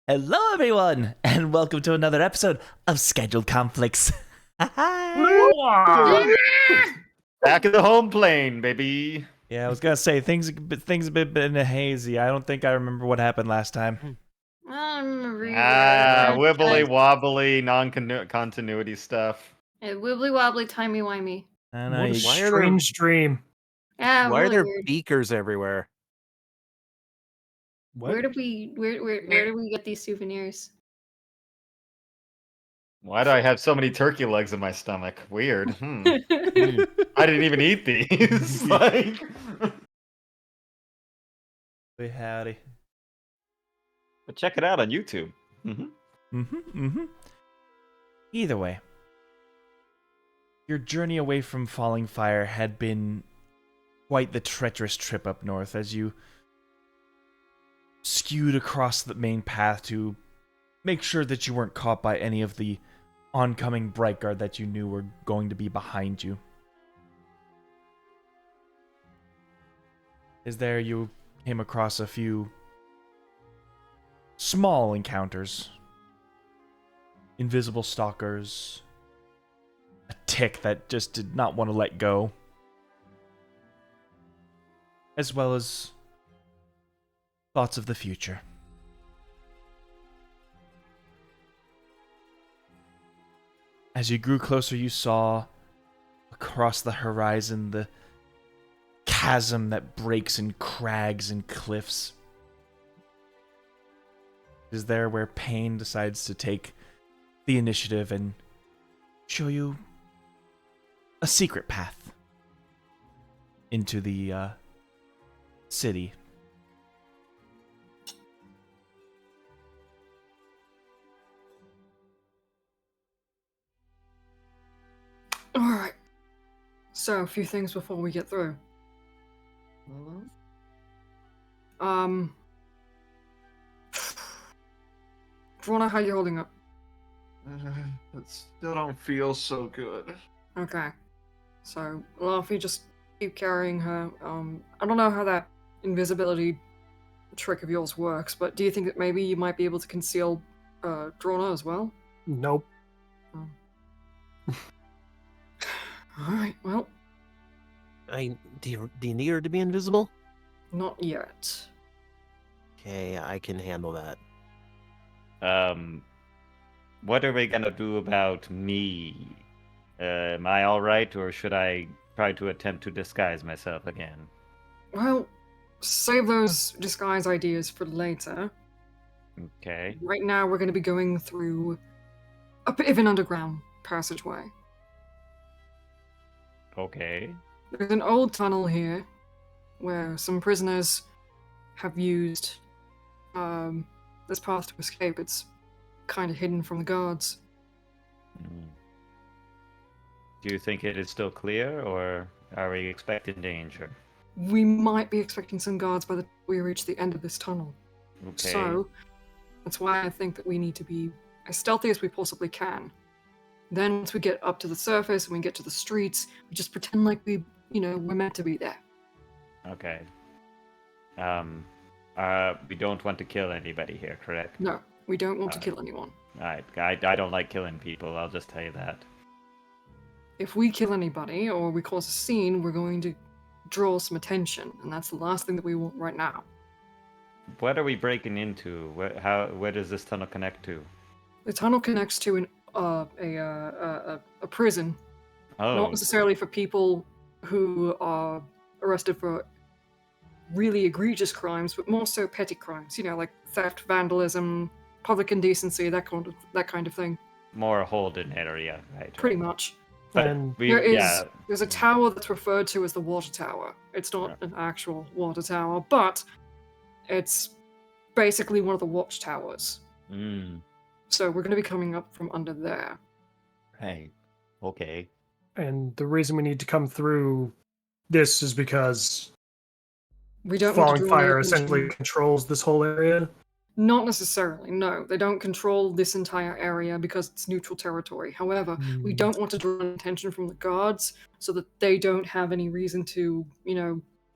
Hello, everyone, and welcome to another episode of Scheduled Conflicts. Back in the home plane, baby. Yeah, I was gonna say things have been hazy. I don't think I remember what happened last time. I don't remember either. Wibbly wobbly, non-continuity stuff. Wibbly wobbly, timey wimey. I know What a you. strange dream. Yeah, Why really are there weird. beakers everywhere? What? Where do we get these souvenirs? Why do I have so many turkey legs in my stomach? Weird. I didn't even eat these. Like, Hey, howdy. but check it out on YouTube. Either way, your journey away from Falling Fire had been quite the treacherous trip up north as you skewed across the main path to make sure that you weren't caught by any of the oncoming Bright Guard that you knew were going to be behind you. As there you came across a few small encounters. Invisible stalkers. A tick that just did not want to let go. As well as thoughts of the future. As you grew closer, you saw across the horizon the chasm that breaks in crags and cliffs. It is there where Pain decides to take the initiative and show you a secret path into the city. Alright. So, a few things before we get through. Drona, how you holding up? It still don't feel so good. Okay. So, Laffy, just keep carrying her. I don't know how that invisibility trick of yours works, but do you think that maybe you might be able to conceal Drona as well? Nope. Alright, well, Do you need her to be invisible? not yet. Okay, I can handle that. What are we gonna do about me? Am I all right, or should I try to attempt to disguise myself again? Well, save those disguise ideas for later. Okay. Right now, we're going to be going through a bit of an underground passageway. Okay. There's an old tunnel here where some prisoners have used this path to escape. It's kind of hidden from the guards. Do you think it is still clear, or are we expecting danger? We might be expecting some guards by the time we reach the end of this tunnel. Okay. So, that's why I think that we need to be as stealthy as we possibly can. Then once we get up to the surface and we get to the streets, we just pretend like we're meant to be there. Okay. We don't want to kill anybody here, correct? No, we don't want to kill anyone. Alright. I don't like killing people, I'll just tell you that. If we kill anybody or we cause a scene, we're going to draw some attention, and that's the last thing that we want right now. What are we breaking into? Where does this tunnel connect to? The tunnel connects to a prison, Oh. not necessarily for people who are arrested for really egregious crimes, but more so petty crimes. Like theft, vandalism, public indecency, that kind of thing. More Holden area, right? Pretty much. But And There's a tower that's referred to as the water tower. It's not an actual water tower, but it's basically one of the watchtowers. So we're going to be coming up from under there. Right. Okay. and the reason we need to come through this is because We don't want to Falling draw any Fire attention. essentially controls this whole area. Not necessarily, no. They don't control this entire area because it's neutral territory. However, we don't want to draw attention from the guards so that they don't have any reason to,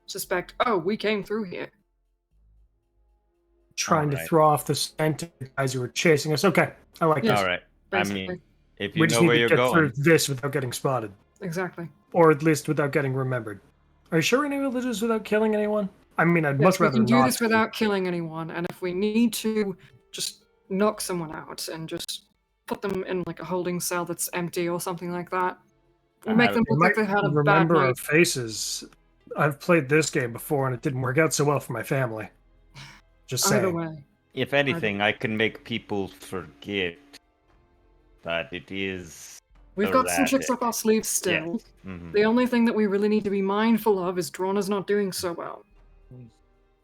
suspect, oh, we came through here. trying to Alright. throw off the scent of the guys who were chasing us. Okay, I like Yes. this. All right. I Basically. mean, if you We just know need where to you're get going, through this without getting spotted, Exactly. or at least without getting remembered. Are you sure we're able to do this without killing anyone? I mean, I'd Yes, much we rather can do not. this without killing anyone, and if we need to, just knock someone out and just put them in like a holding cell that's empty or something like that. Or make them They look like might they had a bad remember our night. faces. I've played this game before, and it didn't work out so well for my family. Just Either saying. way. if anything, I can make people forget. But it is. We've got some tricks erratic. up our sleeves still. Yes. Mhm. The only thing that we really need to be mindful of is Drana's not doing so well.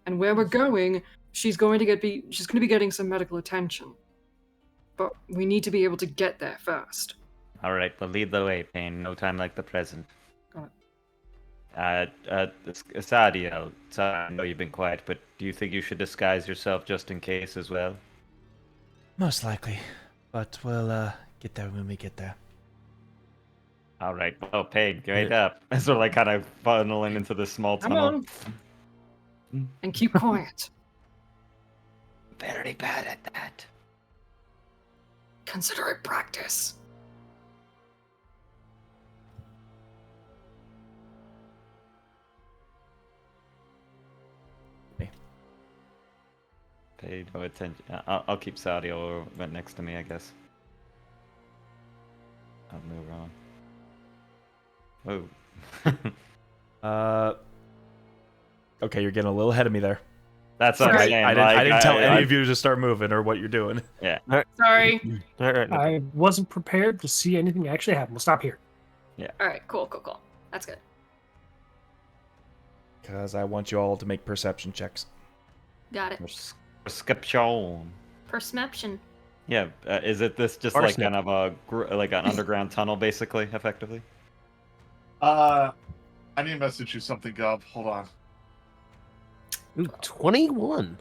And where we're going, she's going to be getting some medical attention. But we need to be able to get there first. All right, well, lead the way, Payne. No time like the present. Got Sadiel, I know you've been quiet, but do you think you should disguise yourself just in case as well? Most likely. But we'll get there when we get there. All right, well, Payne, wait up. As we're like kind of funneling into this small Come tunnel. on. And keep quiet. Very bad at that. Consider it practice. Pay no attention. I'll keep Sadiel right next to me, I guess. I'll move on. Oh. Okay, you're getting a little ahead of me there. That's what I'm Sorry. saying. I didn't tell any I- of you to start moving or what you're doing. Sorry. All right. I wasn't prepared to see anything actually happen. We'll stop here. All right, cool. That's good. Because I want you all to make perception checks. Got it. Prescription. Perception. Yeah, is it this just Arsenic. like kind of like an underground tunnel, basically, effectively? I need to message you something, Gov. Hold on. Ooh, 21.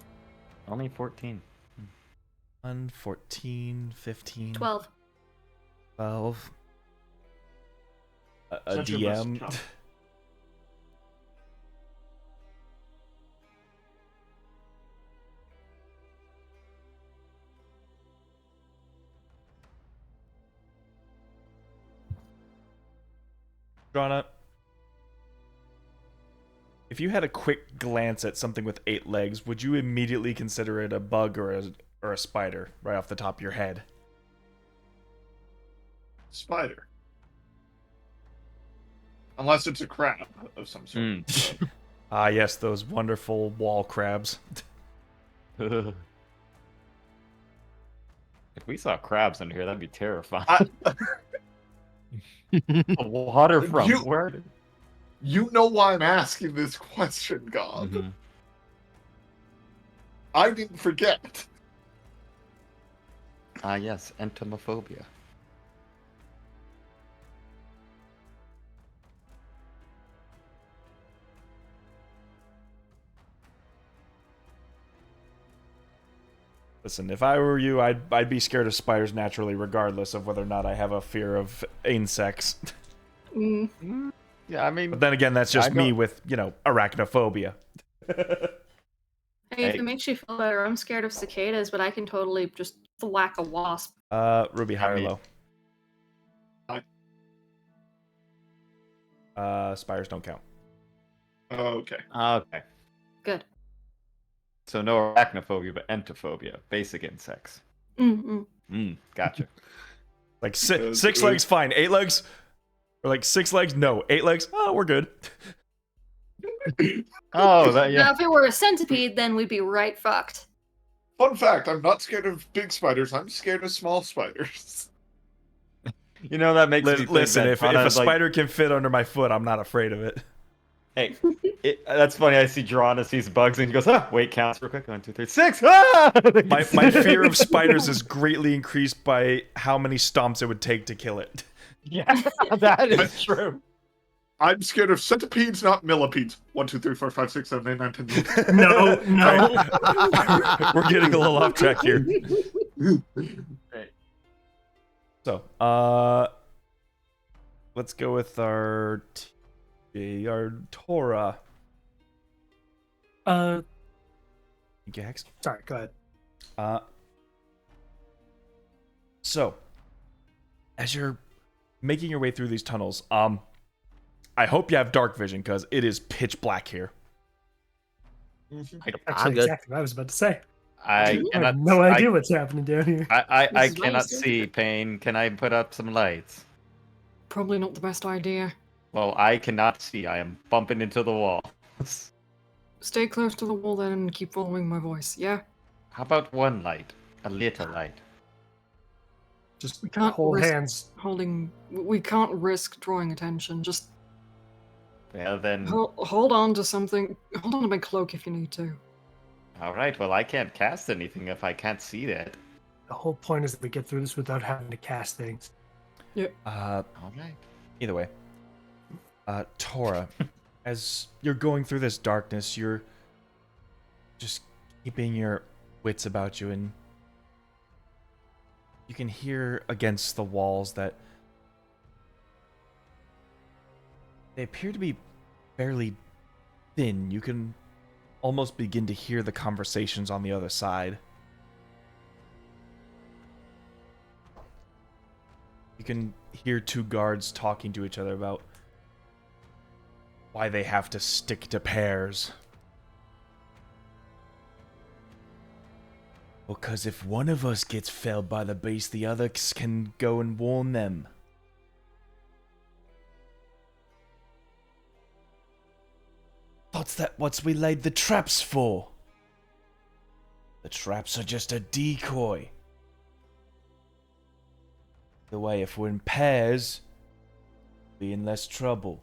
Only 14. 1, 14, 15, 12. 12. A Send you a DM. message, Gov. Drana, if you had a quick glance at something with 8 legs, would you immediately consider it a bug or a spider right off the top of your head? Spider. Unless it's a crab of some sort. Ah, yes, those wonderful wall crabs. If we saw crabs under here, that'd be terrifying. Water from You- where? You know why I'm asking this question, Gov. Mhm. I didn't forget. Ah, yes, entomophobia. Listen, if I were you, I'd be scared of spiders naturally, regardless of whether or not I have a fear of insects. Mm. Yeah, I mean, But then again, that's just I me don't- with, arachnophobia. Hey, if it makes you feel better, I'm scared of cicadas, but I can totally just thwack a wasp. Ruby, high or mean- low? High. Spiders don't count. Okay. okay. Good. So no arachnophobia, but entophobia, basic insects. Mm-mm. Gotcha. Like Because six it- legs, fine. 8 legs, or like 6 legs, no. 8 legs, oh, we're good. Oh, Now, yeah. if it were a centipede, then we'd be right fucked. Fun fact, I'm not scared of big spiders, I'm scared of small spiders. You know that makes me think Listen, that if a Drana's, like, spider can fit under my foot, I'm not afraid of it. hey, that's funny. I see Drana sees bugs and he goes, "Ah, wait, counts real quick. 1, 2, 3, 6. Ah! My fear of spiders is greatly increased by how many stomps it would take to kill it. Yeah, that is true. I'm scared of centipedes, not millipedes. 1, 2, 3, 4, 5, 6, 7, 8, 9, 10, 11. No, no. We're getting a little off track here. Right. So, let's go with our Torah. Thank you, Hex. Sorry, go ahead. So, as you're making your way through these tunnels, I hope you have dark vision because it is pitch black here. Actually, good. exactly what I was about to say. I I have cannot. no idea what's happening down here. I This is why you cannot said see, Pain. Can I put up some lights? Probably not the best idea. Well, I cannot see. I am bumping into the wall. Stay close to the wall then and keep following my voice, yeah? How about one light? A little light. Just We can't hold risk hands. We can't risk drawing attention. Just Well then, hold on to something. Hold on to my cloak if you need to. alright, well I can't cast anything if I can't see that. The whole point is that we get through this without having to cast things. Alright. Either way, Tora, as you're going through this darkness, you're just keeping your wits about you, and you can hear against the walls that they appear to be fairly thin. You can almost begin to hear the conversations on the other side. You can hear two guards talking to each other about why they have to stick to pairs. Because if one of us gets felled by the beast, the others can go and warn them. Thought that what we laid the traps for? The traps are just a decoy. The way if we're in pairs, we'll be in less trouble.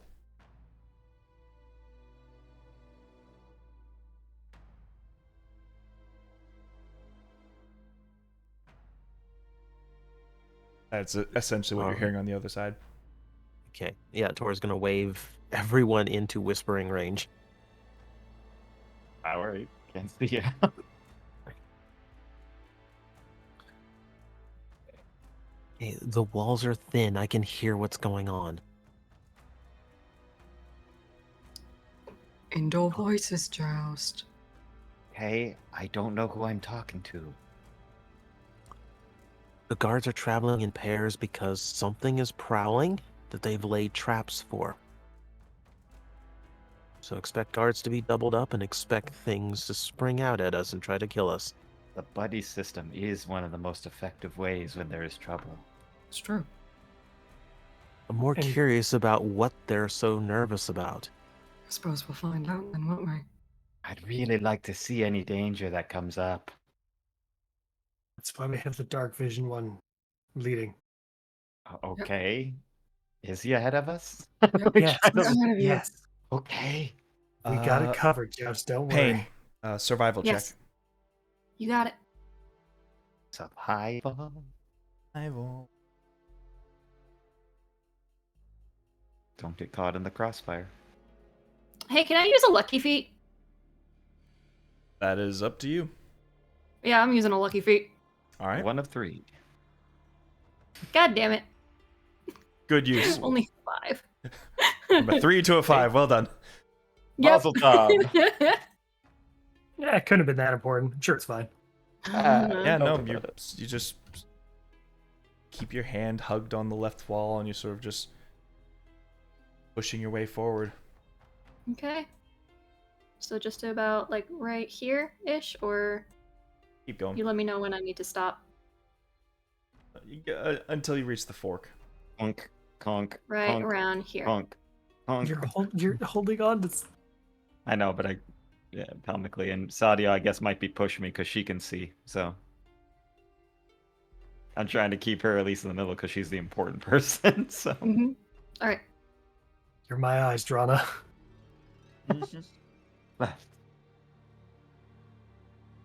That's essentially what you're hearing on the other side. Okay. Yeah, Tor's gonna wave everyone into whispering range. Alright, can't see it. Hey, the walls are thin. I can hear what's going on. Indoor voices, Joust. Hey, I don't know who I'm talking to. The guards are traveling in pairs because something is prowling that they've laid traps for. So expect guards to be doubled up and expect things to spring out at us and try to kill us. The buddy system is one of the most effective ways when there is trouble. It's true. I'm more And- curious about what they're so nervous about. I suppose we'll find out then, won't we? I'd really like to see any danger that comes up. That's why we have the dark vision one leading. Okay. Is he ahead of us? Yes, I'm ahead of you. yes. Okay. We got it covered, Joust. Don't Pain, worry. survival Yes. check. You got it. Survival. Don't get caught in the crossfire. Hey, can I use a lucky feat? That is up to you. Yeah, I'm using a lucky feat. All right. One of three. God damn it. Good use. Only 5. From a 3 to a 5. Well done. Yep. Mazel tov. Yeah, it couldn't have been that important. I'm sure it's fine. Yeah, no, Talk you about it. you just keep your hand hugged on the left wall, and you sort of just pushing your way forward. Okay. So just about like right here-ish, or Keep going you let me know when I need to stop. until you reach the fork. Conk, conk, Right conk, around here. conk, conk. You're holding on to. I know, but yeah, comically, and Sadia, I guess, might be pushing me because she can see. So I'm trying to keep her at least in the middle because she's the important person. So Mm-hmm. All right. You're my eyes, Drana. left.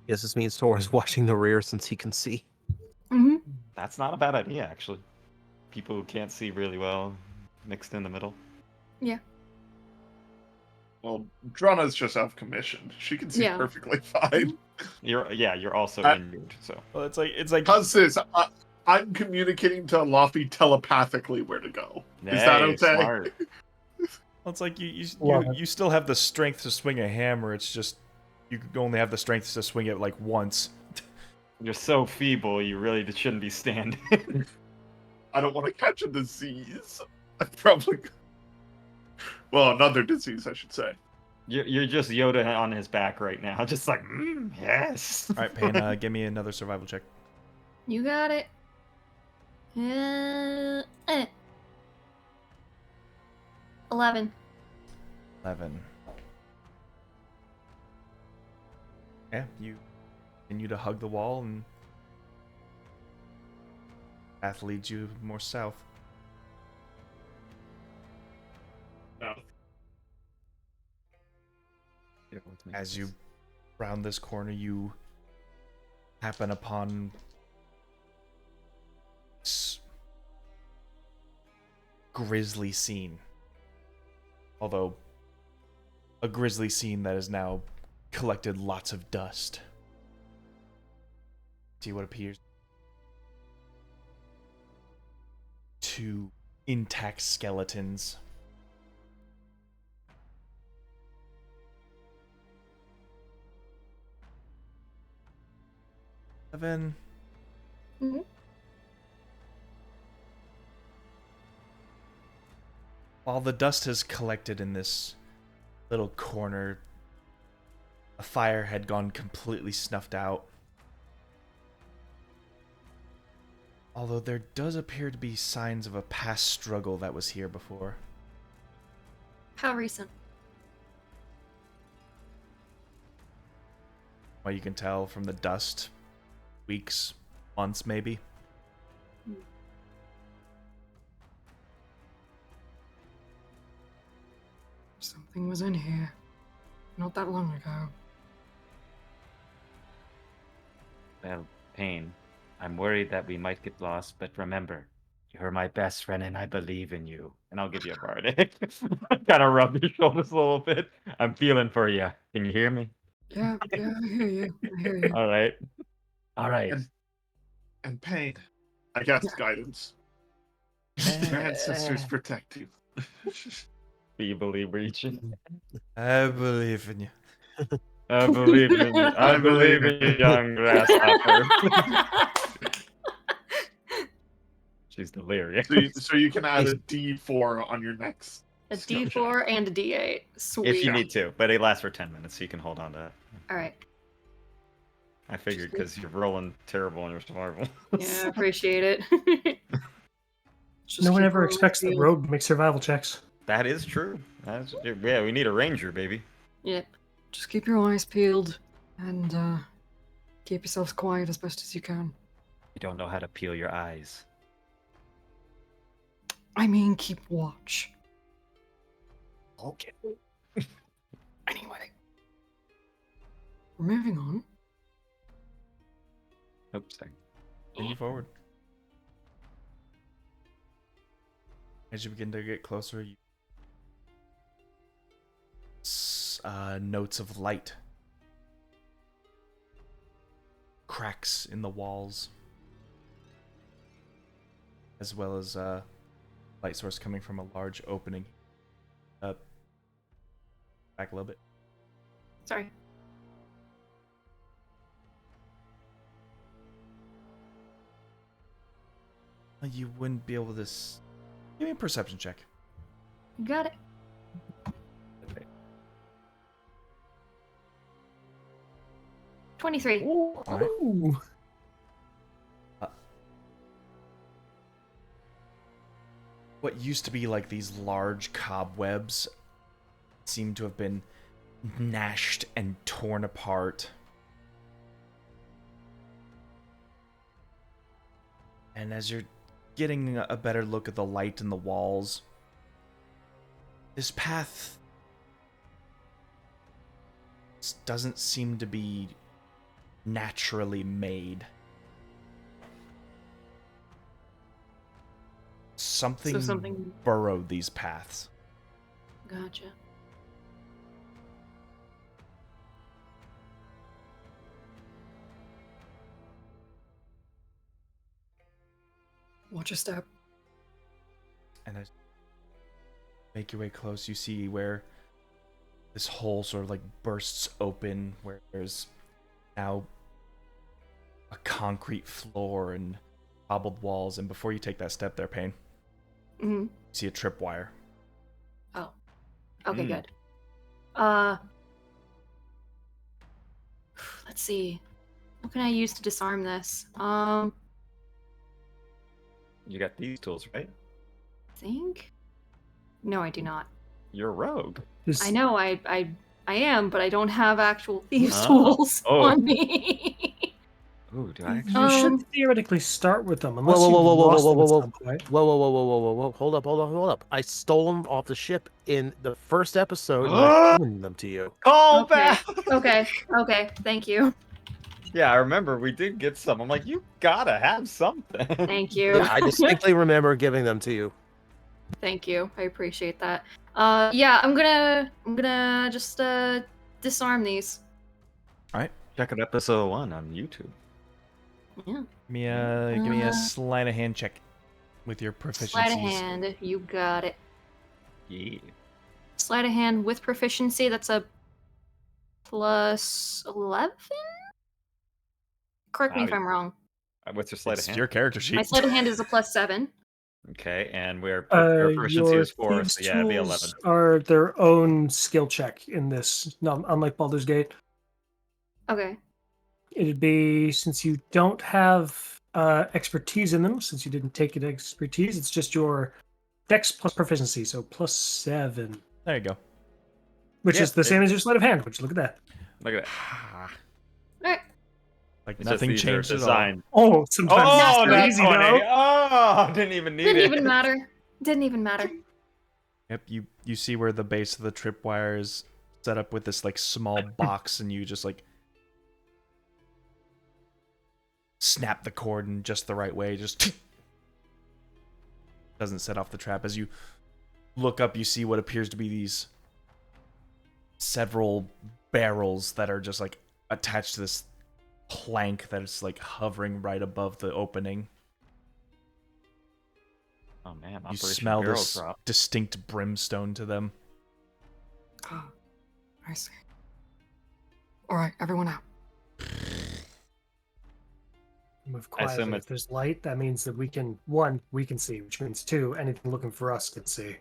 Guess this means Tor is watching the rear since he can see. Mm-hmm. That's not a bad idea, actually. People who can't see really well mixed in the middle. Well, Drana's just out of commission. She can see Yeah. perfectly fine. You're also I- injured. So Well, it's like How's this? I'm communicating to Luffy telepathically where to go. Is that Hey, okay? Smart. well, it's like Love it. you still have the strength to swing a hammer. It's just you only have the strength to swing it like once. You're so feeble, you really shouldn't be standing. I don't want to catch a disease. I probably. Well, another disease, I should say. You're just Yoda on his back right now, just like, yes. All right, Payne, give me another survival check. You got it. 11. 11. Yeah, you continue to hug the wall, and path leads you more south. No. As you round this corner, you happen upon this grisly scene. Although, a grisly scene that has now collected lots of dust. See what appears. 2 intact skeletons. Seven. Mhm. While the dust has collected in this little corner, a fire had gone completely snuffed out. Although there does appear to be signs of a past struggle that was here before. How recent? What you can tell from the dust, weeks, months maybe. Something was in here. Not that long ago. Well, Pain, I'm worried that we might get lost, but remember, you're my best friend and I believe in you. And I'll give you a bardic. Kind of rub your shoulders a little bit. I'm feeling for you. Can you hear me? Yeah, I hear you. I hear you. All right. All right. And Pain, I cast guidance. Your ancestors protect you. Feebly reaching. I believe in you. I believe in you. I believe in you, young grasshopper. She's delirious. So you can add a D4 on your next. A skill check. D4 and a D8. Sweet. If you need to, but it lasts for 10 minutes, so you can hold on to that. All right. I figured because you're rolling terrible on your survival. Yeah, appreciate it. Just No one keep ever our expects the eyes rogue to make survival checks. That is true. Yeah, we need a ranger, baby. Yep. Just keep your eyes peeled and keep yourselves quiet as best as you can. You don't know how to peel your eyes. I mean, keep watch. Okay. Anyway, we're moving on. Oops, sorry. Continue forward. As you begin to get closer, you notes of light. Cracks in the walls. As well as light source coming from a large opening. Back a little bit. Sorry. You wouldn't be able to... Give me a perception check. You got it. Okay. 23. All right. Ooh. What used to be like these large cobwebs seem to have been gnashed and torn apart. And as you're getting a better look at the light in the walls, this path doesn't seem to be naturally made. Something burrowed these paths. Gotcha. Watch your step. And as you make your way close, you see where this hole sort of like bursts open where there's now a concrete floor and cobbled walls. And before you take that step there, Pain, Mm-hmm. you see a tripwire. Oh. Okay, Mm. good. Let's see. What can I use to disarm this? You got these tools, right? Think? No, I do not. You're a rogue. I know I am, but I don't have actual thieves' Oh. tools Oh. on me. Ooh, do I You actually? should theoretically start with them, unless Whoa, you whoa, whoa, whoa, lost whoa, them whoa, at whoa. some point. Whoa. Hold up. I stole them off the ship in the first episode, and I've given them to you. Call Okay. back. Okay, thank you. Yeah, I remember we did get some. I'm like, you gotta have something. Thank you. Yeah, I distinctly remember giving them to you. Thank you. I appreciate that. Yeah, I'm gonna just disarm these. Check out episode 1 on YouTube. Yeah. Give me a sleight of hand check with your proficiencies. Sleight of hand, you got it. Yeah. Sleight of hand with proficiency, that's a plus 11? Correct me if I'm wrong. What's your sleight of It's hand? your character sheet. My sleight of hand is a plus 7. Okay, and our proficiency Your is 4, thieves' so yeah, it'd be 11. tools are their own skill check in this. No, unlike Baldur's Gate, Okay. it'd be, since you don't have expertise in them, since you didn't take it expertise, it's just your dex plus proficiency, so plus 7, There you go. which Yeah, is the same as your sleight of hand. Which, look at that. Look at that. Alright. Like It's just nothing these are changed at all. designed. Oh, sometimes Oh, it's that's easy funny. though. Oh, didn't even need Didn't it. even matter. Didn't even matter. Yep, you see where the base of the tripwire is set up with this like small box, and you just like snap the cord in just the right way, just doesn't set off the trap. As you look up, you see what appears to be these several barrels that are just like attached to this plank that is like hovering right above the opening. Oh man, You Operation smell Barrel this Drop. distinct brimstone to them. Oh, I see. Alright, everyone out. Move I assume quietly. it's- If there's light, that means that we can, 1, we can see, which means 2, anything looking for us can see.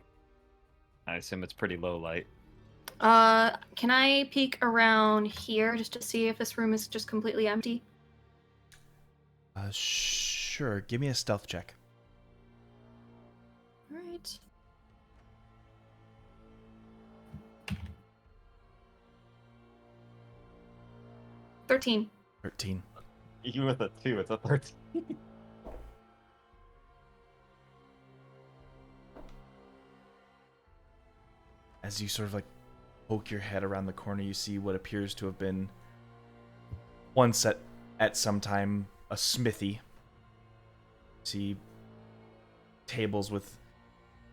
I assume it's pretty low light. Can I peek around here just to see if this room is just completely empty? Sure. Give me a stealth check. Alright. $13. 13. Even with a 2, it's a 13. As you sort of like poke your head around the corner, you see what appears to have been once at some time a smithy. See tables with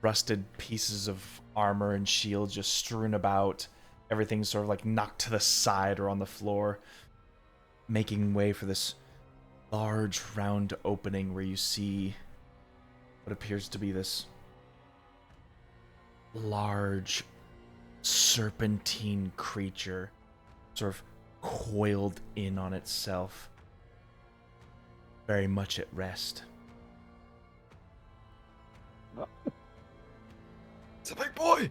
rusted pieces of armor and shield just strewn about. Everything's sort of like knocked to the side or on the floor, making way for this large round opening where you see what appears to be this large serpentine creature sort of coiled in on itself, very much at rest. It's a big boy.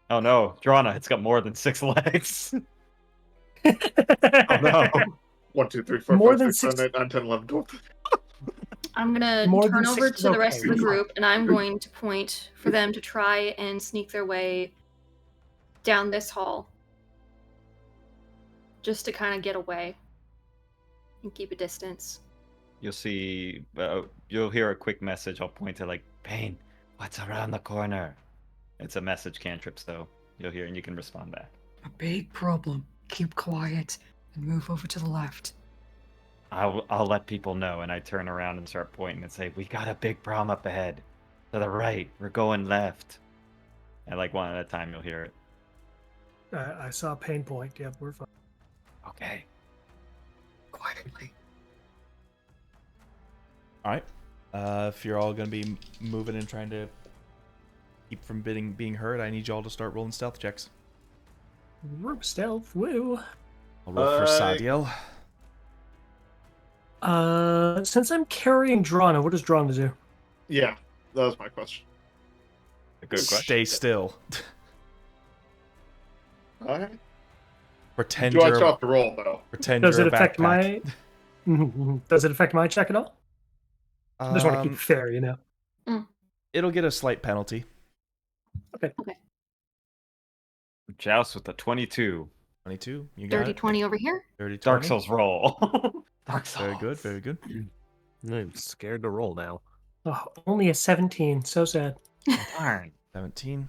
Oh no, Drana, it's got more than 6 legs. Oh no. 1, 2, 3, 4, More 5, than 6, 7, 6 8, 9, 10, 11, 12. I'm gonna More turn than over 6 is to the rest okay. of the group and I'm going to point for them to try and sneak their way down this hall. Just to kind of get away and keep a distance. You'll see, you'll hear a quick message. I'll point to like, Pain, what's around the corner? It's a message cantrip, so you'll hear and you can respond back. A big problem. Keep quiet and move over to the left. I'll let people know, and I turn around and start pointing and say, we got a big problem up ahead. To the right, we're going left. And like one at a time, you'll hear it. I saw a pain point. Yep, we're fine. Okay. Quietly. All right. If you're all going to be moving and trying to keep from being heard, I need y'all to start rolling stealth checks. Rope stealth, woo. I'll roll for Sadiel. Since I'm carrying Drana, what does Drana do? Yeah, that was my question. A good question. Stay still. All right. Pretend Do I you're still have to roll though? pretend Does you're it a affect backpack. my? Does it affect my check at all? I just want to keep it fair, you know. It'll get a slight penalty. Joust with the 22. 22. You got Dirty it. 20 over here. Dirty 20. Dark Souls roll. Dark Souls. Very good. Very good. I'm scared to roll now. Oh, only a 17. So sad. Darn. 17.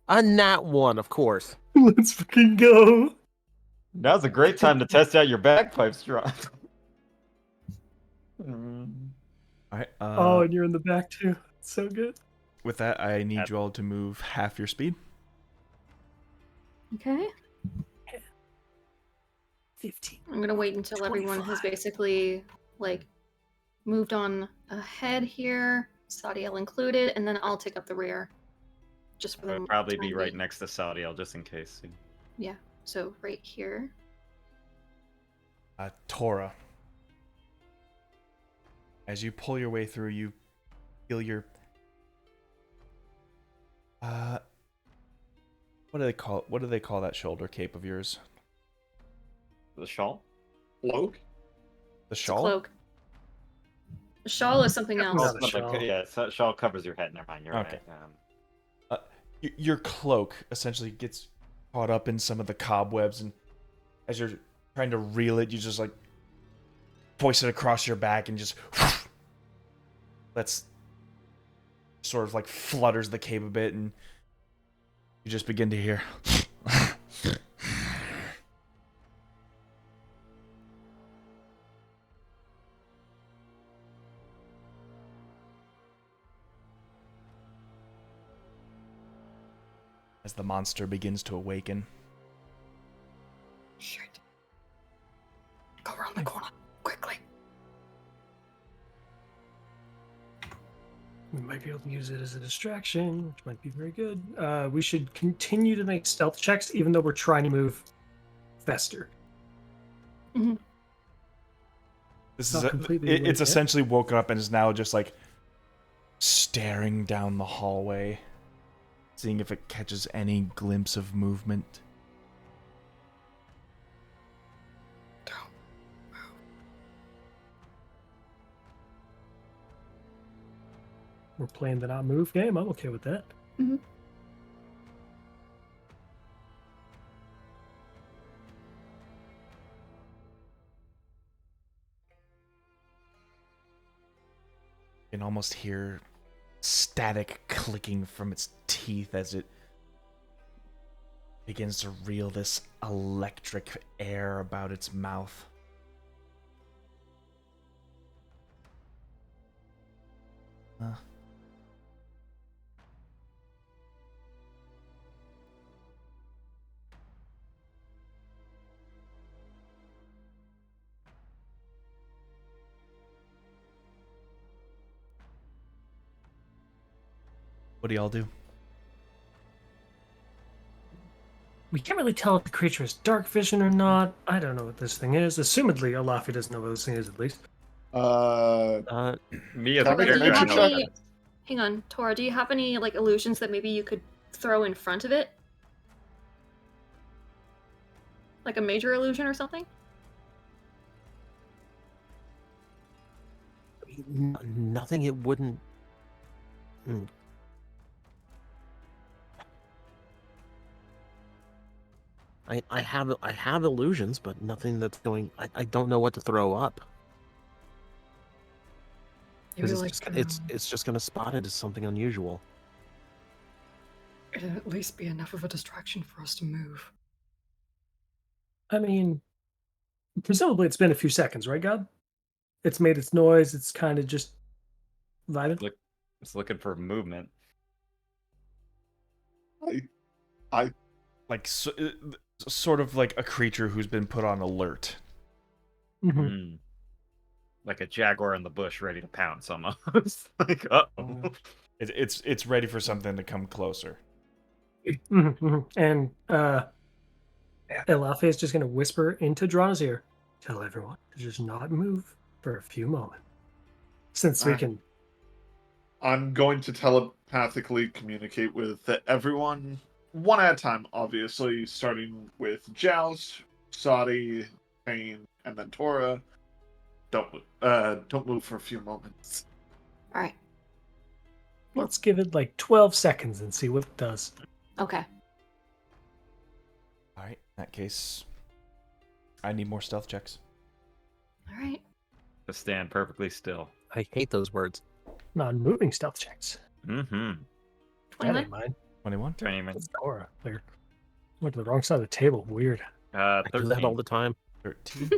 A nat 1, of course. Let's fucking go. Now's a great time to test out your bagpipes, John. All right. Oh, and you're in the back too. So good. With that, I need you all to move half your speed. Okay. 15. I'm gonna wait until everyone has 25. basically like moved on ahead here, Sadiel included, and then I'll take up the rear. Just for I the would probably be time right being. next to Sadiel, just in case. Yeah. So right here. Tora. As you pull your way through, you feel your what do they call that shoulder cape of yours? The shawl? Cloak? The It's a shawl? cloak. The shawl is something That's else. not a But shawl. yeah, shawl covers your head. Never mind, you're Okay. right. Your cloak essentially gets caught up in some of the cobwebs, and as you're trying to reel it, you just like hoist it across your back and just that's sort of like flutters the cape a bit, and you just begin to hear as the monster begins to awaken. Shit. Go around the corner, quickly. We might be able to use it as a distraction, which might be very good. We should continue to make stealth checks, even though we're trying to move faster. This Not is completely it's awake yet. essentially woken up and is now just like staring down the hallway, seeing if it catches any glimpse of movement. We're playing the not move game. I'm okay with that. You can almost hear static clicking from its teeth as it begins to reel this electric air about its mouth. What do y'all do? We can't really tell if the creature is dark vision or not. I don't know what this thing is. Assumedly, Olafi doesn't know what this thing is, at least. Me as Can a I make a Tora, do you nature have check? any? Hang on, Tora. Do you have any like illusions that maybe you could throw in front of it, like a major illusion or something? Nothing it wouldn't. I have illusions, but nothing that's going. I don't know what to throw up. Maybe Because like it's just gonna spot it as something unusual. it'd at least be enough of a distraction for us to move. I mean, presumably it's been a few seconds, right, God? It's made its noise. It's kind of just vibing. It's looking for movement. Like sort of like a creature who's been put on alert. Mhm. Like a jaguar in the bush ready to pounce almost. Like, uh-oh. It's ready for something to come closer. And Elafe is just going to whisper into Drana's ear, tell everyone to just not move for a few moments. Since we can... I'm going to telepathically communicate with everyone, one at a time, obviously, starting with Joust, Saudi, Payne, and then Tora. Don't move for a few moments. All right. Let's give it like 12 seconds and see what it does. Okay. All right. In that case, I need more stealth checks. All right. Just stand perfectly still. I hate those words. Non-moving stealth checks. Mm-hmm. That 21. ain't mine. 21. 20 minutes. That's Cora. There. Went to the wrong side of the table. Weird. I do that 13. all the time. 13.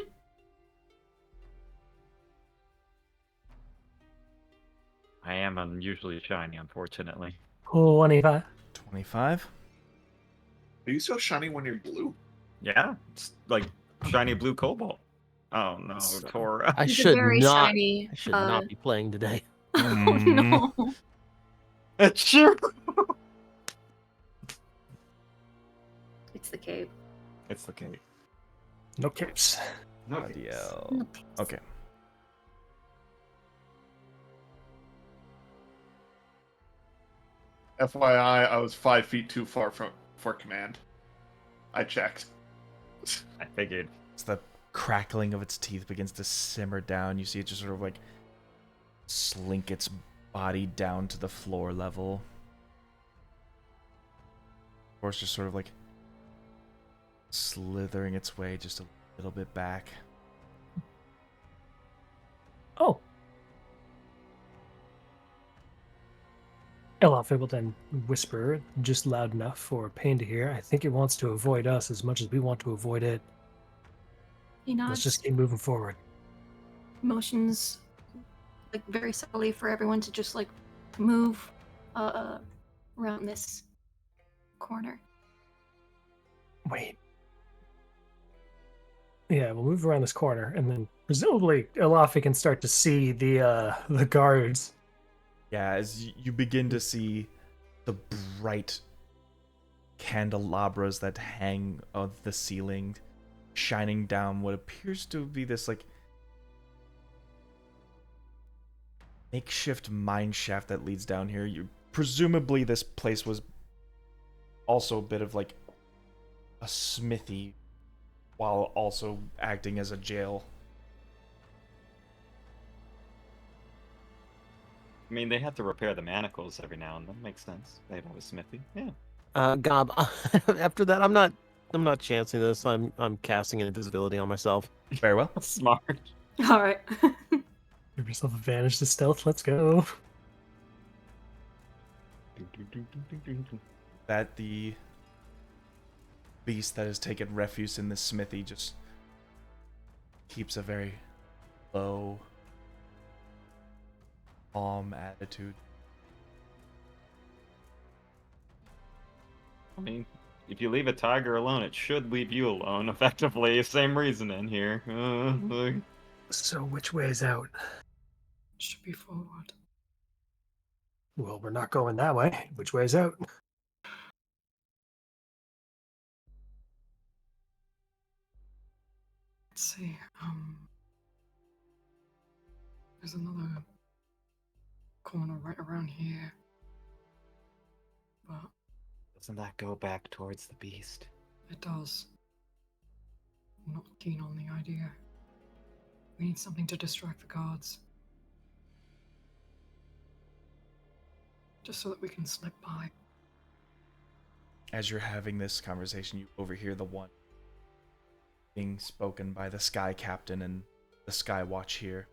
I am unusually shiny, unfortunately. 25. 25. Are you so shiny when you're blue? Yeah, it's like shiny blue cobalt. Oh no, Tora. I He's a should very not. shiny. I should not be playing today. Oh Mm. no. It's true. It's the cave. It's the cake. No capes. No. Adiel. Okay. FYI, I was 5 feet too far for command. I checked. I figured. As the crackling of its teeth begins to simmer down, you see it just sort of like slink its body down to the floor level. Of course, just sort of like slithering its way just a little bit back. Oh. Elafe will then whisper, just loud enough for Payne to hear. I think it wants to avoid us as much as we want to avoid it. He nods. Let's just keep moving forward. Motions like very subtly for everyone to just like move around this corner. Wait. Yeah, we'll move around this corner, and then presumably Elafe can start to see the guards. Yeah, as you begin to see the bright candelabras that hang on the ceiling, shining down what appears to be this like makeshift mine shaft that leads down here. Presumably this place was also a bit of like a smithy while also acting as a jail. I mean, they have to repair the manacles every now and then. Makes sense. They'd have a smithy. Yeah. Gob, after that, I'm not chancing this. I'm casting invisibility on myself. Very well. Smart. All right. Give yourself advantage to stealth. Let's go. That the beast that has taken refuge in this smithy just keeps a very low, calm attitude. I mean, if you leave a tiger alone, it should leave you alone. Effectively, same reasoning here. So which way is out? Should be forward. Well, we're not going that way. Which way is out? Let's see. There's another corner right around here. But Doesn't that go back towards the beast? it does. I'm not keen on the idea. We need something to distract the guards. Just so that we can slip by. As you're having this conversation, you overhear the one being spoken by the Sky Captain and the Sky Watch here.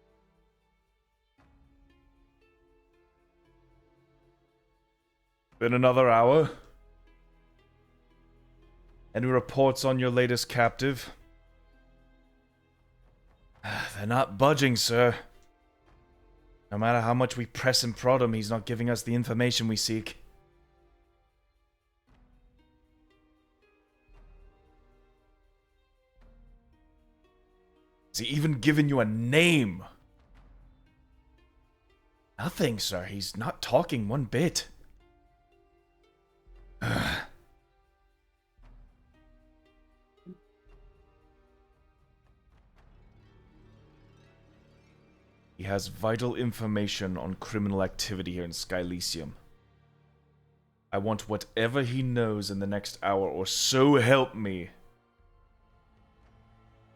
Been another hour. Any reports on your latest captive? They're not budging, sir. No matter how much we press and prod him, he's not giving us the information we seek. Has he even given you a name? Nothing, sir. He's not talking one bit. He has vital information on criminal activity here in Skylisium. I want whatever he knows in the next hour, or so help me.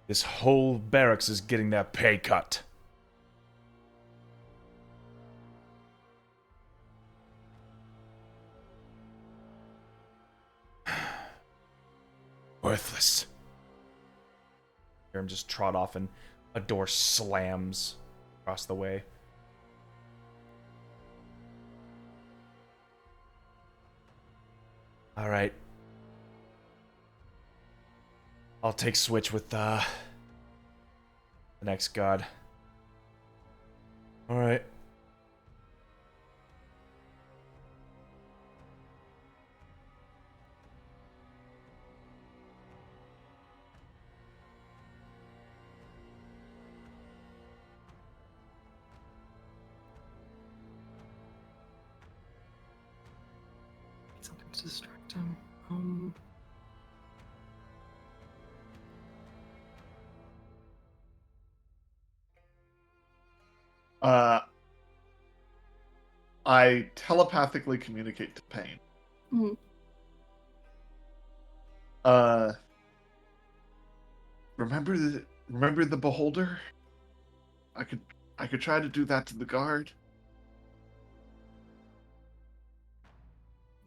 This whole barracks is getting their pay cut. Worthless. Hiram just trot off and a door slams across the way. Alright. I'll take switch with the next god. Alright. Something to distract him. I telepathically communicate to Pain. Mhm. Remember the beholder? I could try to do that to the guard.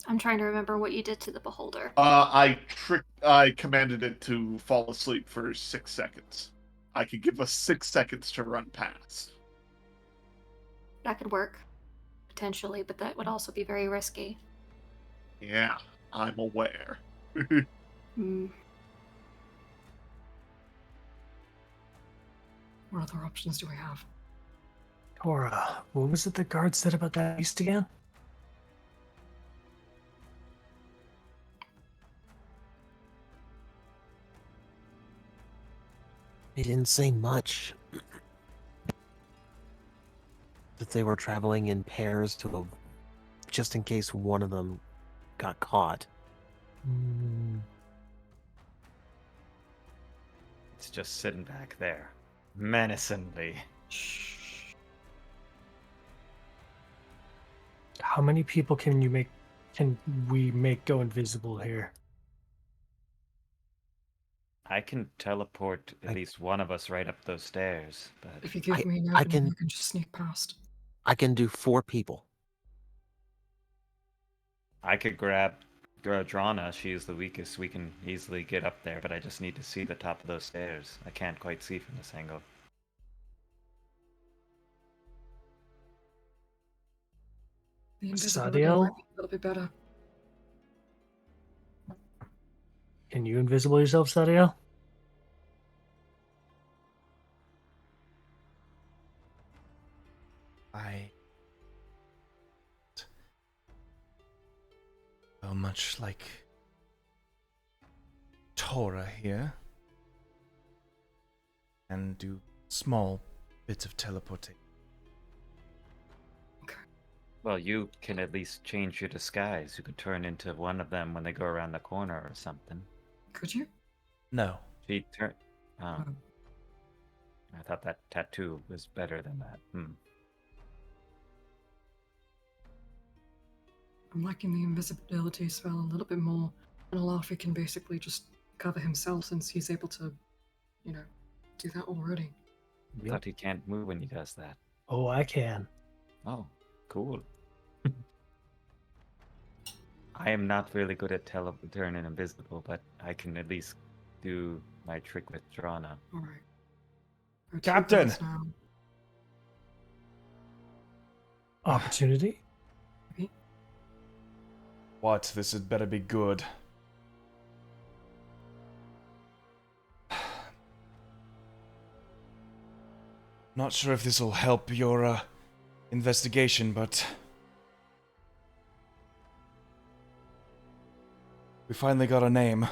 I'm trying to remember what you did to the beholder. I commanded it to fall asleep for 6 seconds. I could give us 6 seconds to run past. That could work, potentially, but that would also be very risky. Yeah, I'm aware. Hmm. What other options do we have? Tora, what was it the guard said about that beast again? He didn't say much. That they were traveling in pairs just in case one of them got caught. It's just sitting back there, menacingly. How many people can we make go invisible here? I can teleport at least one of us right up those stairs, but If you give me an I opening, can- you can just sneak past. I can do 4 people. I could grab Drana. She's the weakest. We can easily get up there, but I just need to see the top of those stairs. I can't quite see from this angle. The invisibility Sadiel? might be a little bit better. Can you invisible yourself, Sadiel? Well, much like Tora here, and do small bits of teleportation. Well, you can at least change your disguise. You could turn into one of them when they go around the corner or something. Could you? No. She turned. Oh. Oh. I thought that tattoo was better than that. I'm liking the invisibility spell a little bit more. And Alafi can basically just cover himself since he's able to, do that already. I thought he can't move when he does that. Oh, I can. Oh, cool. I am not really good at turning invisible, but I can at least do my trick with Drana. Alright. Captain! Now. Opportunity? What? This had better be good. Not sure if this'll help your, investigation, but... we finally got a name. Or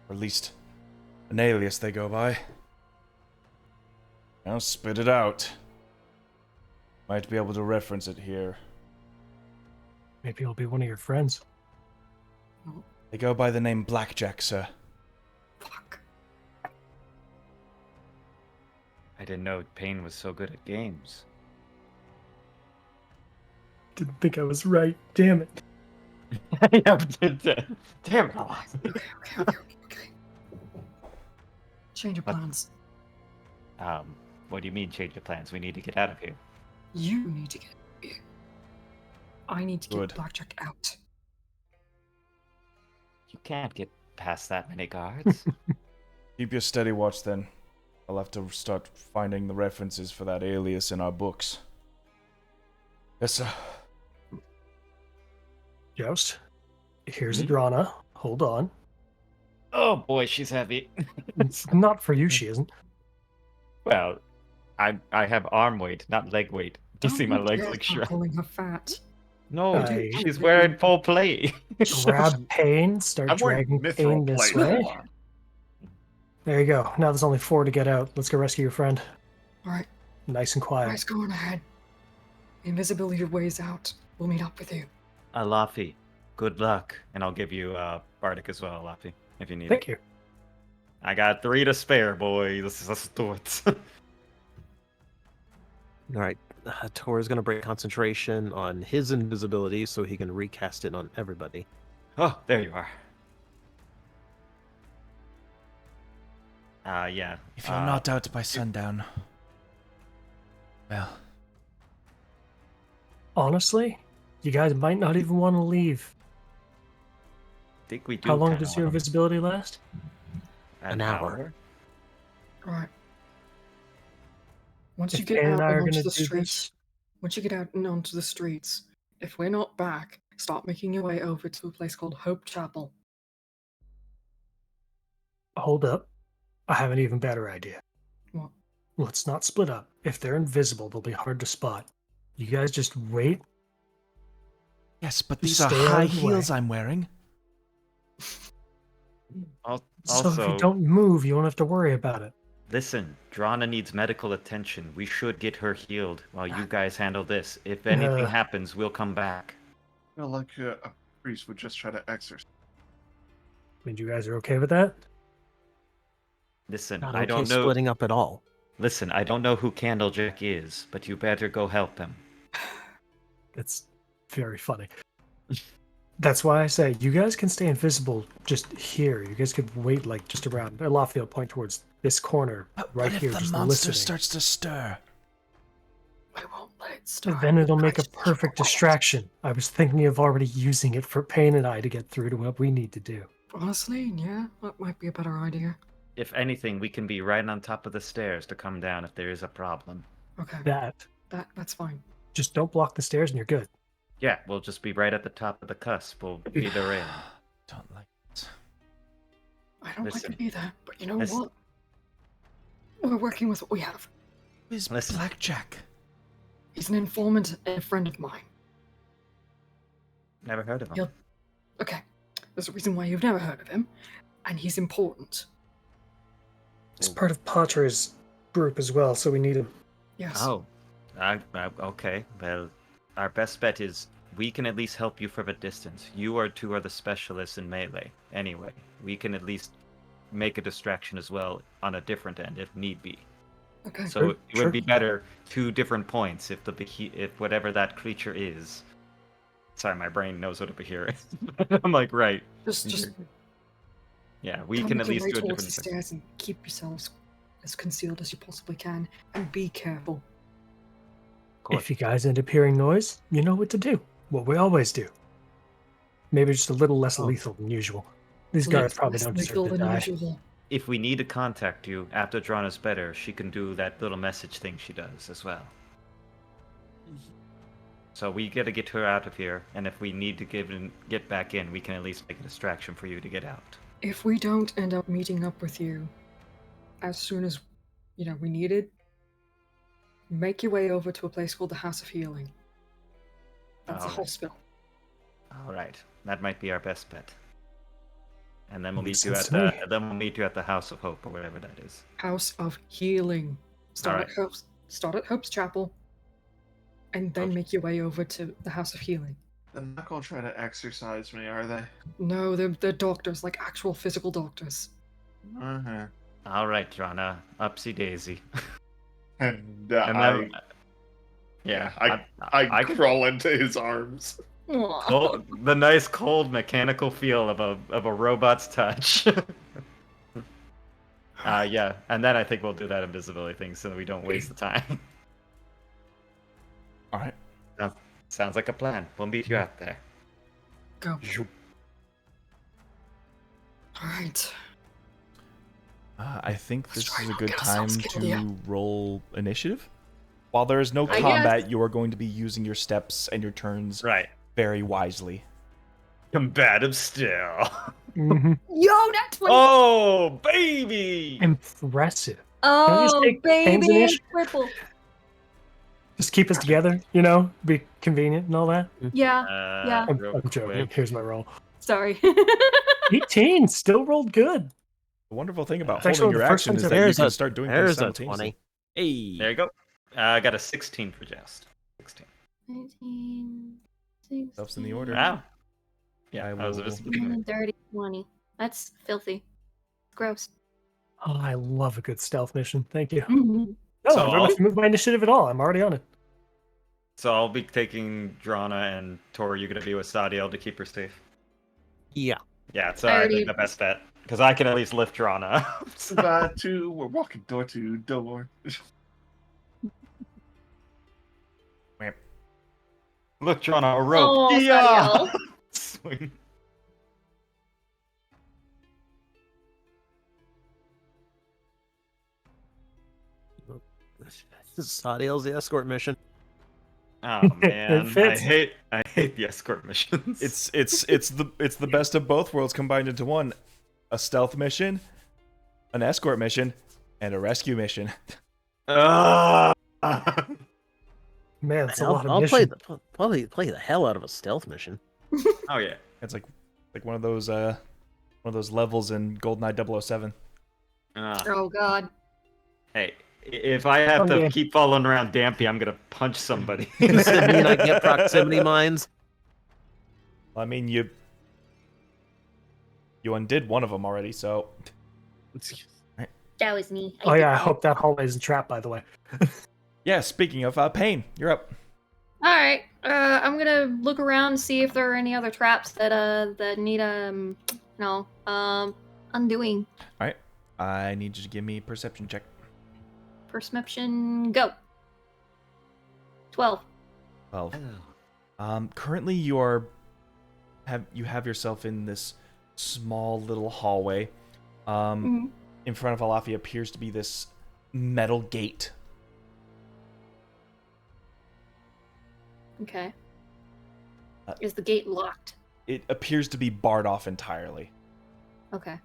at least, an alias they go by. Now spit it out. Might be able to reference it here. Maybe he'll be one of your friends. They go by the name Blackjack, sir. Fuck. I didn't know Payne was so good at games. Didn't think I was right. Damn it. Yeah, damn it. Okay. Change of What? plans. What do you mean change of plans? We need to get out of here. You need to get here. I need to get Good. Blackjack out. You can't get past that many guards. Keep your steady watch then. I'll have to start finding the references for that alias in our books. Yes, sir. Joust, here's Adrana. Hold on. Oh boy, she's heavy. It's not for you, she isn't. Well, I have arm weight, not leg weight. Do you see my legs like Stop shrunk? calling her fat. No, I- she's wearing full plate. Grab Pain, start I'm wearing dragging mithril Pain this plate. way. There you go. Now there's only 4 to get out. Let's go rescue your friend. Alright, Nice and quiet. guys, go on ahead. Invisibility ways out. We'll meet up with you. Alafi, good luck. And I'll give you Bardic as well, Alafi, if you need Thank it. you. I got 3 to spare, boy. Let's do it. All right. Tor's going to break concentration on his invisibility so he can recast it on everybody. Oh, there you are. Yeah. If you're not out by sundown, well, Honestly, you guys might not even want to leave. I think we do. How long kinda does your wanna- invisibility last? An hour. Alright. Once you If get Pain out and I and are onto going the to do streets, this, once you get out and onto the streets, if we're not back, start making your way over to a place called Hope Chapel. hold up. I have an even better idea. What? Let's not split up. If they're invisible, they'll be hard to spot. You guys just wait. yes, but You these are stay out high of the way. heels I'm wearing. So if Also, you don't move, you won't have to worry about it. listen, Drana needs medical attention. We should get her healed while you guys handle this. If anything happens, we'll come back. I feel like a priest would just try to exorcise. I mean, you guys are okay with that? Listen, Not I okay don't know. splitting up at all. Listen, I don't know who Candlejack is, but you better go help him. It's very funny. That's why I say you guys can stay invisible just here. You guys could wait like just around. Lafayette will point towards this corner But right what if here, the just monster listening. starts to stir? I won't let it start. Then it'll I make a just keep perfect quiet. distraction. I was thinking of already using it for Payne and I to get through to what we need to do. Honestly, yeah, that might be a better idea. If anything, we can be right on top of the stairs to come down if there is a problem. Okay, that's fine. Just don't block the stairs and you're good. Yeah, we'll just be right at the top of the cusp. We'll be the rail. Don't like it. I don't Listen. like it either, but you know Listen. what? We're working with what we have. Who's Listen. Blackjack? He's an informant and a friend of mine. Never heard of him. He'll- Okay, there's a reason why you've never heard of him, and he's important. It's part of Potter's group as well, so we need him. Yes. Oh, okay. Well, our best bet is we can at least help you from a distance. You two are the specialists in melee. Anyway, we can at least make a distraction as well on a different end if need be. Okay. So Sure, it sure. would be better 2 different points if if whatever that creature is. Sorry, my brain knows what a Bahir is. I'm like, right. Just Yeah, we tell can me at to least way do a towards different the thing. stairs and keep yourselves as concealed as you possibly can, and be careful. course. If you guys end up hearing noise, you know what to do. What we always do. Maybe just a little less Oh. lethal than usual. These Less- guards probably less don't lethal deserve to than die. usual. If we need to contact you after Drana's better, she can do that little message thing she does as well. So we gotta get her out of here, and if we need to get back in, we can at least make a distraction for you to get out. If we don't end up meeting up with you as soon as we needed, make your way over to a place called the House of Healing. That's a Alright. hospital. All right, that might be our best bet. And then we'll Makes meet you sense at to the me. then we'll meet you at the House of Hope or whatever that is. House of Healing. Start Alright. at Hope's Chapel. and then make your way over to the House of Healing. They're not gonna try to exercise me, are they? No, they're doctors, like actual physical doctors. Uh-huh. All right, Drana. Upsy daisy. And And then, yeah, I could- crawl into his arms. Aw. the nice cold mechanical feel of a robot's touch. Yeah, and then I think we'll do that invisibility thing so that we don't waste the time. All right. Sounds like a plan. We'll meet you out there. Go. Alright. I think Let's this try is a and good get time ourselves killed, yeah. to roll initiative. While there is no I combat, guess. you are going to be using your steps and your turns Right. very wisely. Combative still. hmm Yo, that's what. Oh, baby! Impressive. Oh, just take hands baby, initiative? purple. Just keep us together, you know, be convenient and all that. Yeah, yeah. I'm, Real I'm joking. quick. Here's my roll. Sorry. 18, still rolled good. The wonderful thing about It's actually holding your the first action time is I've that you There's can a- start doing things There's a simultaneously. 20. Hey, There you go. I got a 16 for Joust. 16. 19, 16, stuff's in the order. Wow. Yeah, I I was will- invisible. dirty 20. That's filthy. Gross. Oh, I love a good stealth mission. Thank you. Mhm. No, So I don't have to move my initiative at all. I'm already on it. So I'll be taking Drana and Tor. You gonna be with Sadiel to keep her safe? Yeah. Yeah, it's I I already- think the best bet because I can at least lift Drana. So- That too. We're walking door to door. Look, Drana, a rope. Oh, Yeah! Sadiel. Swing. Sadiel's the escort mission. Oh man, fits. I hate the escort missions. it's the best of both worlds combined into one: a stealth mission, an escort mission, and a rescue mission. Ah! Man, it's a I'll, lot of I'll mission. play the hell out of a stealth mission. Oh yeah. It's like one of those levels in GoldenEye 007. Oh god. Hey, if I have to Okay. keep following around Dampy, I'm gonna punch somebody. Does that mean I get proximity mines? I mean, you undid one of them already, so That was me. Oh did yeah, I that. hope that hallway isn't trapped, by the way. yeah. Speaking of Pain, you're up. All right. I'm gonna look around and see if there are any other traps that need undoing. All right, I need you to give me a perception check. Perception, go. 12. 12. Currently you have yourself in this small little hallway. Mhm. In front of Alafi appears to be this metal gate. Okay. Uh, Is the gate locked? It appears to be barred off entirely. Okay.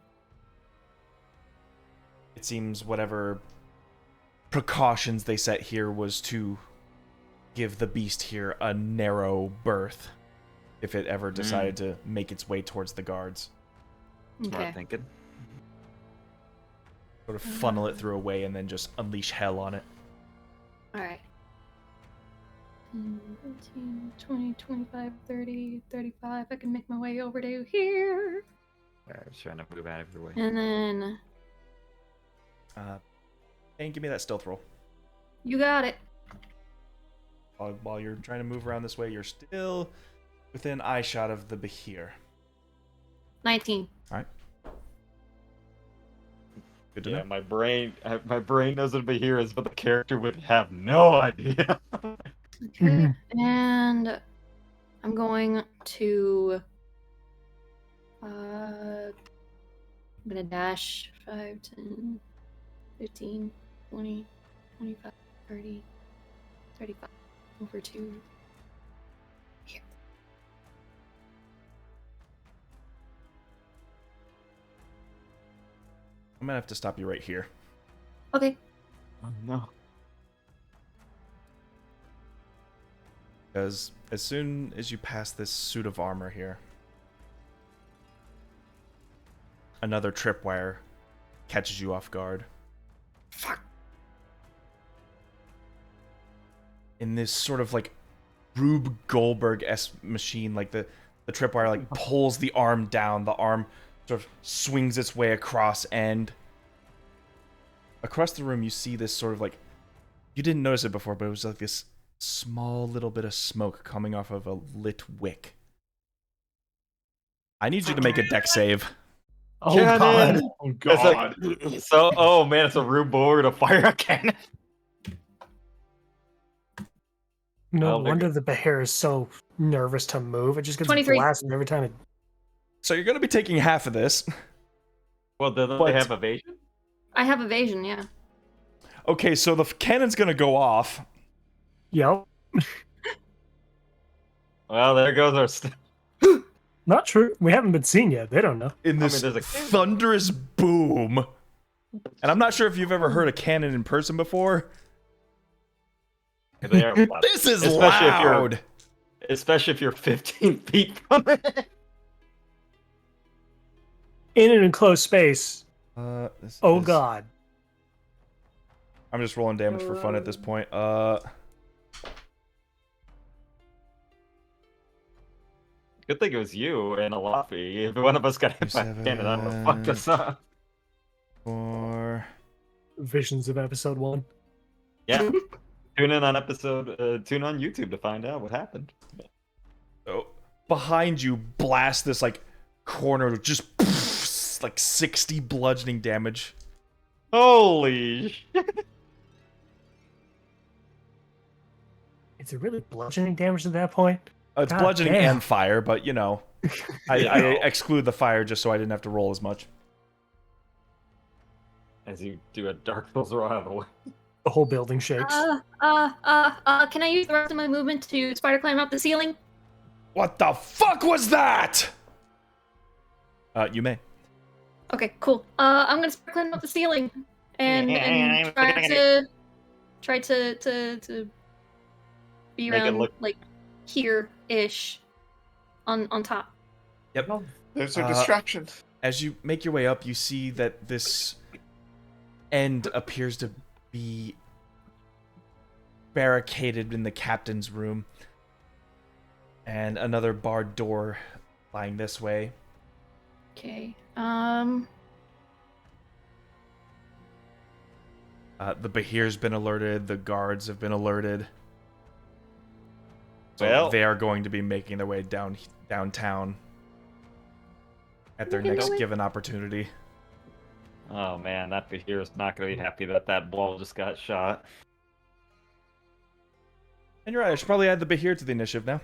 It seems whatever precautions they set here was to give the beast here a narrow berth if it ever decided to make its way towards the guards. Smart Okay. thinking. Sort of funnel it through a way and then just unleash hell on it. All right. 10, 15, 20, 25, 30, 35. I can make my way over to here. I was trying to move out of your way. And then And give me that stealth roll. you got it. While you're trying to move around this way, you're still within eyeshot of the Behir. 19. Good to Yeah, know. my brain knows what Bahir is, but the character would have no idea. Okay. And I'm going to I'm gonna dash 5, 10, 15, 20, 25, 30, 35 over to here. I'm gonna have to stop you right here. Okay. Oh no. Because as soon as you pass this suit of armor here, another tripwire catches you off guard. Fuck. in this sort of like Rube Goldberg-esque machine. Like the tripwire like pulls the arm down. The arm sort of swings its way across, and across the room you see this sort of like, you didn't notice it before, but it was like this small little bit of smoke coming off of a lit wick. I need you to make a deck save. Oh Cannon! god. Oh It's god. like, so, oh man, it's a Rube Bower to fire a cannon. No Well, they're wonder the Behar is so nervous to move. It just gets 23. blasted every time it. So you're going to be taking half of this. Well, do But- they have evasion? I have evasion, yeah. Okay, so the cannon's going to go off. Yep. Well, there goes our. Not true. We haven't been seen yet. They don't know. In this there's a- thunderous boom. And I'm not sure if you've ever heard a cannon in person before. They are loud. This is Especially if you're- loud. Especially if you're 15 feet from it. In an enclosed space. This Oh is- god. I'm just rolling damage for fun at this point. Good thing it was you and Alafi. If one of us got hit by a cannon, I would have fucked us up. 4. Visions of episode 1. Yeah. Tune in on tune on YouTube to find out what happened. Oh, behind you, blast this like corner, just poof, like 60 bludgeoning damage. Holy shit. Is it really bludgeoning damage at that point? It's God bludgeoning damn. and fire, but you know, I exclude the fire just so I didn't have to roll as much. As you do a Dark Souls roll out of the way. The whole building shakes. Can I use the rest of my movement to spider climb up the ceiling? What the fuck was that? You may. Okay, cool. I'm gonna spider climb up the ceiling and try to be Make it around look- like here-ish on top. Yep. There's a distraction. As you make your way up, you see that this end appears to be barricaded in the captain's room, and another barred door lying this way. Okay. The Bahir's been alerted. The guards have been alerted. So Well- they are going to be making their way downtown at their Making next their way- given opportunity. Oh man, that Bahir is not going to be happy that that ball just got shot. And you're right. I should probably add the Bahir to the initiative now.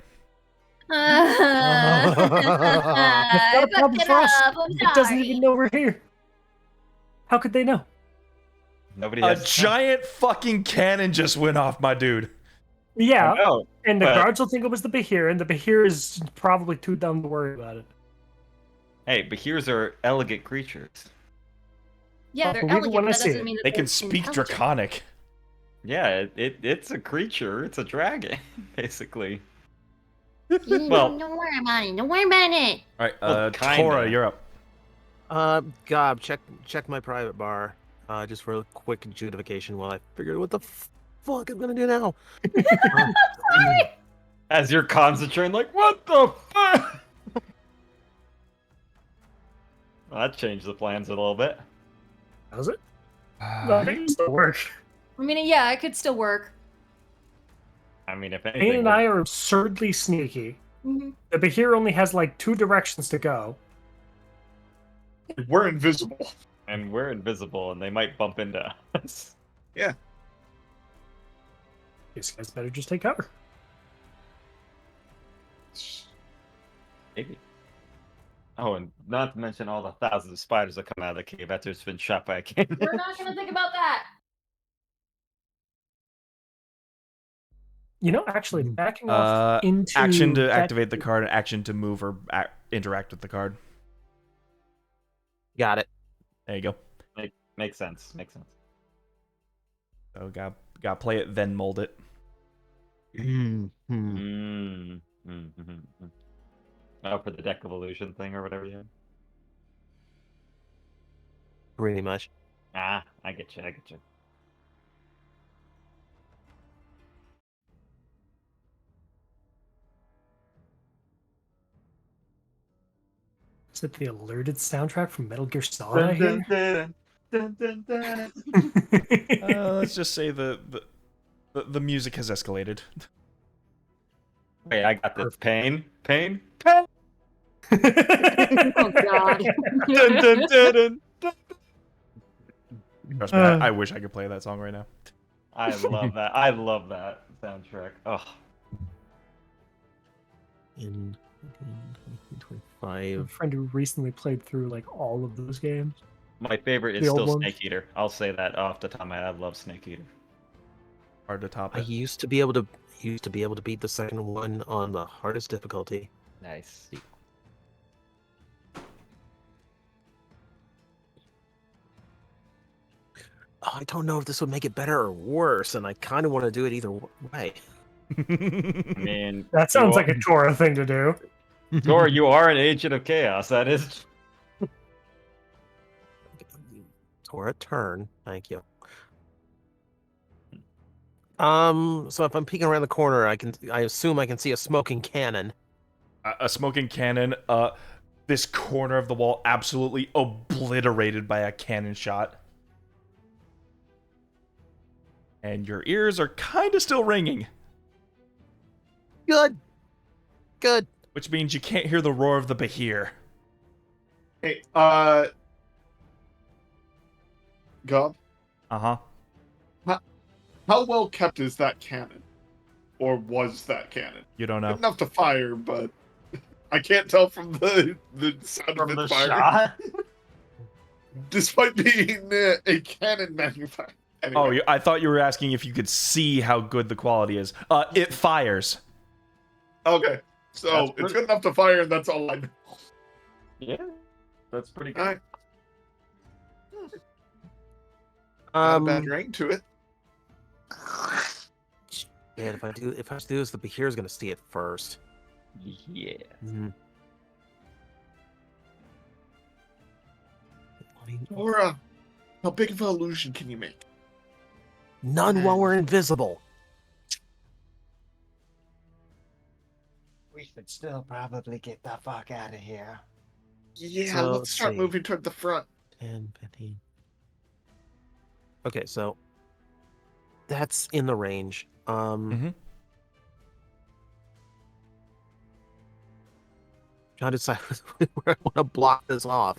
That's not a problem for us. It doesn't even know we're here. How could they know? Nobody A has giant fucking cannon just went off, my dude. Yeah, No, and the but- guards will think it was the Bahir, and the Bahir is probably too dumb to worry about it. Hey, Bahirs are elegant creatures. Yeah, they're Well, we elegant. wanna But that see doesn't it. mean that They they're can speak intelligent. Draconic. Yeah, it's a creature. It's a dragon, basically. Well, Well- don't worry about it. Don't worry about it. All right, Well, kinda. Tora, you're up. Gob, check my private bar, just for a quick adjudication while I figure out what the fuck I'm gonna do now. As you're concentrating, like, what the fuck? Well, that changed the plans a little bit. Does it? No, it can still work. I mean, yeah, it could still work. I mean, if Payne anything, and I are absurdly sneaky. Mhm. The Bahir only has like 2 directions to go. We're invisible. and we're invisible, and they might bump into us. These guys better just take cover. Maybe. Oh, and not to mention all the thousands of spiders that come out of the cave after it's been shot by a cannon. We're not gonna think about that. You know, actually, backing off into Action to that- activate the card, and action to move or interact with the card. Got it. There you go. Makes sense. Makes sense. So got play it, then mold it. Mm-hmm. Oh, for the deck evolution thing or whatever you had? Pretty much. Ah, I get you. I get you. Is it the alerted soundtrack from Metal Gear Solid I hear? Let's just say the music has escalated. Wait, I got this. Perfect. Pain. Oh God. Dun, dun, dun, dun, dun. Trust me, I wish I could play that song right now. I love that. I love that soundtrack. Oh, In A 1925. friend who recently played through like all of those games. my favorite is The old still ones? Snake Eater. I'll say that off the top of my head. I love Snake Eater. Hard to top I it. used to be able to beat the second one on the hardest difficulty. Nice. Oh, I don't know if this would make it better or worse, and I kind of want to do it either way. I mean, That sounds like a Tora thing to do. Thor, you are an agent of chaos. That is. Or a turn. Thank you. So if I'm peeking around the corner, I assume I can see a smoking cannon. A smoking cannon. This corner of the wall absolutely obliterated by a cannon shot. And your ears are kind of still ringing, Good. which means you can't hear the roar of the Bahir. Hey, Gob, Uh-huh. how well kept is that cannon? Or was that cannon? You don't know. Good enough to fire, but I can't tell from the sound From of the it firing. shot? Despite being a cannon manufacturer. Anyway. Oh, I thought you were asking if you could see how good the quality is. It fires. Okay. So That's it's pretty- good enough to fire, and that's all I know. Yeah. That's pretty good. Alright. Not a bad Um, ring to it. yeah, if I do this, the Bahir's gonna see it first. Yeah. Mhm. Or how big of an illusion can you make? None while we're invisible. We should still probably get the fuck out of here. Yeah, So, let's let's start see. moving toward the front. 10, 15. Okay, so that's in the range. Mhm. Trying to decide where I want to block this off.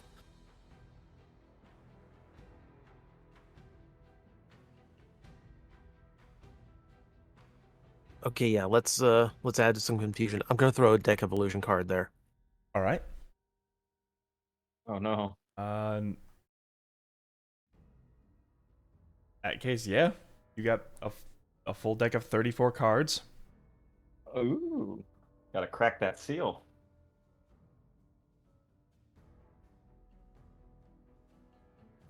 Okay, yeah, let's add some confusion. I'm gonna throw a deck of illusion card there. All right. Oh no. In that case, yeah. You got a full deck of 34 cards. Ooh. Gotta crack that seal.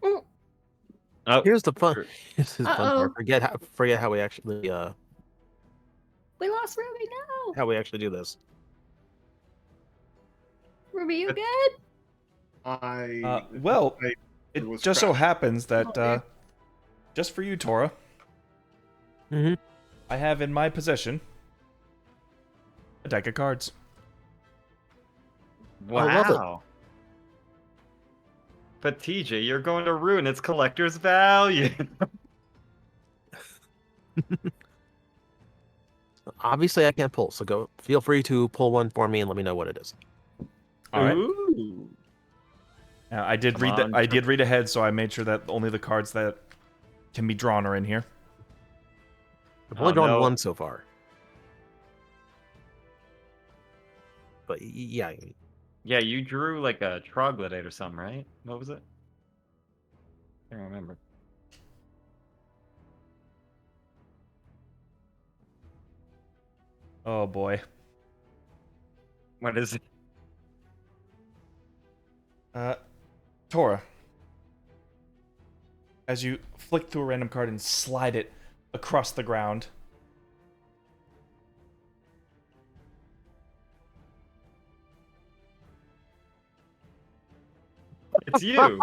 Oh, Oh, Here's the fun. Sure. Here's the fun Uh-oh. part. Forget how we actually we lost Ruby. No, how we actually do this. Ruby, you But- good? Well, I- it was just so crashed. happens that Oh, dear. just for you, Tora, Mhm. I have in my possession a deck of cards. I love it. Wow. But TJ, you're going to ruin its collector's value. Obviously, I can't pull, so feel free to pull one for me and let me know what it is. All right. Ooh. Now, I did Come read on, I did read ahead, so I made sure that only the cards that can be drawn are in here. I've only Oh, drawn no. one so far. But yeah, Yeah, you drew like a troglodyte or something, right? What was it? I can't remember. Oh boy. What is it? Tora, as you flick through a random card and slide it across the ground, It's you.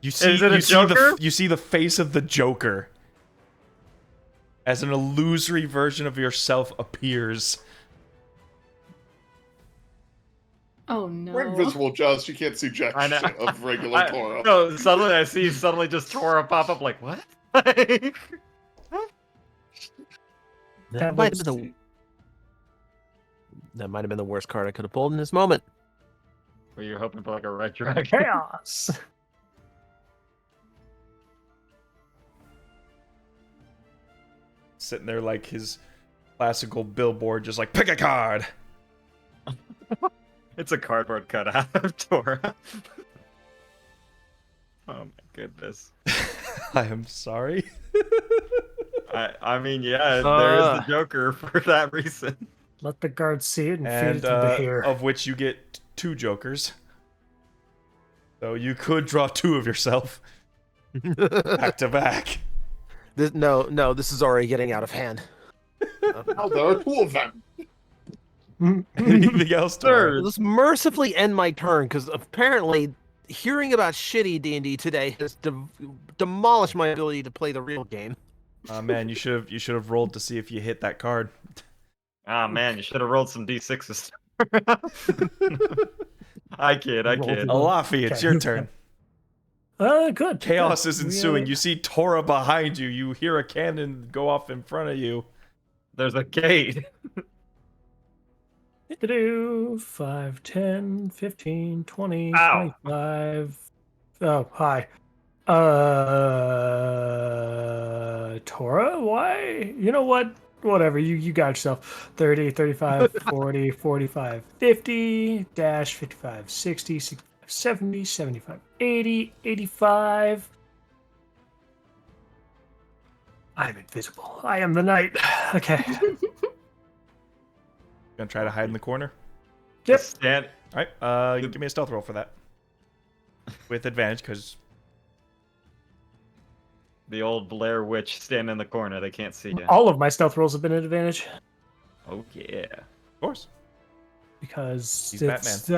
you see Is it a you see Joker? you see the face of the Joker as an illusory version of yourself appears. Oh no. We're invisible, Joust. You can't see jack I know. shit of regular Toro. No, suddenly I see just Tora pop up like, what? That might have looks- been that might have been the worst card I could have pulled in this moment. Were you hoping for like a red dragon? Chaos. Sitting there like his classical billboard, just like, pick a card. It's a cardboard cutout of Tora. Oh my goodness. I am sorry. I mean, yeah, there is the Joker for that reason. Let the guards see it and, feed And it to the hair. of which you get 2 jokers. So you could draw 2 of yourself back to back. No, this is already getting out of hand. Now there are 2 of them. Anything else, Tor? Let's mercifully end my turn because apparently hearing about shitty D&D today has demolished my ability to play the real game. Man, you should have rolled to see if you hit that card. Ah man, you should have rolled some d6s. I kid. Alafi, it's your turn. Good. Chaos good. is ensuing. You see Tora behind you. You hear a cannon go off in front of you. There's a gate. 5, 10, 15, 20, Ow. 25. Oh, hi. Tora? Why? You know what? Whatever. You got yourself. 30, 35, 40, 45, 50, dash 55, 60, 65, 70, 75, 80, 85. I'm invisible. I am the knight. Okay. Gonna try to hide in the corner? Yep. Stand. Alright, give me a stealth roll for that. With advantage, because... The old Blair Witch stand in the corner. They can't see you. All of my stealth rolls have been an advantage. Oh yeah. Of course. Because He's it's,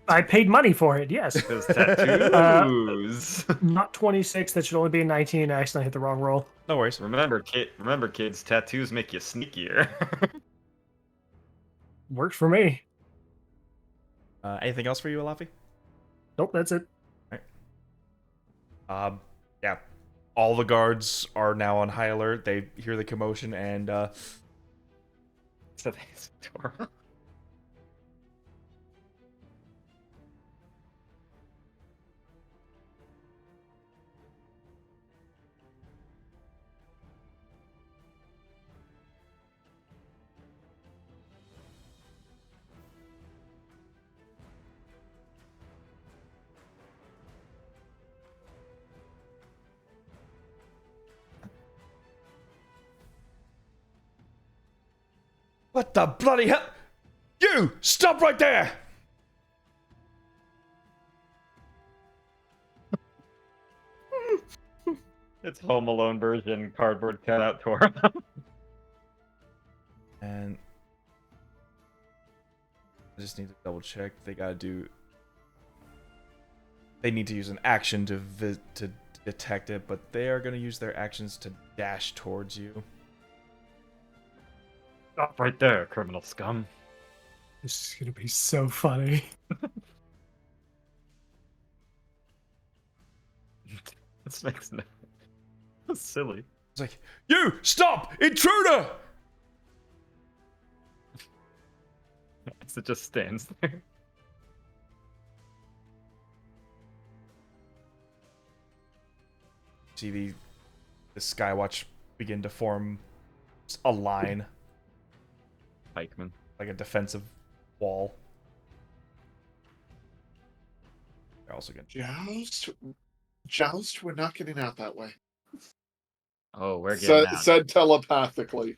I paid money for it, yes. Those tattoos. Not 26, that should only be a 19. I accidentally hit the wrong roll. No worries. Remember, kids, tattoos make you sneakier. Works for me. Anything else for you, Alafi? Nope, that's it. Yeah. All the guards are now on high alert. They hear the commotion and So that's Tora. what the bloody hell? You! Stop right there! It's Home Alone version cardboard cutout Tora. And I just need to double check. They need to use an action to detect it, but they are going to use their actions to dash towards you. Stop right there, criminal scum. This is going to be so funny. This makes no. That's silly. It's like, you! Stop! Intruder! So it just stands there. See the Skywatch begin to form a line, Pikeman. like a defensive wall. They're also going to... Joust, we're not getting out that way. Oh, we're getting out. Said telepathically.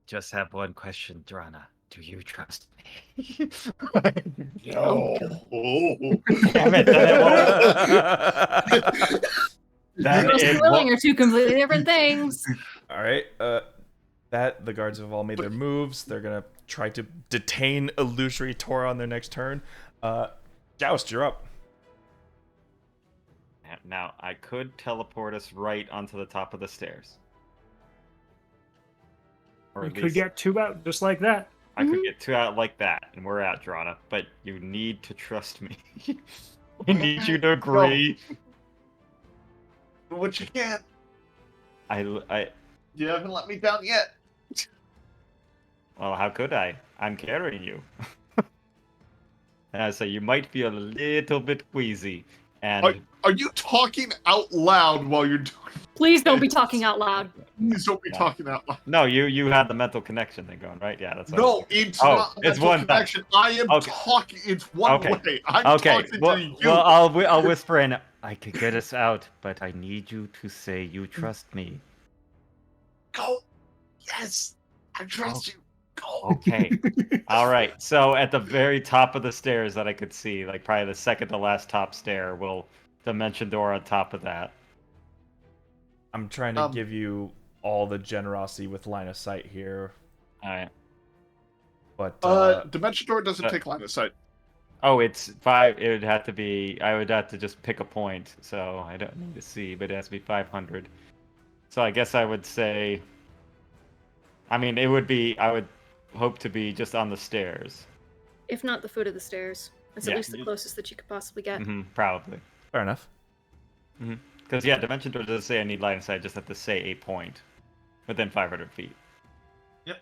Just have one question, Drana. Do you trust me? No. Damn it, then Trust and willing are 2 completely different things. All right. The guards have all made their moves. They're gonna try to detain illusory Tora on their next turn. Joust, you're up. Now, I could teleport us right onto the top of the stairs. Or You at could least, get 2 out just like that. I could get 2 out like that, and we're out, Drana. But you need to trust me. I need you to agree. Do what you can. I. You haven't let me down yet. Well, how could I? I'm carrying you. So you might feel a little bit queasy, and Are you talking out loud while you're doing? Please don't be talking out loud. Please don't be talking out loud. no, you had the mental connection thing going, right? Yeah, that's what I was No, thinking. it's not. It's Mental one thing. connection. I am Okay. talking. It's one Okay. way. I'm Okay, talking well, to you. well, I'll whisper in. I could get us out, but I need you to say you trust me. Go. Yes, I trust you. Go. Okay. All right. So at the very top of the stairs that I could see, like probably the second to last top stair, will dimension door on top of that. I'm trying to give you all the generosity with line of sight here, All right. but Dimension door doesn't take line of sight. Oh, it's 5. It would have to be. I would have to just pick a point, so I don't need to see, but it has to be 500. So I guess I would say. I mean, it would be. I would hope to be just on the stairs. If not the foot of the stairs. It's Yeah. at least the closest that you could possibly get. Probably. fair enough. Because yeah, dimension door doesn't say I need line of sight. I just have to say a point within 500 feet. Yep.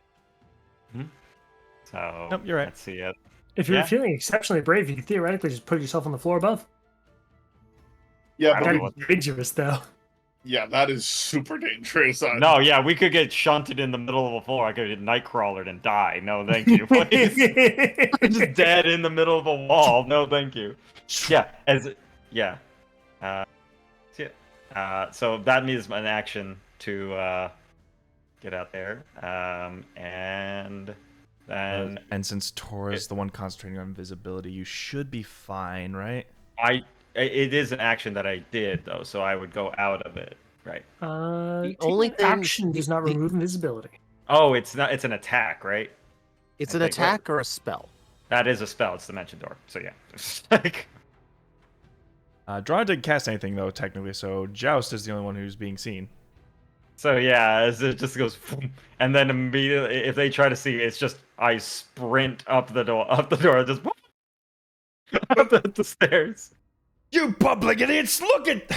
So. Nope, you're right. Let's see it. If you're Yeah. feeling exceptionally brave, you can theoretically just put yourself on the floor above. Yeah, I but don't know That'd be dangerous, though. yeah, that is super dangerous. No, yeah, we could get shunted in the middle of the floor. I could get nightcrawlered and die. No, thank you. Please. Just dead in the middle of a wall. No, thank you. Yeah, so that means an action to get out there, and then And since Tora's the one concentrating on invisibility, you should be fine, right? it is an action that I did though, so I would go out of it, right? The only thing- action does not remove invisibility. Oh, it's not. It's an attack, right? It's I an think, right? attack or a spell. That is a spell. It's Dimension Door. So yeah. Like, Drana didn't cast anything though, technically, so Joust is the only one who's being seen. so yeah, as it just goes, and then immediately, if they try to see, it's just I sprint up the door, just up the stairs. You public idiots! Look at.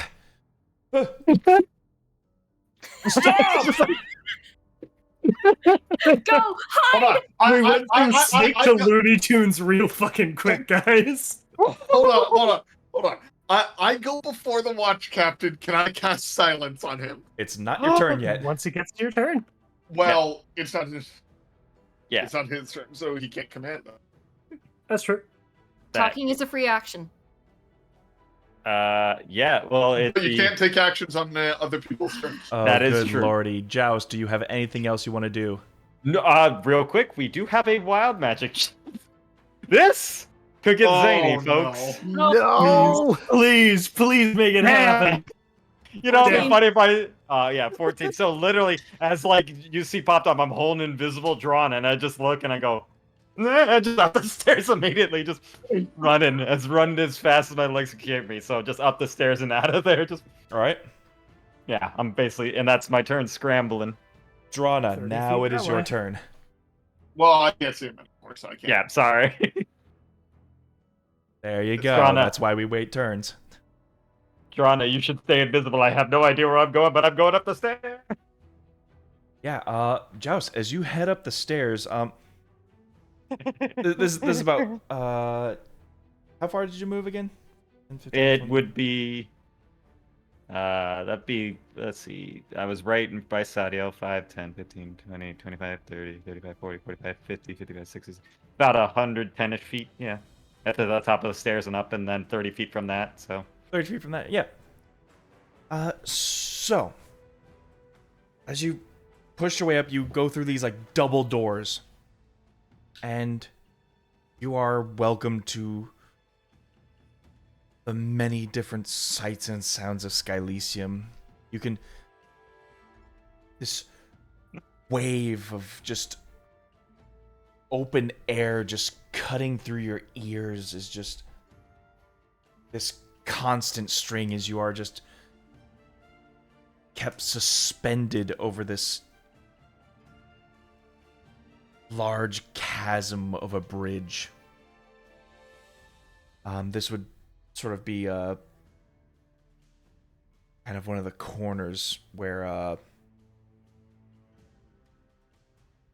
Go! Hold on. We went from Snake to I- Looney Tunes real fucking quick, guys. Hold on. I go before the watch captain. Can I cast silence on him? It's not your turn yet. Once it gets to your turn. Well, it's not his. Yeah. It's not his turn, so he can't command them. That's true. Talking is a free action. Yeah. Well, But you can't take actions on other people's turns. Oh, That is good true. lordy. Joust, do you have anything else you want to do? No, real quick, we do have a wild magic. This could get zany, folks. No! Please make it happen. You know, it'd be 14. funny if I, 14. So literally, as like you see popped up, I'm holding invisible drawn, and I just look and I go, I just up the stairs immediately, just running as fast as my legs can carry me. So just up the stairs and out of there, just All right. yeah. I'm basically, and that's my turn scrambling. Drana, 30 now feet it is that your way. turn. Well, I can't see him anymore, so I can't. Yeah, sorry. There you It's go. Drana. That's why we wait turns. Drana, you should stay invisible. I have no idea where I'm going, but I'm going up the stairs. Yeah, Joust, as you head up the stairs, this is about how far did you move again? 10, 15, It 20? would be. That'd be. Let's see. I was right by Sadio. 5, 10, 15, 20, 25, 30, 35, 40, 45, 50, 55, 60. About 110-ish feet. Yeah. At the top of the stairs and up, and then 30 feet from that. So. 30 feet from that, yeah. So as you push your way up, you go through these like double doors, and you are welcome to the many different sights and sounds of Skylisium. You can this wave of just open air just cutting through your ears is just this constant string as you are just kept suspended over this large cavern chasm of a bridge. This would sort of be kind of one of the corners where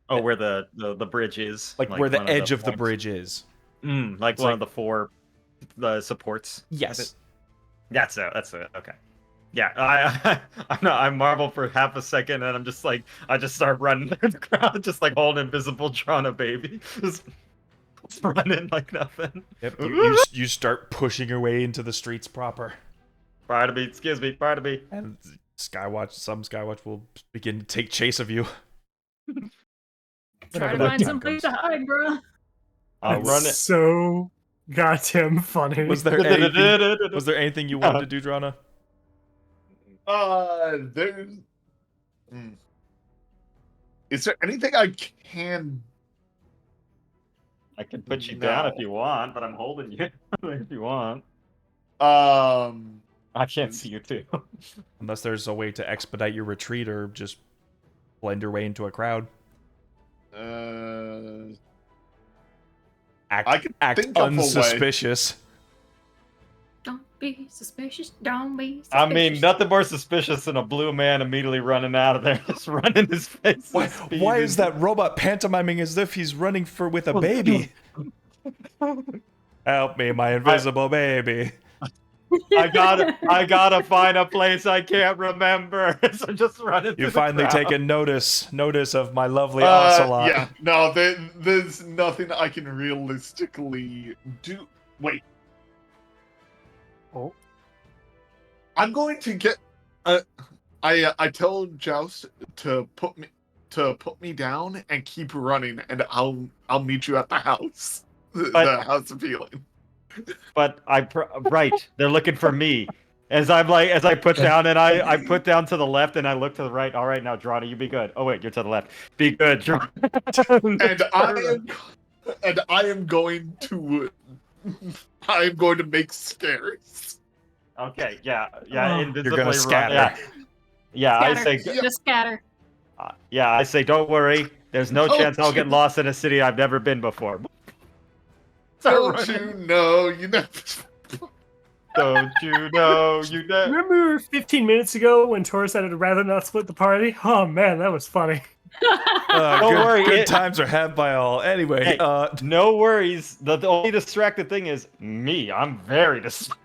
where the bridge is, like where the one edge of the points. bridge is. Like one of the 4 supports. Yes. That's it. Okay. Yeah, I marvel for half a second, and I'm just like, I just start running through the crowd, just like holding invisible, drawing a baby, just running like nothing. Yep. You start pushing your way into the streets proper. Prior to me, excuse me, prior to me. And some Skywatch will begin to take chase of you. Try to that find time someplace comes. to hide, bro. I'll That's run it. so goddamn funny. Was there anything you wanted to do, Drana? There's. Is there anything I can? I can put you down if you want, but I'm holding you if you want. I can't see you too. Unless there's a way to expedite your retreat or just blend your way into a crowd. I can Act think of a way. unsuspicious. Don't be suspicious. Don't be suspicious. I mean, nothing more suspicious than a blue man immediately running out of there, just running his face. Why is that robot pantomiming as if he's running with a baby? Help me, my invisible baby. I gotta find a place I can't remember. So just running. You finally taken notice of my lovely ocelot. Yeah, no, there's nothing I can realistically do. Wait. Oh. I'm going to get. I tell Joust to put me down and keep running, and I'll meet you at the house. The house of healing. But right, they're looking for me. As I put down, and I put down to the left, and I look to the right. All right, now Drana, you be good. Oh wait, you're to the left. Be good, Drana. and I am going to make scares. Okay, yeah, You're gonna scatter. Yeah, I say, Just scatter. I say, don't worry. There's no chance I'll get lost in a city I've never been before. Don't you know you never. Don't you know you never. Remember 15 minutes ago when Tor said I'd rather not split the party? Oh man, that was funny. Don't worry, Good times are had by all. Anyway, Hey, no worries. The only distracted thing is me. I'm very distracted.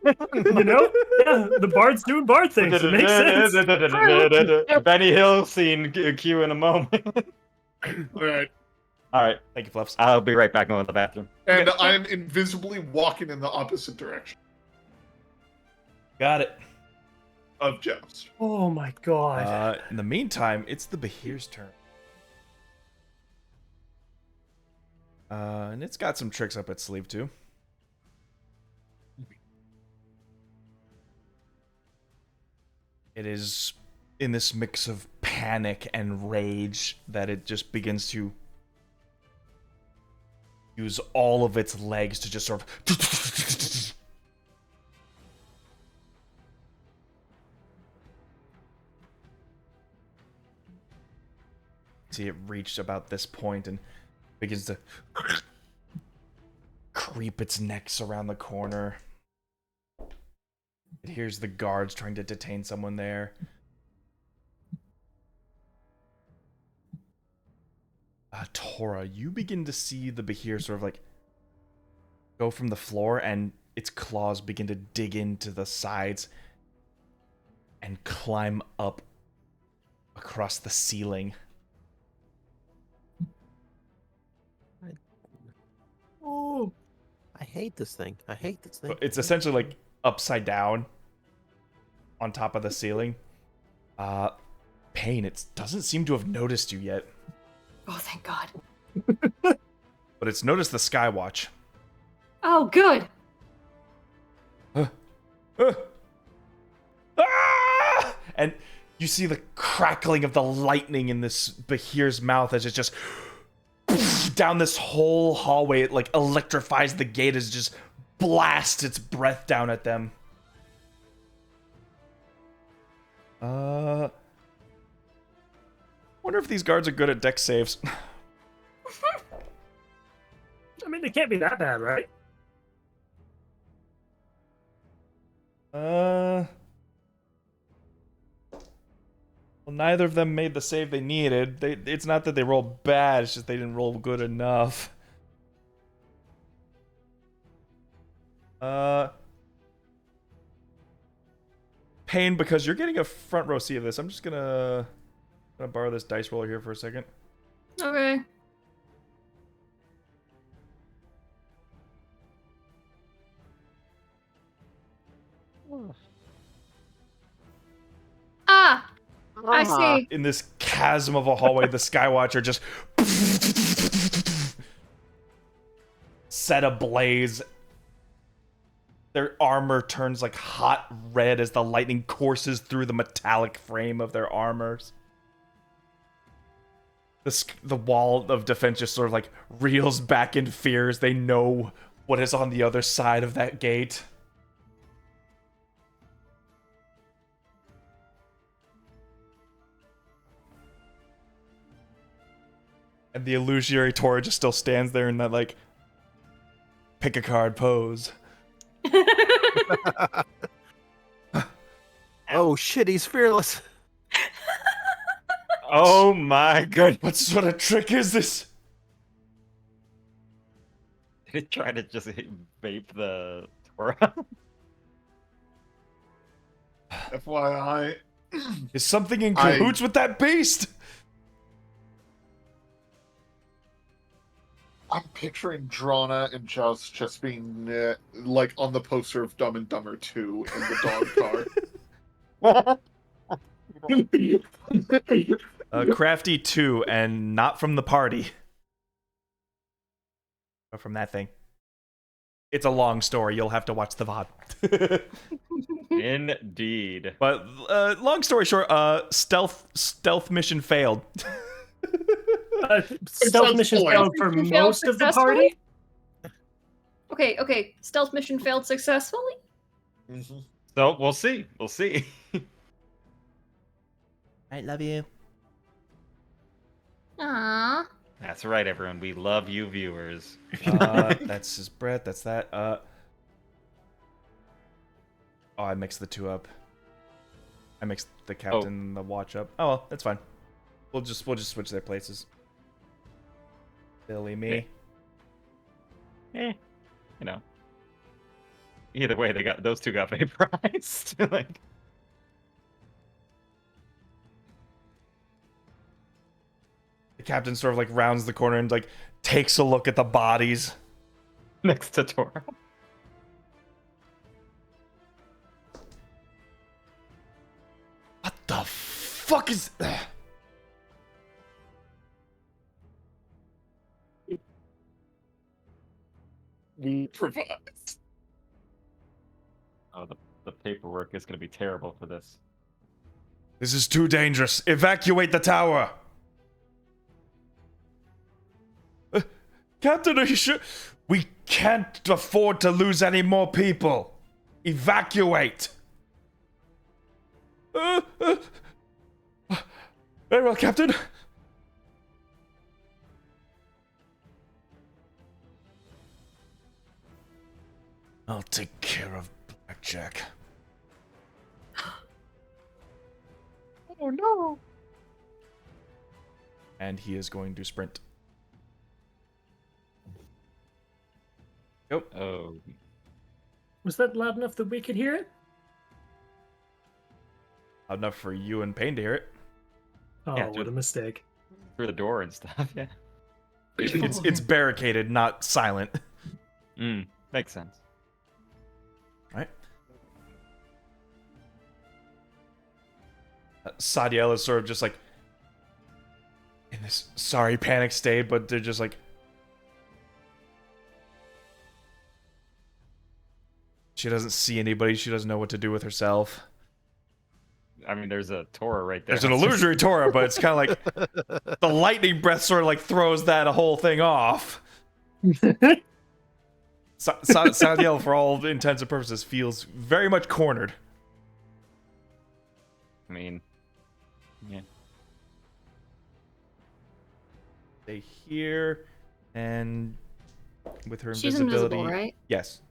You know? Yeah, the bard's doing bard things. It makes sense. Benny Hill scene cue in a moment. All right, Thank you, Fluffs. I'll be right back going to the bathroom. and I'm invisibly walking in the opposite direction got it. of Joust. Oh my god. In the meantime, it's the Behir's turn. And it's got some tricks up its sleeve too. It is in this mix of panic and rage that it just begins to use all of its legs to just sort of see it reached about this point and begins to creep its necks around the corner. It hears the guards trying to detain someone there. Tora, you begin to see the Behir sort of like go from the floor, and its claws begin to dig into the sides and climb up across the ceiling. Oh, I hate this thing. It's essentially like upside down on top of the ceiling. Pain, it doesn't seem to have noticed you yet. Oh, thank God. But it's noticed the Skywatch. Oh, good. Ah! And you see the crackling of the lightning in this Behir's mouth as it just down this whole hallway. It like electrifies the gate as it just blasts its breath down at them. Wonder if these guards are good at dex saves. mean, they can't be that bad, right? Well, neither of them made the save they needed. It's not that they rolled bad, it's just they didn't roll good enough. Pain, because you're getting a front row seat of this, I'm just gonna borrow this dice roller here for a second. Okay. Ah! I see. In this chasm of a hallway, the Skywatcher just set ablaze. Their armor turns like hot red as the lightning courses through the metallic frame of their armors. The wall of defense just sort of like reels back in fear as they know what is on the other side of that gate. And the illusionary Tora just still stands there in that like pick a card pose. Oh shit, he's fearless. Oh my goodness. What sort of trick is this? Did it try to just vape the Torah? FYI, Is something in cahoots with that beast? I'm picturing Drana and just being like on the poster of Dumb and Dumber 2 in the dog car. Crafty 2, and not from the party. But from that thing. It's a long story. You'll have to watch the VOD. Indeed. But long story short, stealth mission failed. Stealth mission failed for most of the party. Okay. Stealth mission failed successfully? Mm-hmm. So we'll see. We'll see. I love you. Aww. That's right, everyone. We love you, viewers. That's his breath. That's that. Oh, I mixed the two up. I mixed the captain and the watch up. Oh well, that's fine. We'll just switch their places. Silly me. You know. Either way, those two got vaporized. Like. The captain sort of like rounds the corner and like takes a look at the bodies Next to Tora. What the fuck is that? We provide. Oh, the paperwork is going to be terrible for this. This is too dangerous. Evacuate the tower. Captain, are you sure? We can't afford to lose any more people. Evacuate. Very well, Captain. I'll take care of Blackjack. Oh no! And he is going to sprint. Yep. Oh. Was that loud enough that we could hear it? Loud enough for you and Payne to hear it. Oh, Yeah, what a mistake. Through the door and stuff, yeah. It's barricaded, not silent. Makes sense. Right. Sadiel is sort of just like in this sorry panic state, but they're just like she doesn't see anybody. She doesn't know what to do with herself. I mean, there's a Tora right there. There's an illusory Tora, but it's kind of like the lightning breath sort of like throws that whole thing off. Sadiel, for all intents and purposes, feels very much cornered. I mean, yeah. Stay here and With her She's invisibility, invisible, right? yes.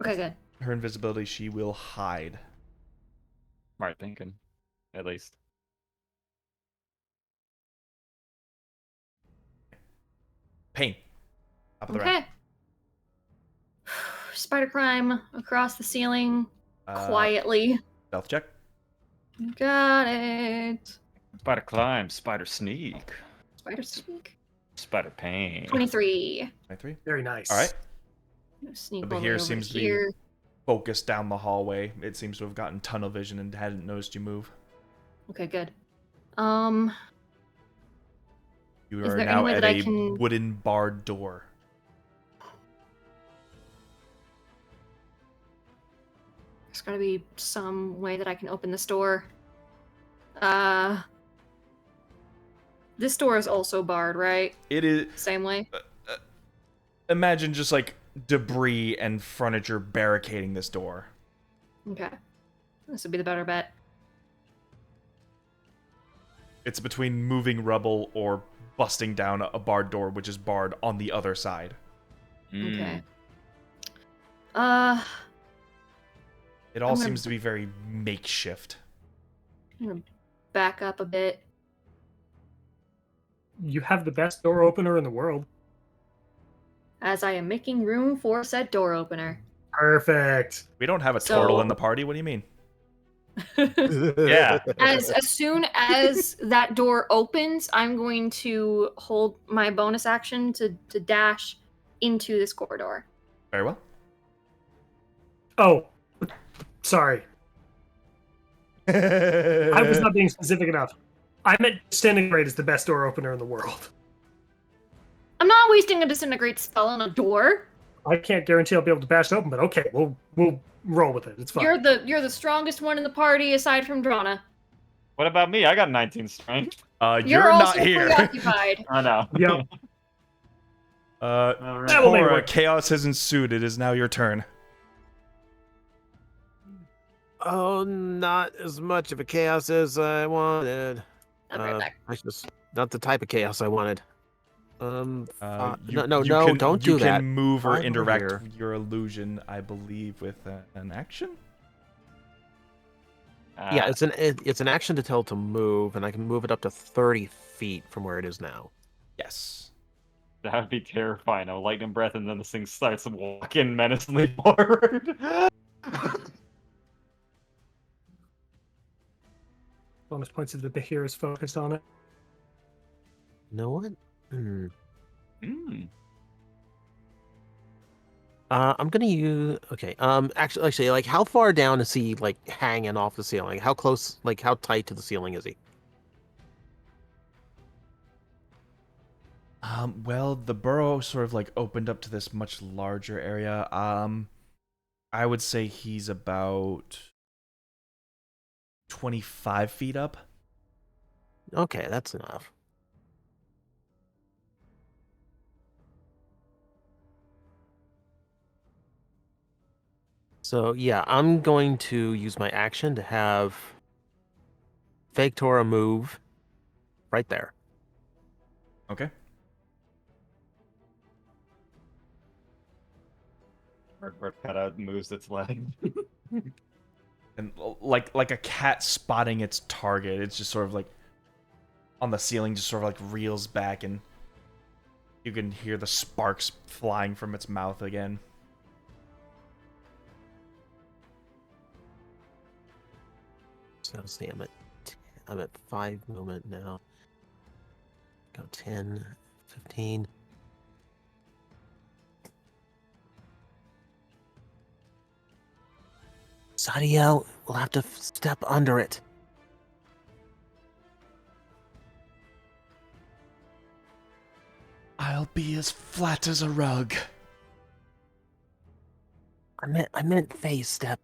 Okay, good. Her invisibility, she will hide. Smart thinking, at least. Pain. Top of the round. Okay. Spider crime across the ceiling quietly. Stealth check. Got it. Spider climb, spider sneak, Spider sneak. spider pain. 23. 23. Very nice. All right. Sneak The all the way Bahir over seems to to here. be focused down the hallway. It seems to have gotten tunnel vision and hadn't noticed you move. Okay, good. You Is are there now any way at that I a can- wooden barred door. There's gotta be some way that I can open this door. This door is also barred, right? It is. Same way? Imagine just like debris and furniture barricading this door. Okay. This would be the better bet. It's between moving rubble or busting down a barred door, which is barred on the other side. Okay. It all I'm gonna- seems to be very makeshift. I'm gonna back up a bit. You have the best door opener in the world. As I am making room for said door opener. Perfect. We don't have a So- turtle in the party. What do you mean? Yeah. As soon as that door opens, I'm going to hold my bonus action to dash into this corridor. Very well. Oh, sorry. I was not being specific enough. I meant disintegrate is the best door opener in the world. I'm not wasting a disintegrate spell on a door. I can't guarantee I'll be able to bash it open, but okay, we'll roll with it. It's fine. You're the strongest one in the party aside from Drana. What about me? I got 19 strength. You're not also here. preoccupied. I know. Yep. All That right. will make it Cora, work. chaos has ensued. It is now your turn. Oh, not as much of a chaos as I wanted. I'll be right back. I just not the type of chaos I wanted. You No, can- don't do You that. can move or Five over interact here. with your illusion, I believe, with an action. Yeah, it's an action to tell to move, and I can move it up to 30 feet from where it is now. Yes. That would be terrifying. A lightning breath, and then this thing starts walking menacingly forward. Bonus points if the Bahir is focused on it. You know what? I'm gonna use. Okay. Actually, like, how far down is he, like, hanging off the ceiling? How close? Like, how tight to the ceiling is he? Well, the burrow sort of like opened up to this much larger area. I would say he's about 25 feet up. Okay, that's enough. So yeah, I'm going to use my action to have Fake Tora move right there. Okay. Bird kind of moves its leg. And like a cat spotting its target, it's just sort of like on the ceiling, just sort of like reels back, and you can hear the sparks flying from its mouth again. So let's see, I'm at 5 movement now. Go 10, 15. Sadiel will have to step under it. I'll be as flat as a rug. I meant face step.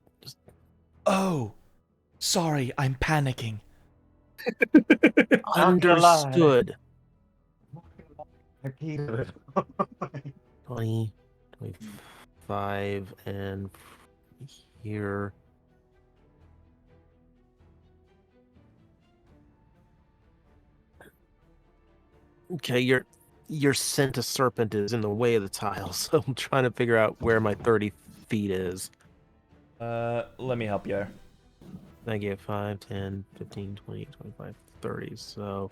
Oh, sorry, I'm panicking. Understood. Repeated. 20, 25, and here. Okay, you're your scent of serpent is in the way of the tiles. So I'm trying to figure out where my 30 feet is. Let me help you. Thank you. 5, 10, 15, 20, 25, 30. So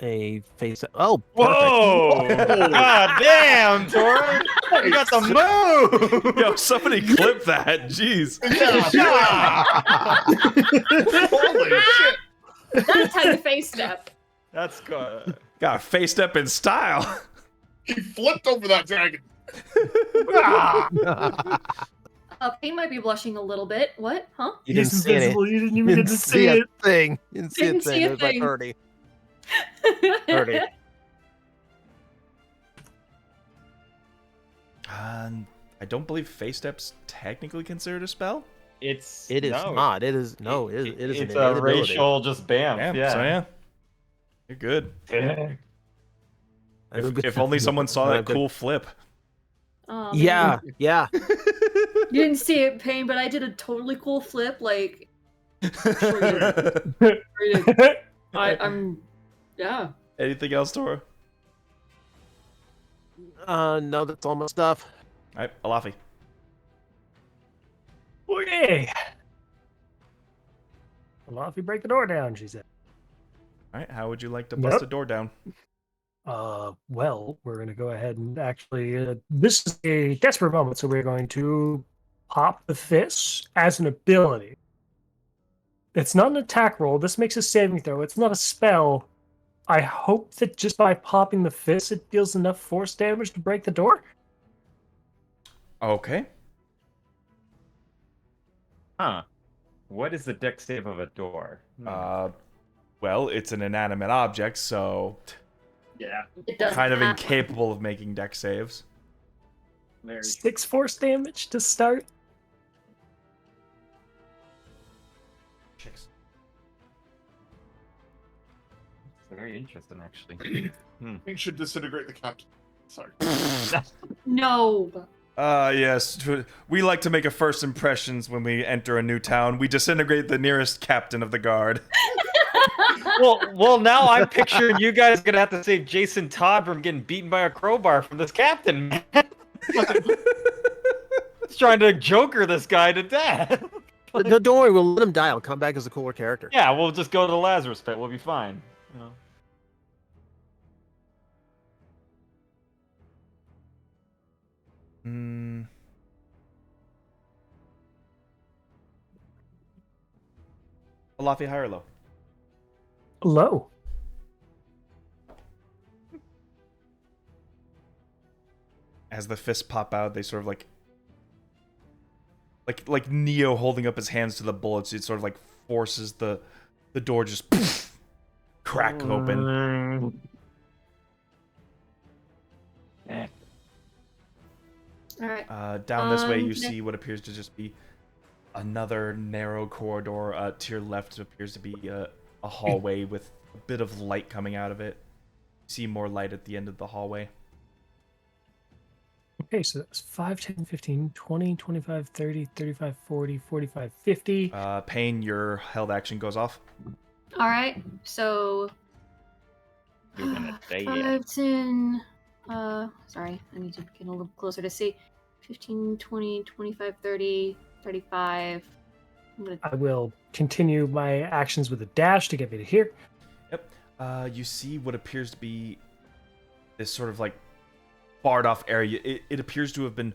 a face. Oh, perfect. Whoa! God damn, Tori! You got the move! Yo, somebody clip that. Jeez. Holy shit! That's how you face step. That's good. Got a face step in style. He flipped over that dragon. Pain might be blushing a little bit. What? Huh? You didn't He's see any. invisible. You didn't even You get didn't to see see a it. thing. You didn't see a Didn't see thing. a It was my thing. 30. 30. I don't believe face step's technically considered a spell. It is not. It is no. It is It's an a innate ability. racial just bam. Yeah. So yeah, you're good. I'm good. If only someone saw I'm that good. cool flip. Oh, Yeah, yeah. You didn't see it, Pain, but I did a totally cool flip. Like, I'm. Yeah. Anything else, Tora? No, that's all my stuff. All right, Alafi. Okay. Well, if you break the door down, she said. All right, how would you like to bust Nope. a door down? Well, we're going to go ahead and actually, this is a desperate moment, so we're going to pop the fist as an ability. It's not an attack roll. This makes a saving throw. It's not a spell. I hope that just by popping the fist, it deals enough force damage to break the door. Okay. Huh. What is the dex save of a door? Well, it's an inanimate object, so Yeah. It doesn't kind of matter. incapable of making dex saves. Very 6 force damage to start. It's very interesting, actually. We should disintegrate the captain. Sorry. No. Yes. We like to make a first impressions when we enter a new town. We disintegrate the nearest captain of the guard. well, now I'm picturing you guys gonna have to save Jason Todd from getting beaten by a crowbar from this captain, man. He's trying to Joker this guy to death. No, don't worry. We'll let him die. I'll come back as a cooler character. Yeah, we'll just go to the Lazarus pit. We'll be fine. You know. Alafi, high or low? Low. As the fists pop out, they sort of like Neo holding up his hands to the bullets. It sort of like forces the door just crack open. All right. Down this way, you Yeah. see what appears to just be another narrow corridor. To your left appears to be a hallway with a bit of light coming out of it. You see more light at the end of the hallway. Okay, so that's 5, 10, 15, 20, 25, 30, 35, 40, 45, 50. Pain, your held action goes off. All right. So. You're gonna die. 5, 10. Sorry, I need to get a little closer to see. 15, 20, 25, 30, 35. I'm gonna. I will continue my actions with a dash to get me to here. Yep. You see what appears to be this sort of like barred off area. It appears to have been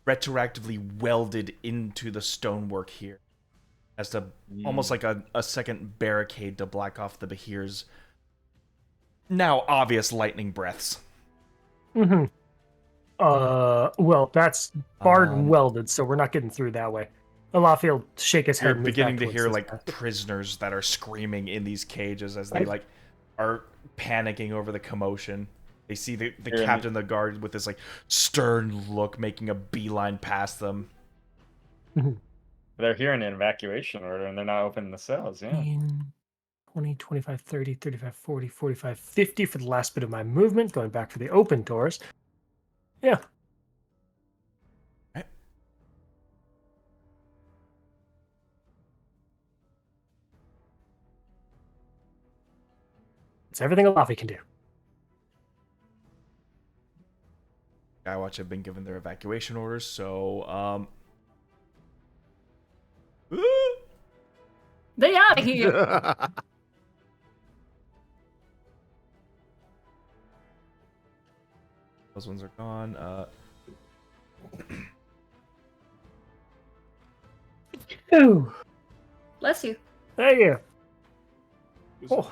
retroactively welded into the stonework here as to almost like a second barricade to block off the Behir's now obvious lightning breaths. Mm-hmm. Well, that's barred and Um, welded, so we're not getting through that way. Alafi will shake his head. You're and move beginning back to towards hear this like path. prisoners that are screaming in these cages as they Right. like are panicking over the commotion. They see the Yeah. captain of the guard with this like stern look making a beeline past them. They're hearing an evacuation order and they're not opening the cells. Yeah. 15, 20, 25, 30, 35, 40, 45, 50 for the last bit of my movement, going back for the open doors. Yeah. Right. It's everything Alafi can do. Skywatch have been given their evacuation orders, so They out of here. those ones are gone. Ooh, Bless you. thank you. Oh,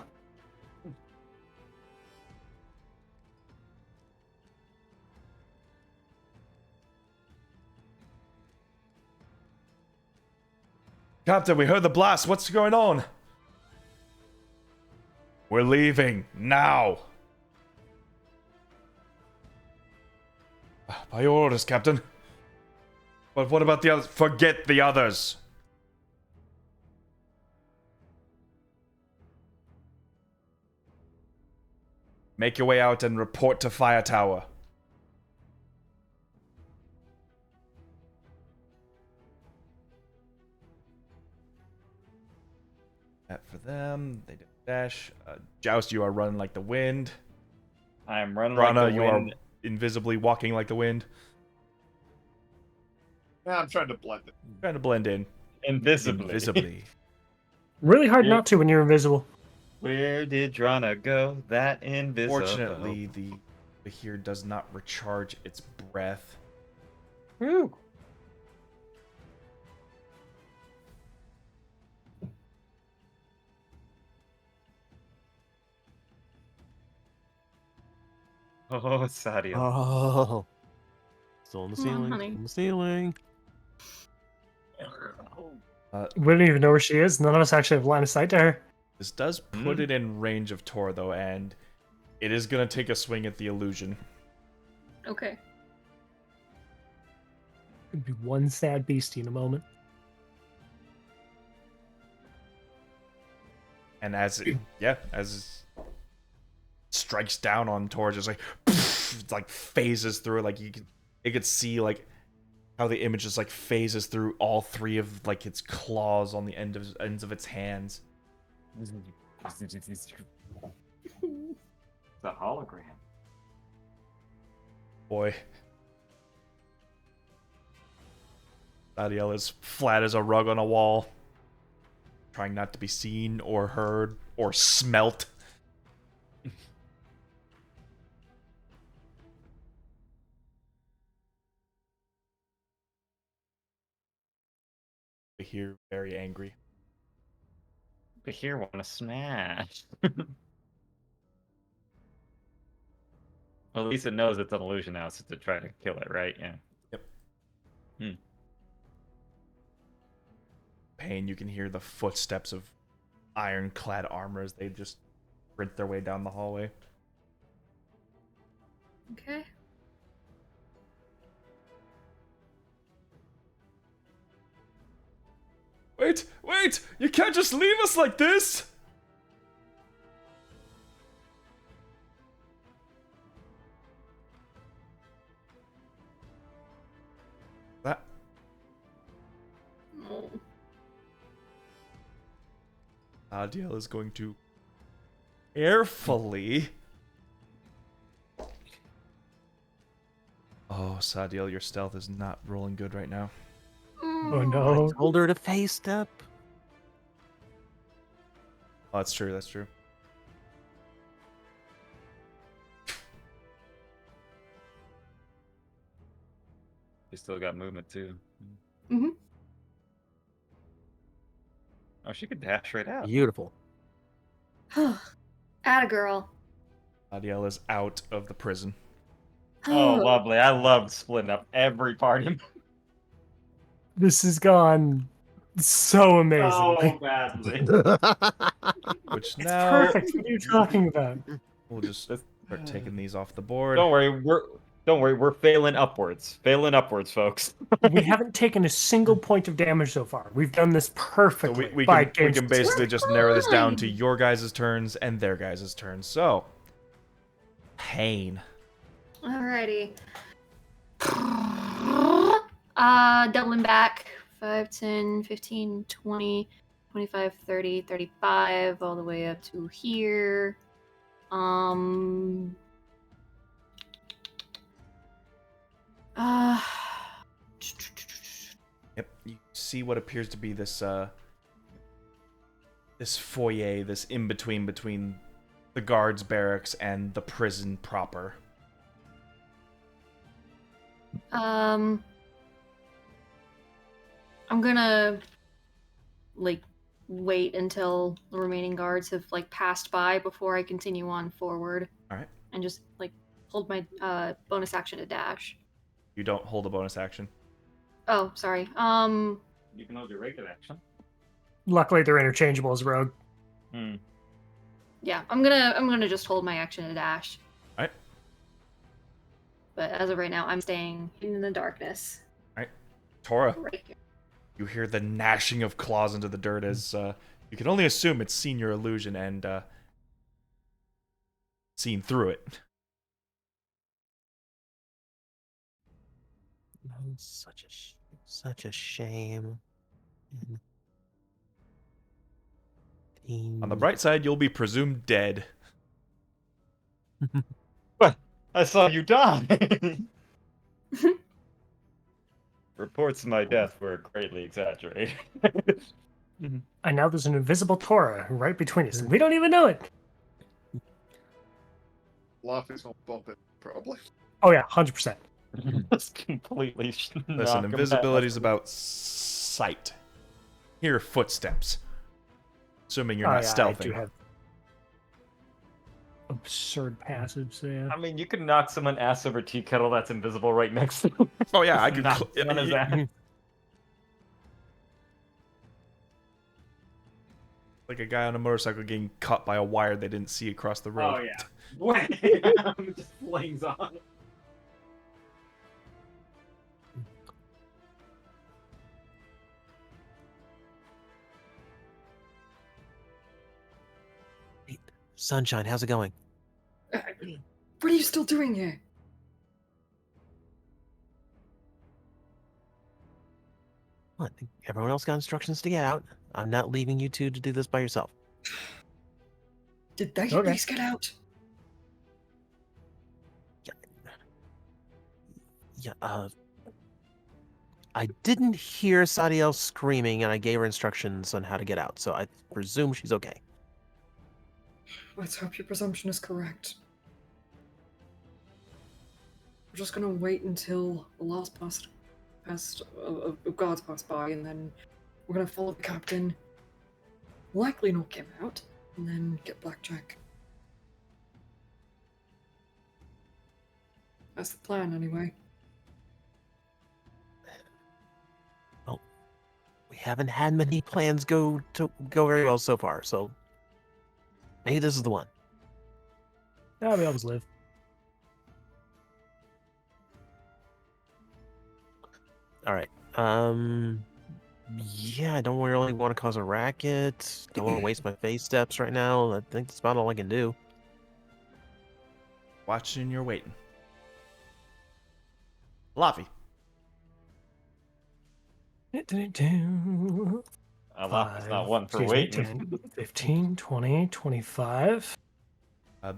Captain, we heard the blast. What's going on? We're leaving now. By your orders, Captain. But what about the others? Forget the others. Make your way out and report to Fire Tower. That for them. They did dash. Joust, you are running like the wind. I am running Rana, like the you wind. are invisibly walking like the wind. Yeah, I'm trying to blend it. Trying to blend in. Invisibly. Invisibly. really hard Yeah. not to when you're invisible. Where did Drana go? That invisible. Fortunately, the here does not recharge its breath. Whew. Oh, Sadia. Oh. Still on the Come on, ceiling. honey. On the ceiling. We don't even know where she is. None of us actually have line of sight to her. This does put it in range of Tor, though, and it is going to take a swing at the illusion. Okay. Could be one sad beastie in a moment. And as it, as it strikes down on Tor, just like, it's like phases through it. Like you could see like how the image just like phases through all three of like its claws on the ends of its hands. It's a hologram. Boy. Adiel is flat as a rug on a wall, trying not to be seen or heard or smelt. Here, very angry. But here, want to smash. Well, at least it knows it's an illusion now, so to try to kill it, right? Yeah. Yep. Pain, you can hear the footsteps of ironclad armor as they just sprint their way down the hallway. Okay. Wait! You can't just leave us like this! That... Oh. Adiel is going to carefully... Oh, Sadiel, your stealth is not rolling good right now. Oh no. I told her to face step. Oh, that's true, that's true. You still got movement, too. Mm-hmm. Oh, she could dash right out. Beautiful. Atta girl. Adiel is out of the prison. Oh, lovely. I love splitting up every party. This has gone so amazing. So badly. Which It's now perfect. What are you talking about? we'll just start taking these off the board. Don't worry, we're failing upwards. Failing upwards, folks. We haven't taken a single point of damage so far. We've done this So perfectly. we by can game basically We're just narrow this down to fine. your guys' turns and their guys' turns. So, Pain. Alrighty. Doubling back. 5, 10, 15, 20, 25, 30, 35, all the way up to here. Uh, Yep, you see what appears to be this this foyer, this in between the guards' barracks and the prison proper. I'm gonna like wait until the remaining guards have like passed by before I continue on forward. All right. And just like hold my bonus action to dash. You don't hold a bonus action. Oh, sorry. You can hold your regular action. Luckily, they're interchangeable as rogue. Yeah, I'm gonna just hold my action to dash. All right. But as of right now, I'm staying in the darkness. All right. Tora, Right here. you hear the gnashing of claws into the dirt as you can only assume it's seen your illusion and seen through it. Oh, such a shame. On the bright side, you'll be presumed dead. What? I saw you die! Reports of my death were greatly exaggerated. And now there's an invisible Torah right between us, and we don't even know it. Laffy's gonna bump it, probably. Oh yeah, 100%. Just completely Listen, invisibility is about sight. Hear footsteps. Assuming you're not I stealthing. do have absurd passive, so yeah. I mean, you can knock someone ass over tea kettle that's invisible right next to them. Oh yeah, I could. Knock someone his ass. Like a guy on a motorcycle getting cut by a wire they didn't see across the road. Oh yeah. It just flings on. Sunshine, how's it going? What are you still doing here? What? Everyone else got instructions to get out. I'm not leaving you two to do this by yourself. Did they at Okay. least get out? Yeah, I didn't hear Sadiel screaming, and I gave her instructions on how to get out, so I presume she's okay. Let's hope your presumption is correct. We're just gonna wait until the last guards pass by, and then we're gonna follow the captain. Likely knock him out, and then get Blackjack. That's the plan, anyway. We haven't had many plans go very well so far, so maybe this is the one. Yeah, we always live. All right. Yeah, I don't really want to cause a racket. Don't want to waste my phase steps right now. I think that's about all I can do. Watching, you're waiting. Laffy. It's not one for 5, waiting. 10, 15, 20, 25.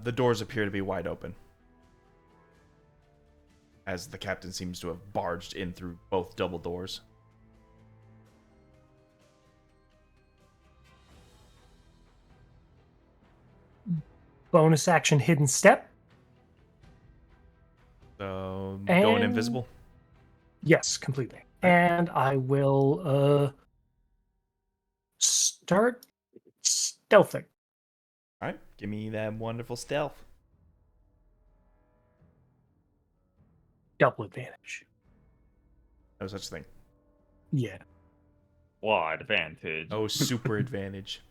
The doors appear to be wide open. As the captain seems to have barged in through both double doors. Bonus action hidden step. So, going And- invisible. Yes, completely. And I will start stealthing. Alright, give me that wonderful stealth. Double advantage. No such thing. Yeah. Wide advantage. Oh, super advantage.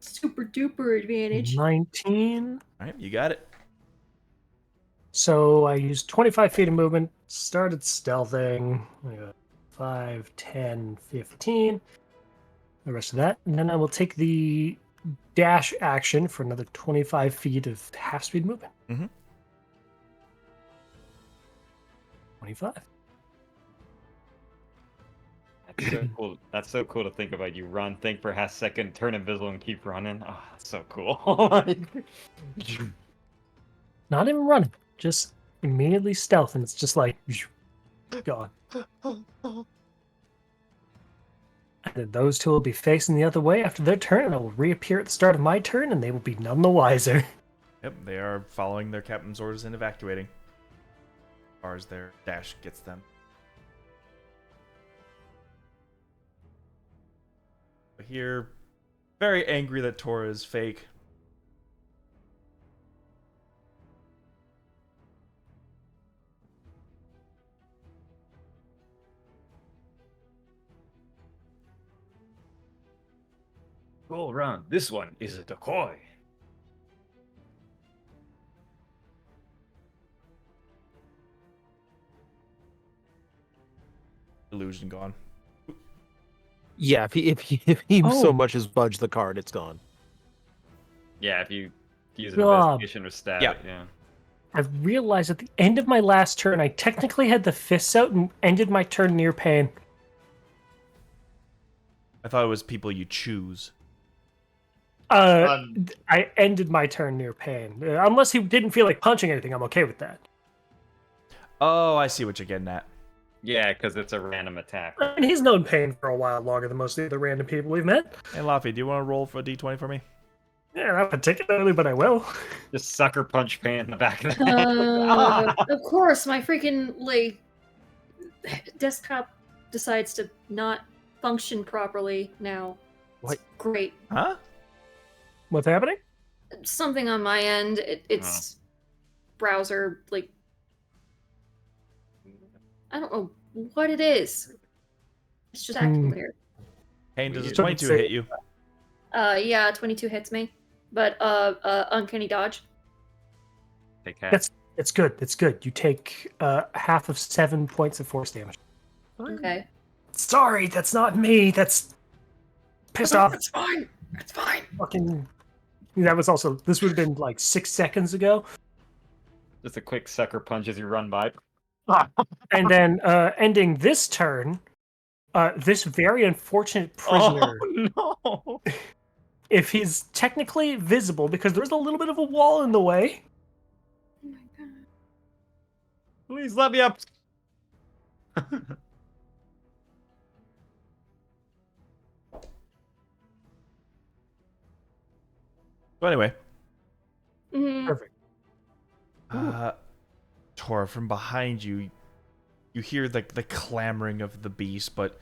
Super duper advantage. 19. Alright, you got it. So I used 25 feet of movement, started stealthing. I got 5, 10, 15. The rest of that. And then I will take the dash action for another 25 feet of half speed movement. Mm-hmm. 25. That's so cool. That's so cool to think about. You run, think for a half second, turn invisible, and keep running. Oh, that's so cool. Not even running, just immediately stealth, and it's just like gone. And then those two will be facing the other way after their turn, and I will reappear at the start of my turn, and they will be none the wiser. Yep, they are following their captain's orders and evacuating. As far as their dash gets them. Here, very angry that Tora is fake. Go around. This one is a decoy. Illusion gone. Yeah, if he so Oh. much as budge the card, it's gone. Yeah, if you use an God. investigation or stab Yeah. it, yeah. I've realized at the end of my last turn, I technically had the fists out and ended my turn near pain. I thought it was people you choose. I ended my turn near pain. Unless he didn't feel like punching anything, I'm okay with that. Oh, I see what you're getting at. Yeah, because it's a random attack. And he's known pain for a while longer than most of the other random people we've met. Hey, Laffy, do you want to roll for a d20 for me? Yeah, not particularly, but I will. Just sucker punch Pain in the back of the head. Of course, my freaking desktop decides to not function properly now. What? It's great. Huh? What's happening? Something on my end. It's browser I don't know what it is. It's just acting weird. Hey, does a Weird. 22 hit you? Yeah, 22 hits me, but uncanny dodge. Take half. It's good. It's good. You take half of 7 points of force damage. Okay. Sorry, that's not me. That's pissed off. It's fine. It's fine. Fucking. That was also. This would have been like 6 seconds ago. Just a quick sucker punch as you run by. And then ending this turn, this very unfortunate prisoner, Oh, no! if he's technically visible, because there's a little bit of a wall in the way. Oh my god. Please let me up. So anyway, Mhm. Perfect. Tora, from behind you, you hear the clamoring of the beast, but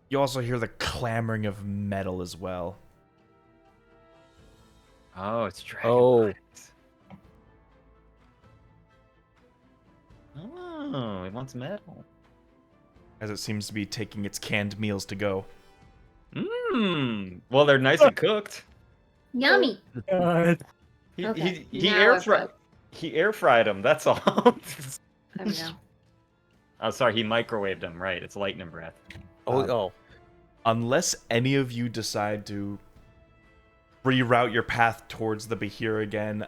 you also hear the clamoring of metal as well. Oh, it's dragon. Oh. Oh, it wants metal. As it seems to be taking its canned meals to go. Mmm. Well, they're nice and cooked. Yummy. He Okay, he now air I've fried. got- He air fried them. That's all. I don't know. Oh, sorry. He microwaved them. Right. It's lightning breath. Oh. Unless any of you decide to reroute your path towards the Bahir again,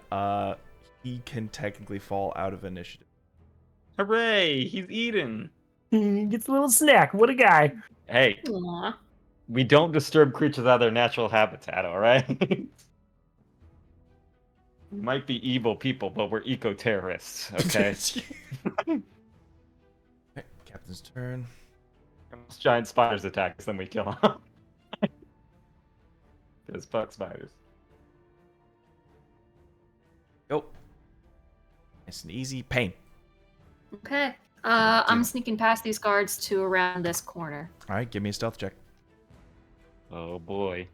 he can technically fall out of initiative. Hooray! He's eating. He gets a little snack. What a guy. Hey, Aw. we don't disturb creatures out of their natural habitat. All right. We might be evil people, but we're eco-terrorists. Okay. Okay, Captain's turn. Those giant spiders attack us, then we kill them. Because fuck spiders. Go. Nice and easy. Pain. Okay. I'm sneaking past these guards to around this corner. All right, give me a stealth check. Oh boy.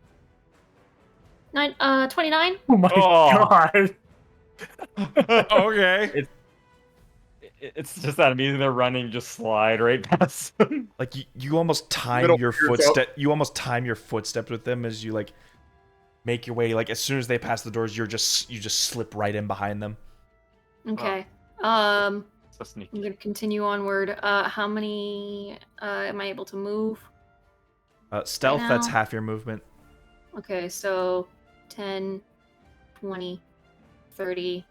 29. Oh my Oh. god. Okay. It's just that amazing. They're running, just slide right past them. Like you almost time Middle your ears footstep. You almost time your footsteps with them as you like make your way. Like as soon as they pass the doors, you just slip right in behind them. Okay. So I'm sneaky. gonna continue onward. How many am I able to move? Stealth. Right That's now. half your movement. Okay, so 10, 20, 30.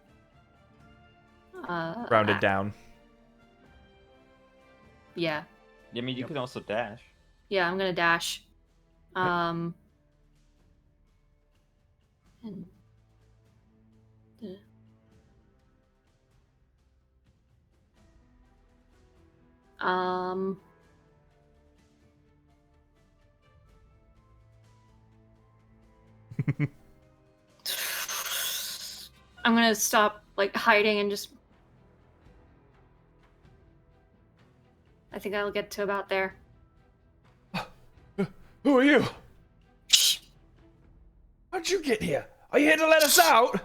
Rounded down. Yeah. I mean, you can also dash. Yeah, I'm gonna dash. And Um. I'm gonna stop like hiding and just. I think I'll get to about there. Who are you? How'd you get here? Are you here to let us out?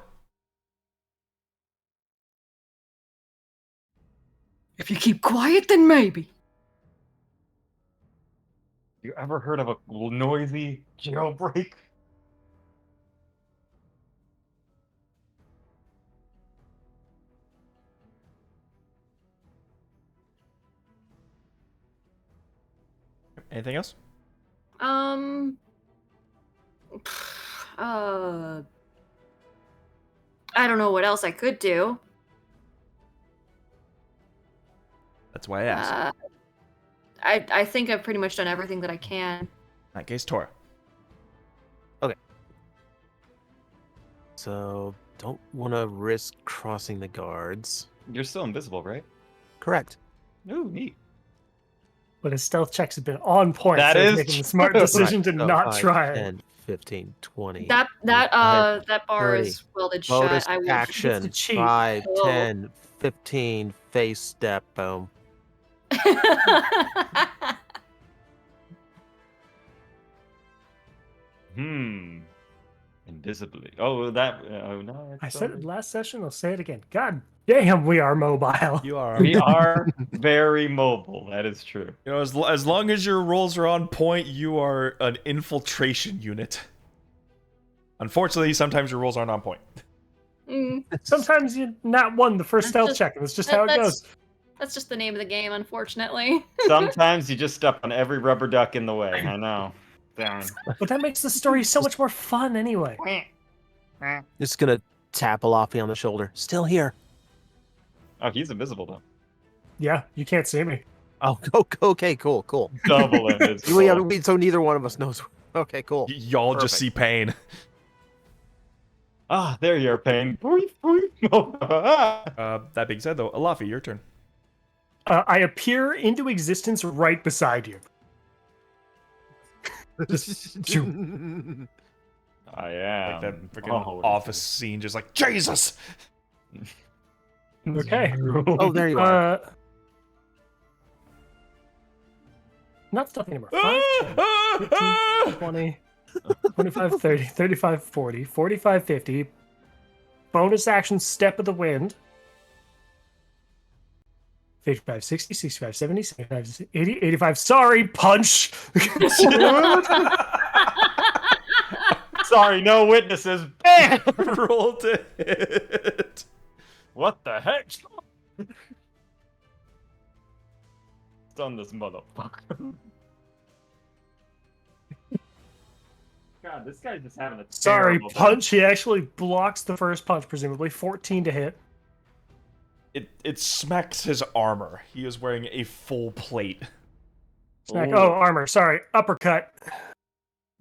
If you keep quiet, then maybe. You ever heard of a noisy jailbreak? Anything else? Uh, I don't know what else I could do. That's why I asked. I think I've pretty much done everything that I can. In that case, Tora. So, don't want to risk crossing the guards. You're still invisible, right? Correct. Ooh, neat. But his stealth checks have been on point. That so he's is making the smart true. decision to So not 5, try it. 10, 15, 20. That bar 30. is welded Bonus shut. I will. action. It's a cheat. 5, Whoa. 10, 15. Face step. Boom. Invisibly. Oh, that. Oh no. I it's said it already- last session, I'll say it again. God damn, we are mobile. You are. We are very mobile. That is true. You know, as long as your rolls are on point, you are an infiltration unit. Unfortunately, sometimes your rolls aren't on point. Mm, Sometimes you not won the first That's stealth just- check, and that's just how it that's- goes. that's just the name of the game, unfortunately. Sometimes you just step on every rubber duck in the way. I know. Darn. But that makes the story so much more fun anyway. Just gonna tap Alafi on the shoulder. Still here. Oh, he's invisible though. Yeah, you can't see me. Oh, okay, cool. Double invisible. So neither one of us knows. Okay, cool. Y'all just Perfect. see pain. Ah, there you are, Pain. That being said, though, Alafi, your turn. I appear into existence right beside you. I am. Like that freaking always office scene, just like, Jesus! Okay. Oh, there you are. Not stealth anymore. 5, 10, 15, 20, 25, 30, 35, 40, 45, 50. Bonus action, step of the wind. 55, 60, 65, 70, 75, 80, 85. Sorry, punch! Sorry, no witnesses. Bam! Roll to hit. What the heck? Stun this motherfucker. God, this guy's just having a Sorry, terrible day. punch. He actually blocks the first punch, presumably. 14 to hit. It smacks his armor. He is wearing a full plate. Smack. Ooh. Oh, armor. Sorry. Uppercut.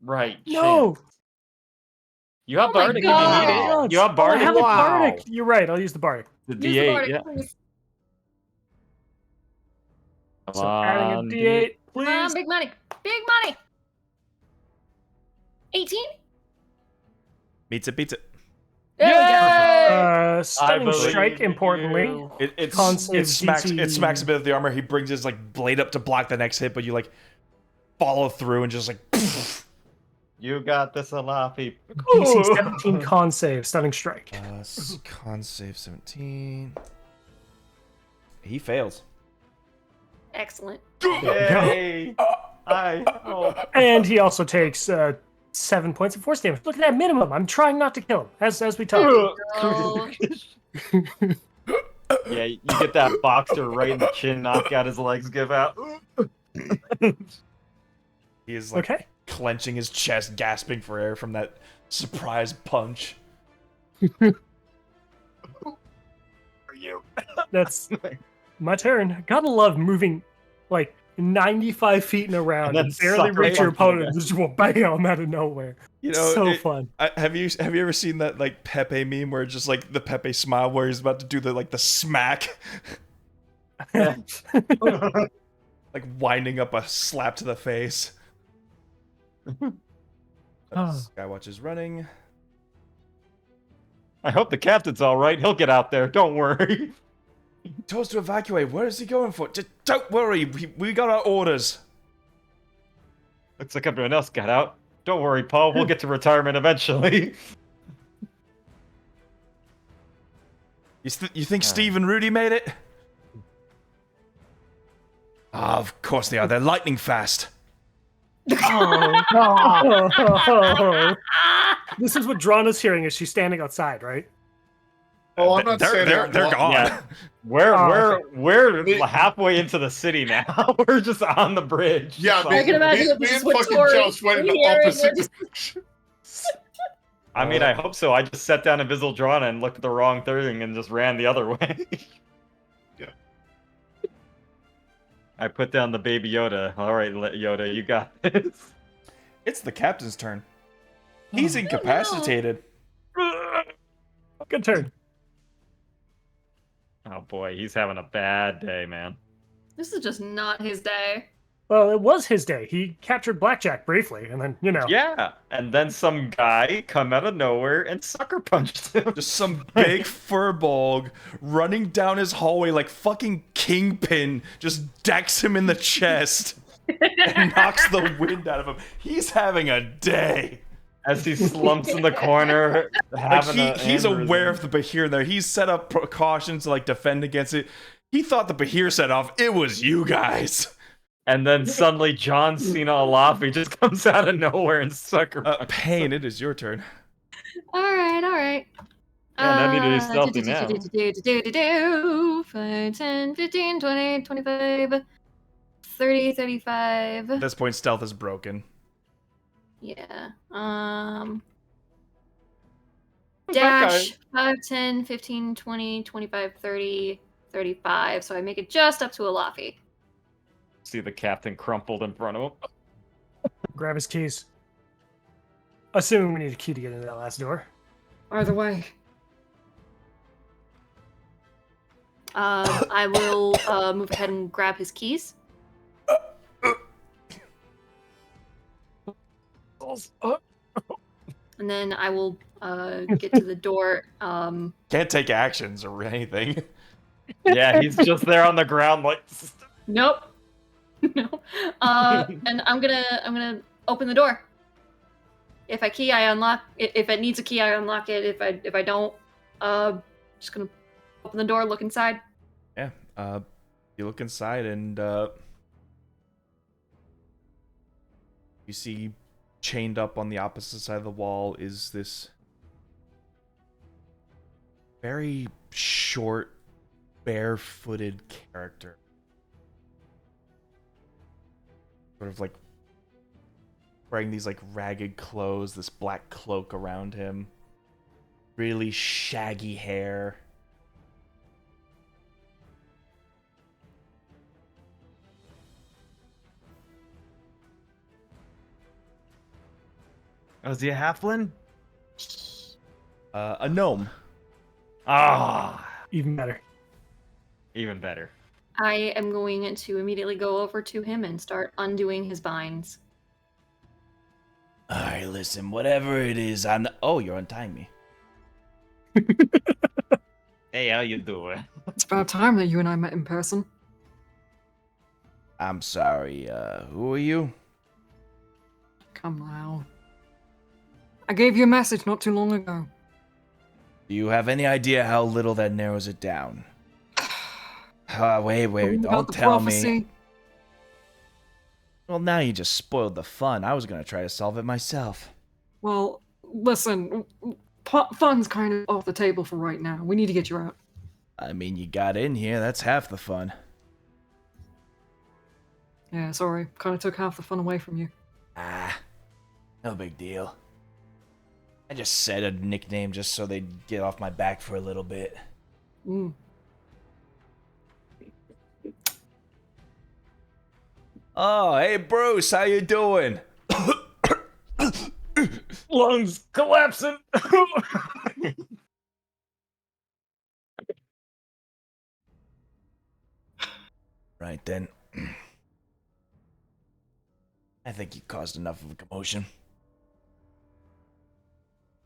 Right. No! shit. You have Oh my Bardic if you God. need it. You have I Bardic. have a Wow. Bardic. You're right. I'll use the Bardic. The Use the D8, Bardic, yeah. please. Come So adding a on, D8, Come please. on, big money. Big money. 18? Beats it, beats it. There we go. Stunning believe strike, in importantly. you. Con save It smacks DC. a bit of the armor. He brings his like blade up to block the next hit, but you like follow through and just like You got this, Alafi. DC 17 con save, stunning strike. con save 17. He fails. Excellent. Yay! Oh. And he also takes 7 points of force damage. Look at that minimum. I'm trying not to kill him, as we talk. Oh, Yeah, you get that boxer right in the chin, knock out his legs, give out. He is like Okay. clenching his chest, gasping for air from that surprise punch. That's my turn. Gotta love moving like 95 feet in a round And and then barely suck reach your right onto opponent. the Just will bam out of nowhere. You know, So fun. have you ever seen that like Pepe meme where it's just like the Pepe smile where he's about to do the like the smack? like winding up a slap to the face. Skywatch is running. I hope the captain's all right. He'll get out there. Don't worry. He told us to evacuate. Where is he going for? Just don't worry. We got our orders. Looks like everyone else got out. Don't worry, Paul. We'll get to retirement eventually. You think Steve and Rudy made it? Of course they are. They're lightning fast. Oh, no. This is what Drana's hearing as she's standing outside, right? Oh, I'm not saying they're gone. Yeah. We're halfway into the city now. We're just on the bridge. Yeah, So- I can imagine that me this and is what fucking Tori Josh went in the hearing opposite was- direction. I mean, I hope so. I just set down Invisible Drana and looked at the wrong thing and just ran the other way. Yeah. I put down the baby Yoda. All right, Yoda, you got this. It's the captain's turn. He's no. incapacitated. Good turn. Oh boy, he's having a bad day, man. This is just not his day. Well, it was his day. He captured Blackjack briefly, and then, Yeah, and then some guy come out of nowhere and sucker punched him. Just some big furball running down his hallway like fucking Kingpin just decks him in the chest and knocks the wind out of him. He's having a day. As he slumps in the corner, He's aware of the Bahir there. He's set up precautions to like defend against it. He thought the Bahir set off. It was you guys. And then suddenly John Cena Alafi just comes out of nowhere and sucker punches Pain, him. it is your turn. All right. Yeah, no need to be stealthy now. 5, 10, 15, 20, 25, 30, 35. At this point, stealth is broken. Yeah. That Dash 5, 10, 15, 20, 25, 30, 35. So I make it just up to a Laffy. See the captain crumpled in front of him. grab his keys. Assuming we need a key to get into that last door. Either way. I will move ahead and grab his keys. And then I will get to the door. Can't take actions or anything. Yeah, he's just there on the ground like. Nope. No. And I'm gonna open the door. If I key, I unlock. If it needs a key, I unlock it. If I don't, just gonna open the door, look inside. Yeah. You look inside and you see chained up on the opposite side of the wall is this very short, barefooted character. Sort of like wearing these like ragged clothes, this black cloak around him, really shaggy hair. Oh, is he a halfling? A gnome. Ah, Even better. even better. I am going to immediately go over to him and start undoing his binds. Alright, listen, whatever it is, I'm the... Oh, you're untying me. Hey, how you doing? It's about time that you and I met in person. I'm sorry, who are you? Come now. I gave you a message not too long ago. Do you have any idea how little that narrows it down? Wait, About don't the tell me. prophecy. Well, now you just spoiled the fun. I was gonna try to solve it myself. Well, listen, fun's kind of off the table for right now. We need to get you out. I mean, you got in here, that's half the fun. Yeah, sorry. Kind of took half the fun away from you. No big deal. I just said a nickname just so they'd get off my back for a little bit. Mm. Oh, hey Bruce, how you doing? Lungs collapsing. Right then. I think you caused enough of a commotion.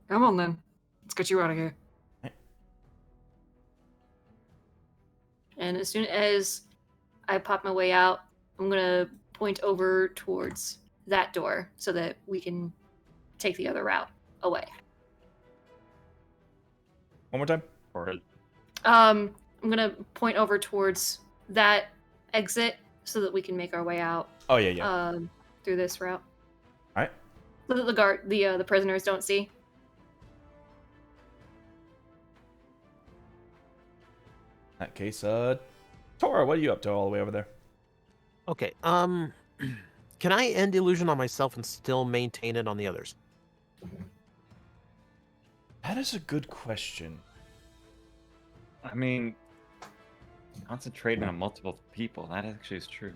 Come on then. Let's get you out of here. And as soon as I pop my way out, I'm gonna point over towards that door so that we can take the other route away. One more time. Or I'm gonna point over towards that exit so that we can make our way out. Oh yeah. Through this route. All right. So that the prisoners don't see. In that case, Tora, what are you up to all the way over there? Okay. Can I end illusion on myself and still maintain it on the others? That is a good question. I mean, concentrating on multiple people, that actually is true.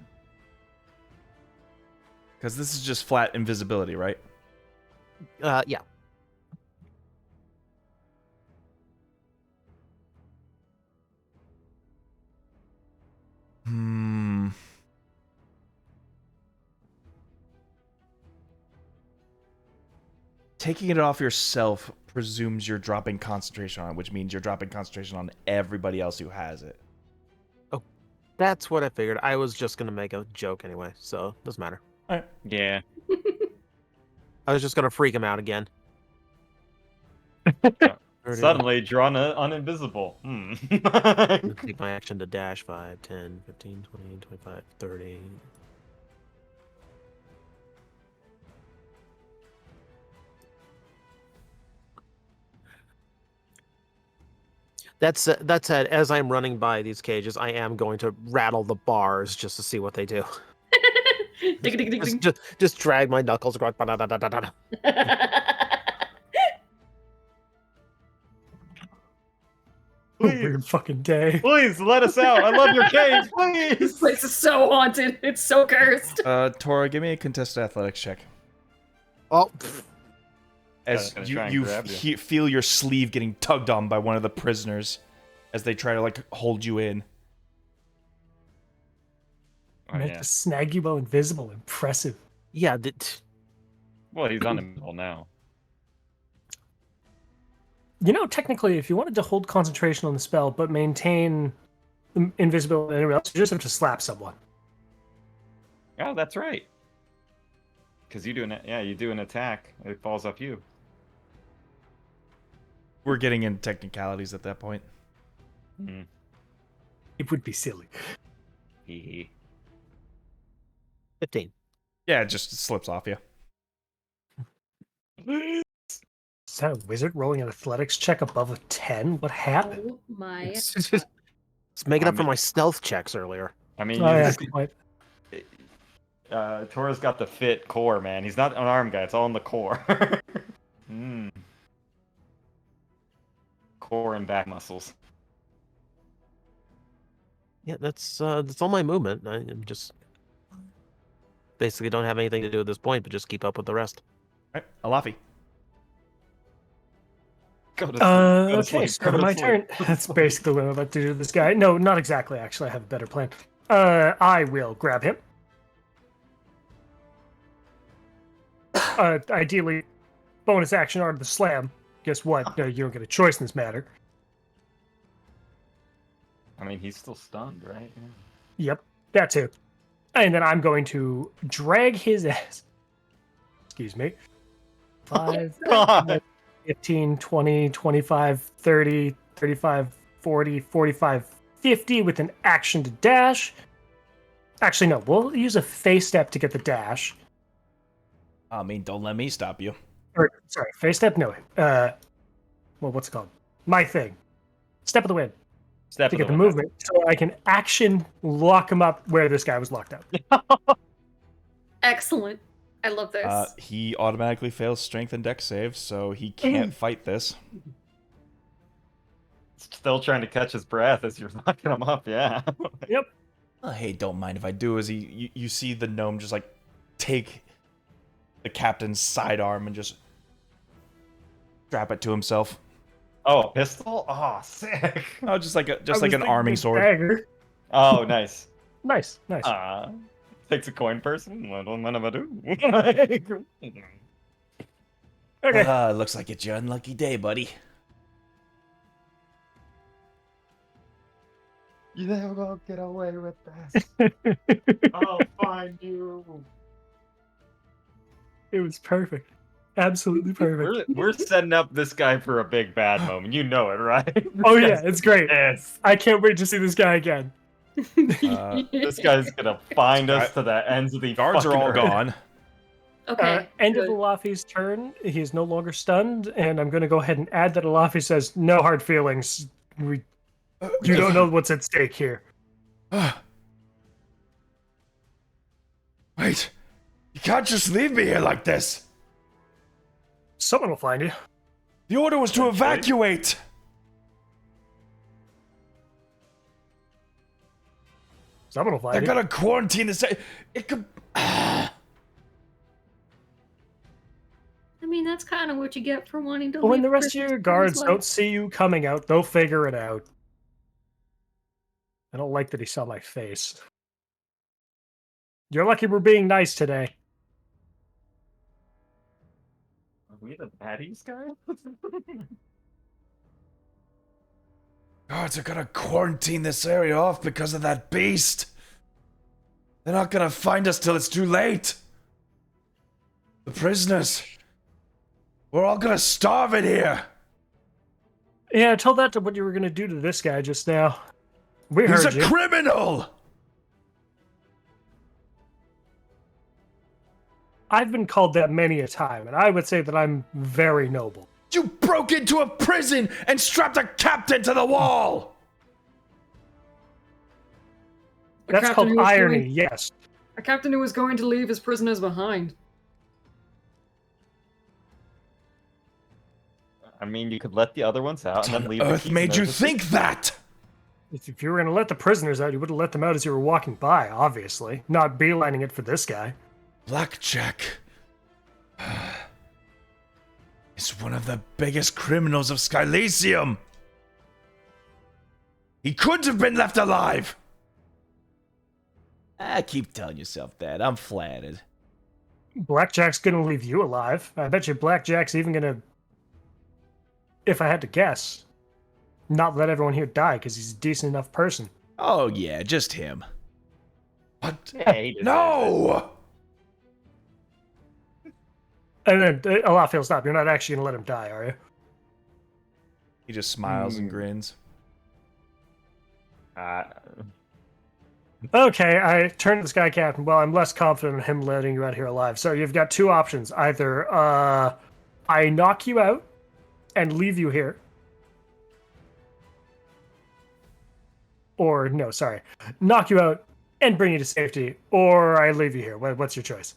Because this is just flat invisibility, right? Yeah. Taking it off yourself presumes you're dropping concentration on it, which means you're dropping concentration on everybody else who has it. Oh, that's what I figured. I was just gonna make a joke anyway, so doesn't matter. All right. Yeah. I was just gonna freak him out again. Suddenly drawn uninvisible. Take my action to dash 5, 10, 15, 20, 25, 30. That said, as I'm running by these cages, I am going to rattle the bars just to see what they do. Ding, ding, ding, ding. Just drag my knuckles across. Ba-da-da-da-da-da. Weird fucking day. Please let us out. I love your cage. This Please. place is so haunted. It's so cursed. Tora, give me a contested athletics check. Oh, As gonna you, try and you grab you. feel your sleeve getting tugged on by one of the prisoners as they try to like hold you in. Oh, Meant yeah. to snag you while invisible. Impressive. yeah. Well, he's uninvisible now. You know, technically, if you wanted to hold concentration on the spell but maintain invisibility and everything else, you just have to slap someone. Oh, that's right. Because you do an attack, it falls off you. We're getting into technicalities at that point. Mm. It would be silly. Hee hee. 15. Yeah, it just slips off you. Is that a wizard rolling an athletics check above a 10? What happened? Oh my. It's making up for my stealth checks earlier. I mean, Oh, you yeah, just, quite. Tora's got the fit core, man. He's not an arm guy. It's all in the core. Core and back muscles. Yeah, that's all my movement. I'm just basically don't have anything to do at this point, but just keep up with the rest. All right, Alafi. Go to sleep. Go to Okay, sleep. so Go to my sleep. turn. That's basically what I'm about to do to this guy. No, not exactly, actually. I have a better plan. I will grab him. Ideally, bonus action art of the slam. Guess what? You don't get a choice in this matter. I mean, he's still stunned, right? Yeah. Yep, that too. And then I'm going to drag his ass. Excuse me. 5, God. 15, 20, 25, 30, 35, 40, 45, 50 with an action to dash. Actually, no, we'll use a face step to get the dash. I mean, don't let me stop you. Or, sorry, face step? No. Well, what's it called? My thing. Step of the wind. Step To of get the wind. movement, so I can action lock him up where this guy was locked up. Excellent. I love this. He automatically fails strength and dex saves, so he can't fight this. Still trying to catch his breath as you're locking him up. Yeah. Yep. Hey, don't mind if I do. As you see the gnome just like take the captain's sidearm and just strap it to himself. Oh, a pistol? Oh, sick. Oh, just like I an was arming thinking sword. dagger. Oh, nice. Nice. It's Takes a coin person. What am I gonna do? Okay. Looks like it's your unlucky day, buddy. You never gonna get away with this. I'll find you. It was perfect. Absolutely perfect. We're setting up this guy for a big bad moment. You know it, right? Oh yeah, it's great. Yes. I can't wait to see this guy again. This guy's gonna find us to the ends of the Guards are fucking all earth. gone. Okay. End of good. Alafi's turn. He is no longer stunned, and I'm going to go ahead and add that Alafi says, "No hard feelings. You don't know what's at stake here." Wait, you can't just leave me here like this. Someone will find you. The order was to evacuate. Someone will find They're you. gonna quarantine this. It could. I mean, that's kind of what you get for wanting to. But when leave the rest of Christmas your parties guards like- don't see you coming out, they'll figure it out. I don't like that he saw my face. You're lucky we're being nice today. Are we the baddies, guy? Guards are gonna quarantine this area off because of that beast. They're not gonna find us till it's too late. The prisoners. We're all gonna starve in here. Yeah, tell that to what you were going to do to this guy just now. We He's heard a you. criminal. I've been called that many a time, and I would say that I'm very noble. You broke into a prison and strapped a captain to the wall. A That's captain called who was irony, going- yes. A captain who was going to leave his prisoners behind. I mean, you could let the other ones out and then What leave. on the earth made you prisoners. think that? If you were going to let the prisoners out, you would have let them out as you were walking by, obviously. Not beelining it for this guy. Blackjack is one of the biggest criminals of Skylisium. He couldn't have been left alive. Keep telling yourself that. I'm flattered. Blackjack's going to leave you alive. I bet you Blackjack's even going to, if I had to guess, not let everyone here die because he's a decent enough person. Oh yeah, just him. What? Yeah, he deserves it. No! And then, Alafil, stop. You're not actually going to let him die, are you? He just smiles and grins. Okay, I turn to the Sky Captain. Well, I'm less confident in him letting you out here alive. So you've got two options. Either I knock you out and leave you here. Or, no, sorry. Knock you out and bring you to safety. Or I leave you here. What's your choice?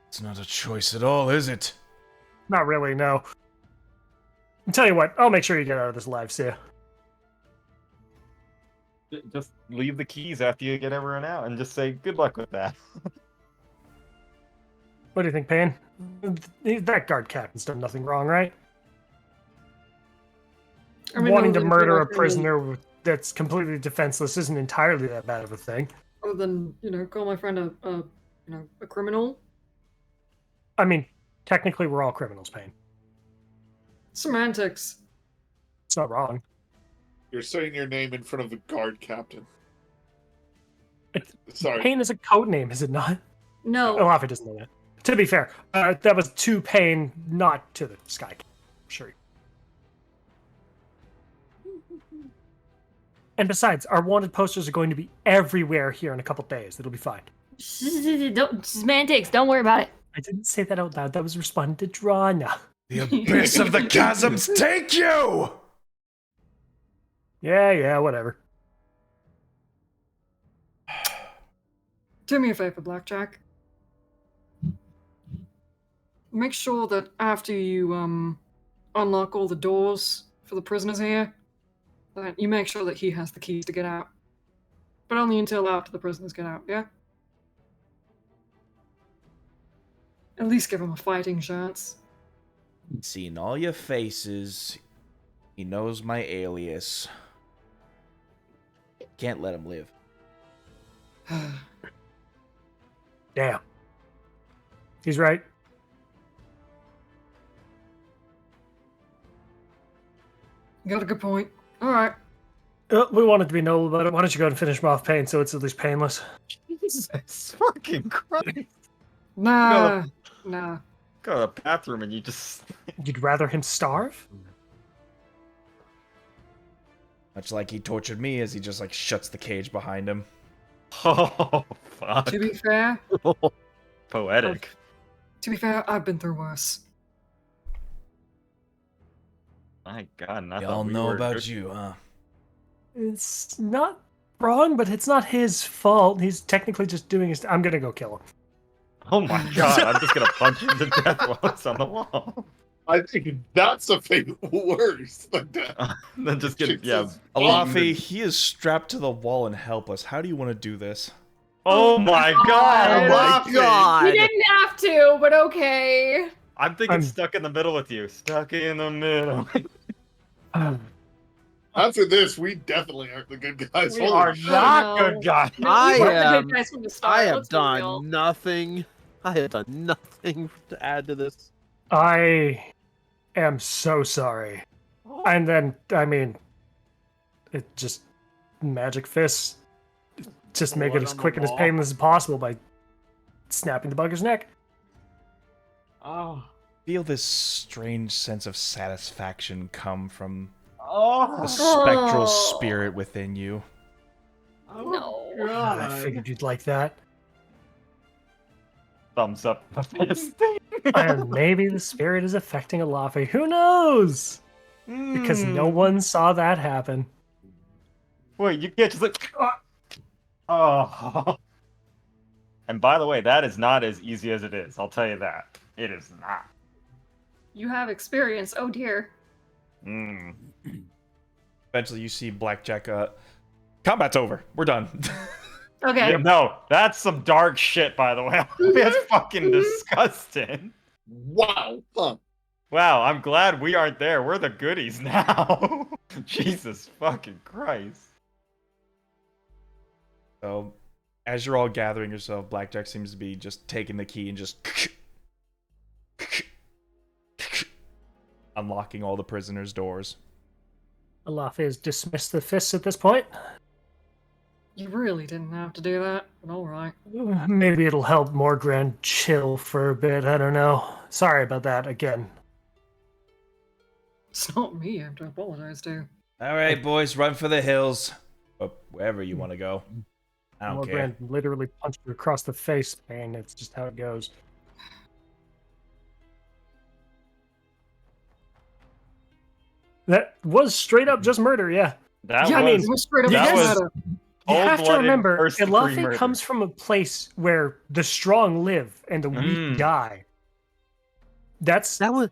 It's not a choice at all, is it? Not really, no. I'll tell you what, I'll make sure you get out of this alive, see ya. Just leave the keys after you get everyone out and just say good luck with that. What do you think, Payne? That guard captain's done nothing wrong, right? I mean, Wanting other to than murder a killing- prisoner that's completely defenseless isn't entirely that bad of a thing. Other than, call my friend a criminal. I mean, technically we're all criminals, Payne. Semantics. It's not wrong. You're saying your name in front of a guard captain. It's- Sorry. Payne is a code name, is it not? No. Olafi doesn't know that. To be fair, that was to Payne, not to the Sky Captain. Sure. And besides, our wanted posters are going to be everywhere here in a couple days. It'll be fine. Semantics. Don't worry about it. I didn't say that out loud. That was responding to Drana. The abyss of the chasms take you! Yeah, whatever. Do me a favor, Blackjack. Make sure that after you unlock all the doors for the prisoners here, that you make sure that he has the keys to get out. But only until after the prisoners get out, yeah? At least give him a fighting chance. Seen all your faces. He knows my alias. Can't let him live. Damn. He's right. You got a good point. All right. We wanted to be noble about it. Why don't you go and finish him off pain so it's at least painless? Jesus fucking Christ. Nah. Nah. Go to the bathroom and you just. You'd rather him starve? Much like he tortured me as he just like shuts the cage behind him. Oh, fuck. To be fair, Poetic. I've been through worse. My God, not Y'all know about you, huh? It's not wrong, but it's not his fault. He's technically just doing his... I'm gonna go kill him. Oh my God, I'm just gonna punch him to death while it's on the wall. I think that's a thing worse than that. Then just get, Jesus. Alafi, he is strapped to the wall and helpless. How do you want to do this? Oh my God! Oh my We god! didn't have to, but okay. I'm thinking stuck in the middle with you. Stuck in the middle. After this, we definitely aren't the good guys. We Holy are shit. not no. good guys. I We weren't the am- good guys from the start, I have let's be real. done nothing. I have done nothing to add to this. I am so sorry. And then, I mean, it just... Magic fists. Just make it as quick and as painless as possible by snapping the bugger's neck. Oh. Feel this strange sense of satisfaction come from Oh. the spectral Oh. spirit within you. No. I figured you'd like that. Thumbs up the fist. And maybe the spirit is affecting Alafi. Who knows? Because no one saw that happen. Wait, you can't just like. Oh. And by the way, that is not as easy as it is. I'll tell you that. It is not. You have experience. Oh dear. Mm. Eventually, you see Blackjack. Combat's over. We're done. Okay. Yeah, no, that's some dark shit, by the way. That's fucking disgusting. Wow. Huh. Wow, I'm glad we aren't there. We're the goodies now. Jesus fucking Christ. So, as you're all gathering yourself, Blackjack seems to be just taking the key and just unlocking all the prisoners' doors. Alafi has dismissed the fists at this point. You really didn't have to do that, but alright. Maybe it'll help Morgran chill for a bit. I don't know. Sorry about that again. It's not me I have to apologize to. All right, boys, run for the hills. Or wherever you want to go. I don't care. Morgran literally punched you across the face, and it's just how it goes. That was straight up just murder, yeah. That Yeah, I was mean, It was straight up that murder. was- You have to cold-blooded remember, first-degree Ilafi murder. comes from a place where the strong live and the weak die. That's That was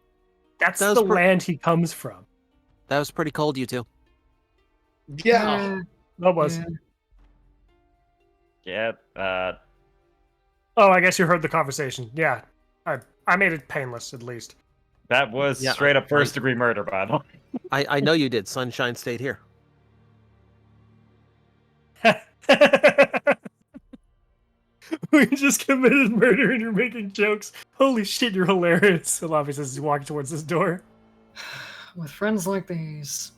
that's that was the land he comes from. pretty cold, you two. Yeah. That was. Yeah, Oh, I guess you heard the conversation. Yeah, I made it painless at least. that was Yeah, straight up first degree murder, by the way. I know you did. Sunshine stayed here. We just committed murder and you're making jokes. Holy shit, you're hilarious. Alafi says he's walking towards this door. With friends like these.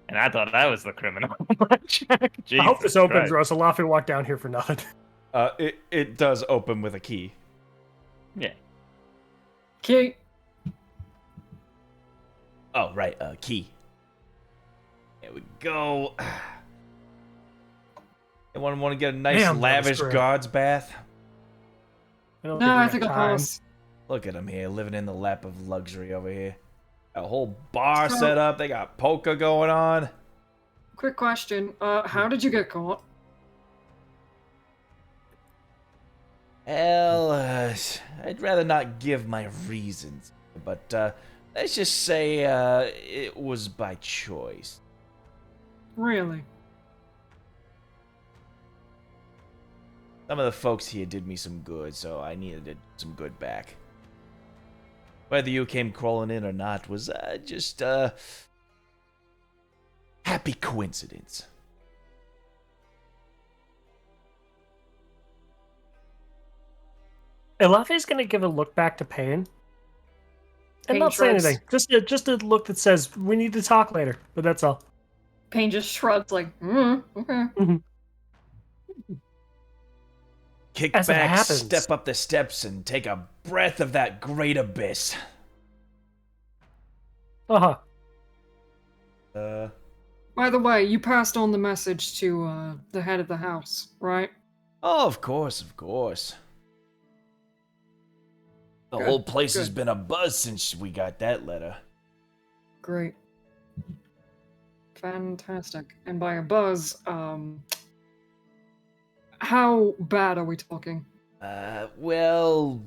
And I thought that was the criminal. I hope this opens, Christ. or else Alafi walked down here for nothing. It does open with a key. Yeah. Kate, Oh, right, key. There we go. Anyone want to get a nice, Damn, that was lavish great. God's bath? no, we I have think I'll time. pass. Look at him here, living in the lap of luxury over here. A whole bar So- set up. They got polka going on. Quick question. How did you get caught? Hell, I'd rather not give my reasons, but let's just say it was by choice. Really? Some of the folks here did me some good, so I needed to do some good back. Whether you came crawling in or not was just happy coincidence. Elafe's gonna give a look back to Pain. And Pain not say shrugs. anything. Just a look that says, we need to talk later. But that's all. Pain just shrugs like, okay. Kick As it back, happens- step up the steps, and take a breath of that great abyss. Uh-huh. By the way, you passed on the message to the head of the house, right? Oh, of course, of course. The Good, whole place has good. been abuzz since we got that letter. Great. Fantastic. And by a buzz, how bad are we talking? Well,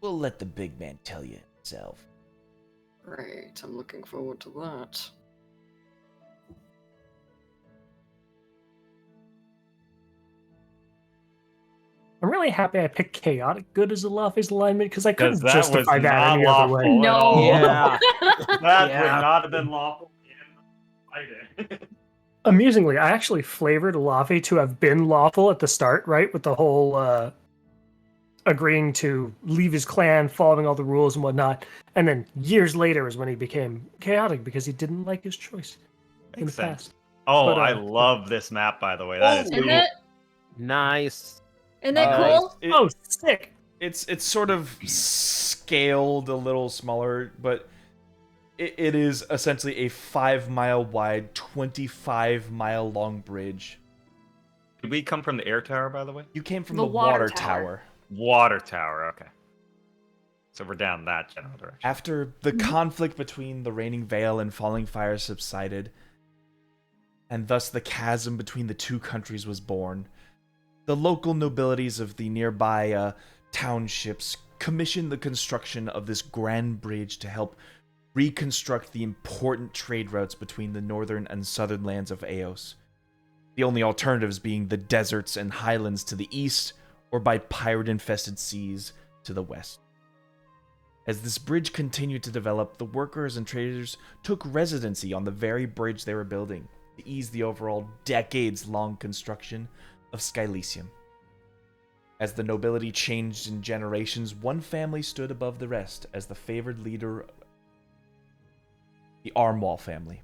we'll let the big man tell you himself. Great, I'm looking forward to that. I'm really happy I picked chaotic good as Elafe's alignment because I couldn't that was justify that not any other lawful. way. No. all. Yeah. That Yeah. would not have been lawful. I did. Amusingly, I actually flavored Elafe to have been lawful at the start, right? With the whole agreeing to leave his clan, following all the rules and whatnot. And then years later is when he became chaotic because he didn't like his choice in the Makes sense. past. Oh, But, I love this map, by the way. That is Isn't cool. that, Nice. isn't that Uh, cool? It- Oh, sick! It's sort of scaled a little smaller, but it is essentially a 5-mile wide, 25-mile long bridge. Did we come from the air tower, by the way? You came from The the water water tower. tower. Water tower, okay. So we're down that general direction. After the conflict between the Raining Vale and Falling Fire subsided, and thus the chasm between the two countries was born, the local nobilities of the nearby townships commissioned the construction of this grand bridge to help reconstruct the important trade routes between the northern and southern lands of Eos. The only alternatives being the deserts and highlands to the east, or by pirate-infested seas to the west. As this bridge continued to develop, the workers and traders took residency on the very bridge they were building to ease the overall decades-long construction of Skylisium. As the nobility changed in generations, one family stood above the rest as the favored leader, the Armwall family.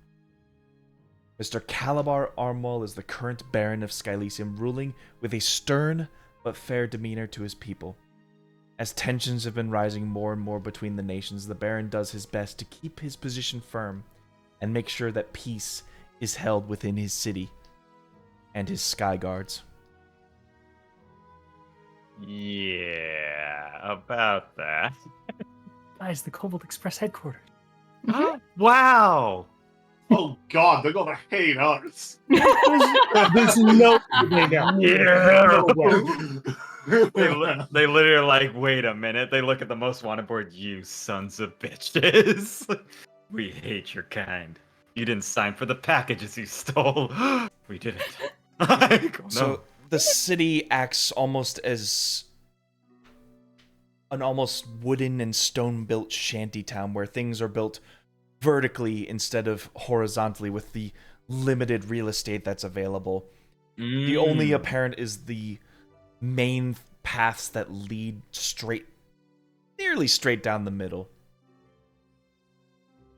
Mr. Calabar Armwall is the current Baron of Skylisium, ruling with a stern but fair demeanor to his people. As tensions have been rising more and more between the nations, the Baron does his best to keep his position firm and make sure that peace is held within his city and his sky guards. Yeah, about that. Guys, the Cobalt Express headquarters. Wow! Oh god, they're gonna hate us. There's no way down. Yeah! No way. They literally are like, wait a minute. They look at the most wanted board. You sons of bitches. We hate your kind. You didn't sign for the packages you stole. We didn't. Like, no. So the city acts almost as an almost wooden and stone-built shanty town where things are built vertically instead of horizontally with the limited real estate that's available. The only apparent is the main paths that lead nearly straight down the middle.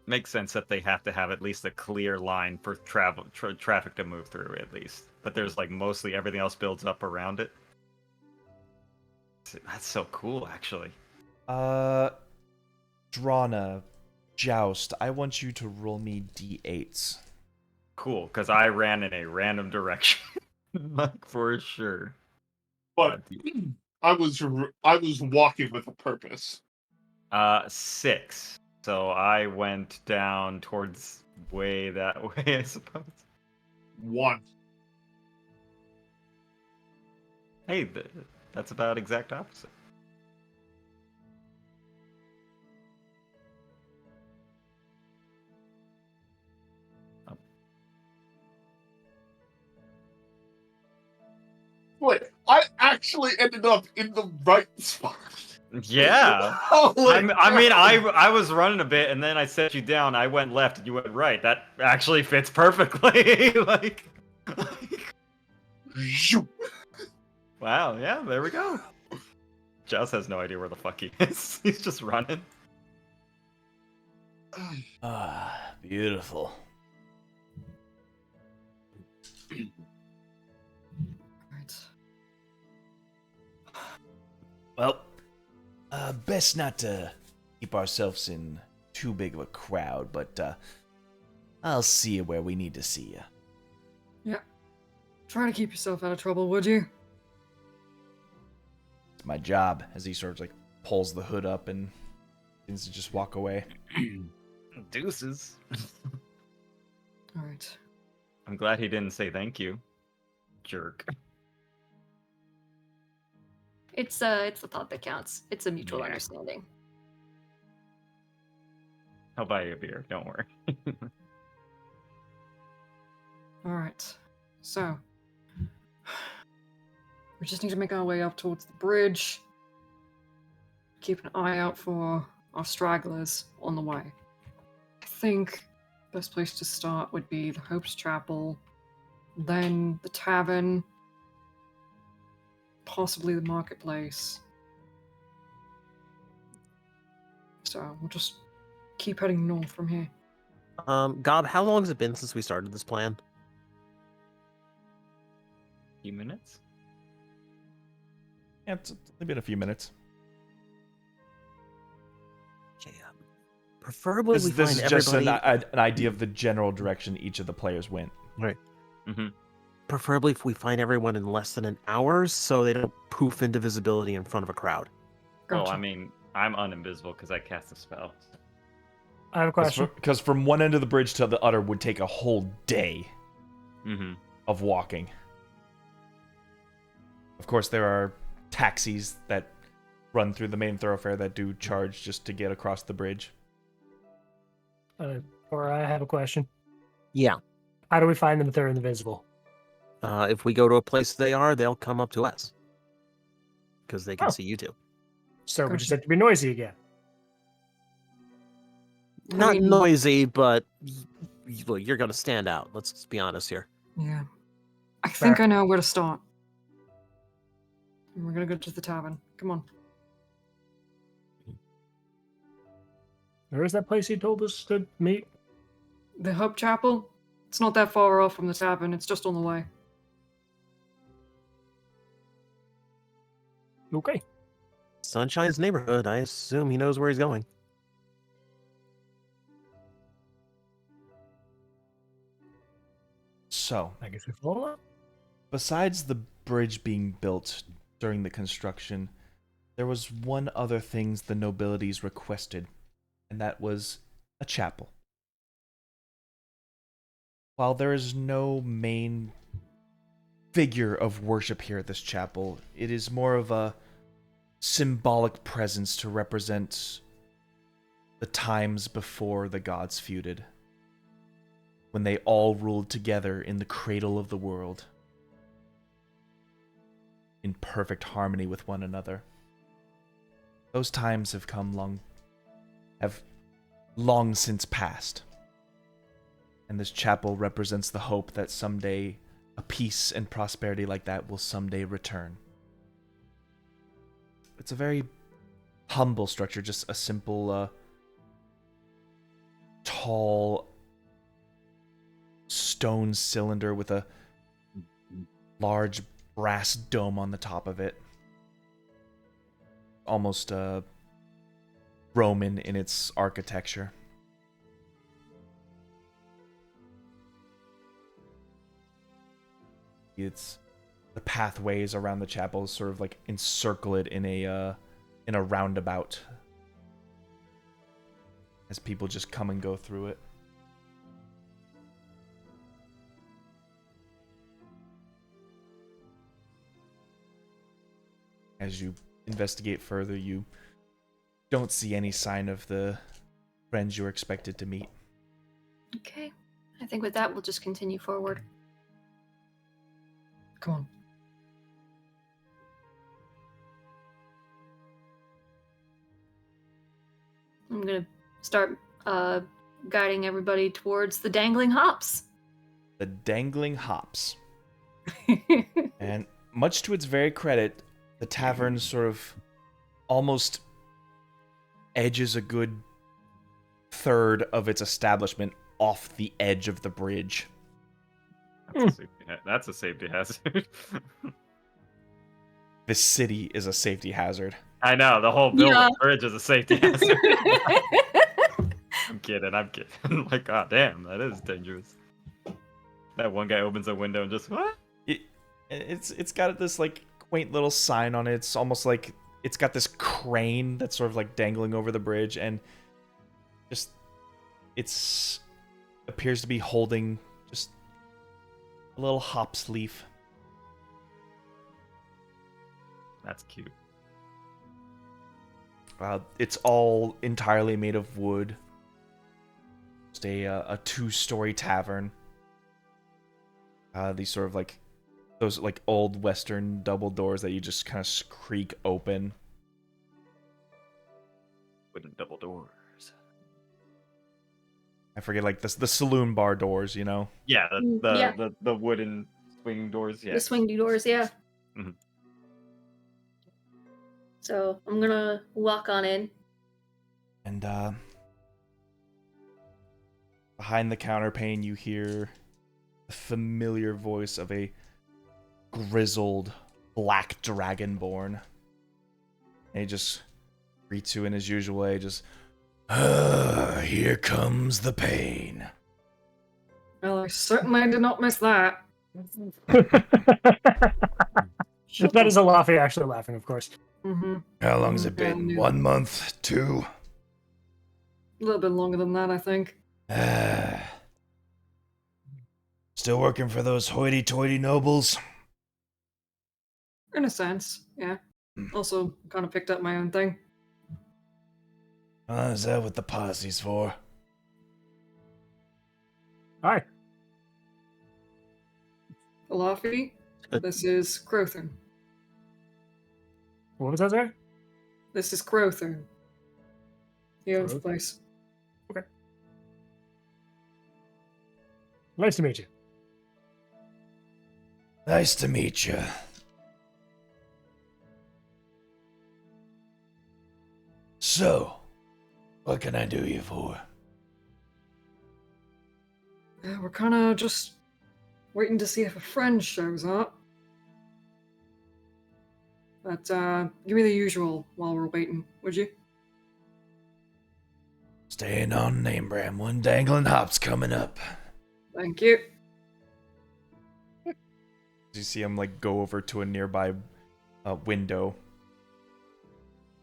Makes sense that they have to have at least a clear line for traffic to move through, at least. But there's like mostly everything else builds up around it. That's so cool, actually. Drana, Joust, I want you to roll me d8s. Cool, because I ran in a random direction. Like, for sure. But I was walking with a purpose. 6. So I went down towards way that way, I suppose. 1. Hey, that's about exact opposite. Wait, I actually ended up in the right spot. Yeah. Holy I mean, crap. I was running a bit, and then I set you down. I went left, and you went right. That actually fits perfectly. like, Zoop. wow, yeah, there we go. Jazz has no idea where the fuck he is. He's just running. Ah, beautiful. Right. Well, best not to keep ourselves in too big of a crowd, but I'll see you where we need to see you. Yeah. Try to keep yourself out of trouble, would you? It's my job. As he sort of like pulls the hood up and begins to just walk away. Deuces. All right. I'm glad he didn't say thank you. Jerk. It's the thought that counts. It's a mutual Yeah. understanding. I'll buy you a beer. Don't worry. All right. So we just need to make our way up towards the bridge. Keep an eye out for our stragglers on the way. I think best place to start would be the Hope's Chapel, then the tavern, possibly the marketplace. So we'll just keep heading north from here. Gob, how long has it been since we started this plan? Few minutes? Yeah, it's only been a few minutes. Okay, preferably we This find is just everybody. an idea of the general direction each of the players went. Mm-hmm. Preferably if we find everyone in less than an hour, so they don't poof into visibility in front of a crowd. Well, Gotcha. I mean, I'm uninvisible because I cast a spell. I have a question. Because from one end of the bridge to the other would take a whole day Mm-hmm. of walking. Of course, there are taxis that run through the main thoroughfare that do charge just to get across the bridge. Or I have a question. Yeah. How do we find them if they're invisible? If we go to a place they are, they'll come up to us. Because they can Oh. see you too. So we Gotcha. just have to be noisy again. Not mean- noisy, but look, you're going to stand out. Let's just be honest here. Yeah. I think Fair. I know where to start. We're gonna go to the tavern. Come on. Where is that place you told us to meet? The Hope Chapel? It's not that far off from the tavern, it's just on the way. Okay. Sunshine's neighborhood. I assume he knows where he's going. So, I guess we follow up. besides the bridge being built during the construction, there was one other thing the nobilities requested, and that was a chapel. While there is no main figure of worship here at this chapel, it is more of a symbolic presence to represent the times before the gods feuded, when they all ruled together in the cradle of the world, in perfect harmony with one another. Those times have long since passed. And this chapel represents the hope that someday a peace and prosperity like that will someday return. It's a very humble structure, just a simple, tall stone cylinder with a large brass dome on the top of it. Almost Roman in its architecture. It's the pathways around the chapel sort of like encircle it in a roundabout as people just come and go through it. As you investigate further, you don't see any sign of the friends you were expected to meet. Okay. I think with that, we'll just continue forward. Come on. I'm gonna start guiding everybody towards the dangling hops. The dangling hops. And much to its very credit, the tavern sort of almost edges a good third of its establishment off the edge of the bridge. That's a safety hazard. This city is a safety hazard. I know, the whole bridge is a safety hazard. I'm kidding. Like, god damn, that is dangerous. That one guy opens a window and just, what? It's got this like quaint little sign on it. It's almost like it's got this crane that's sort of like dangling over the bridge, and just appears to be holding just a little hops leaf. That's cute. It's all entirely made of wood. Just a 2-story tavern. These sort of like those like old Western double doors that you just kind of creak open. Wooden double doors. I forget, like the saloon bar doors, you know? Yeah, Yeah. the wooden swing doors. Yeah. The swingy doors, yeah. Mhm. So I'm gonna walk on in. And behind the counterpane, you hear the familiar voice of a grizzled black dragonborn. And he just greets you in his usual way, just, here comes the pain. Well, I certainly did not miss that. That is a Laffy actually laughing, of course. Mm-hmm. How long has it Yeah, I been? knew 1 month? 2? A little bit longer than that, I think. Still working for those hoity-toity nobles? In a sense, yeah. Also, kind of picked up my own thing. Is that what the posse's for? Hi. Alafi, this is Crowthorn. What was that, sir? This is Crowthorn. He owns the Crowthorn? place. Nice to meet you. Nice to meet you. So, what can I do you for? Yeah, we're kind of just waiting to see if a friend shows up. But, give me the usual while we're waiting, would you? Staying on name brand, one dangling hop's coming up. Thank you. You see him like go over to a nearby window.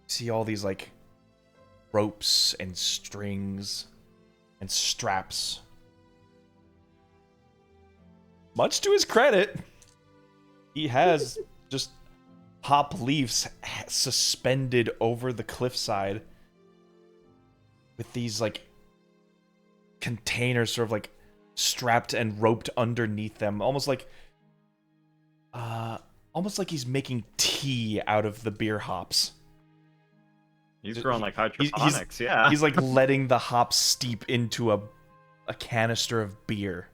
See all these like ropes and strings and straps. Much to his credit, he has just hop leaves suspended over the cliffside with these like containers sort of like strapped and roped underneath them, almost like he's making tea out of the beer hops. He's growing like hydroponics, yeah. He's like letting the hops steep into a canister of beer.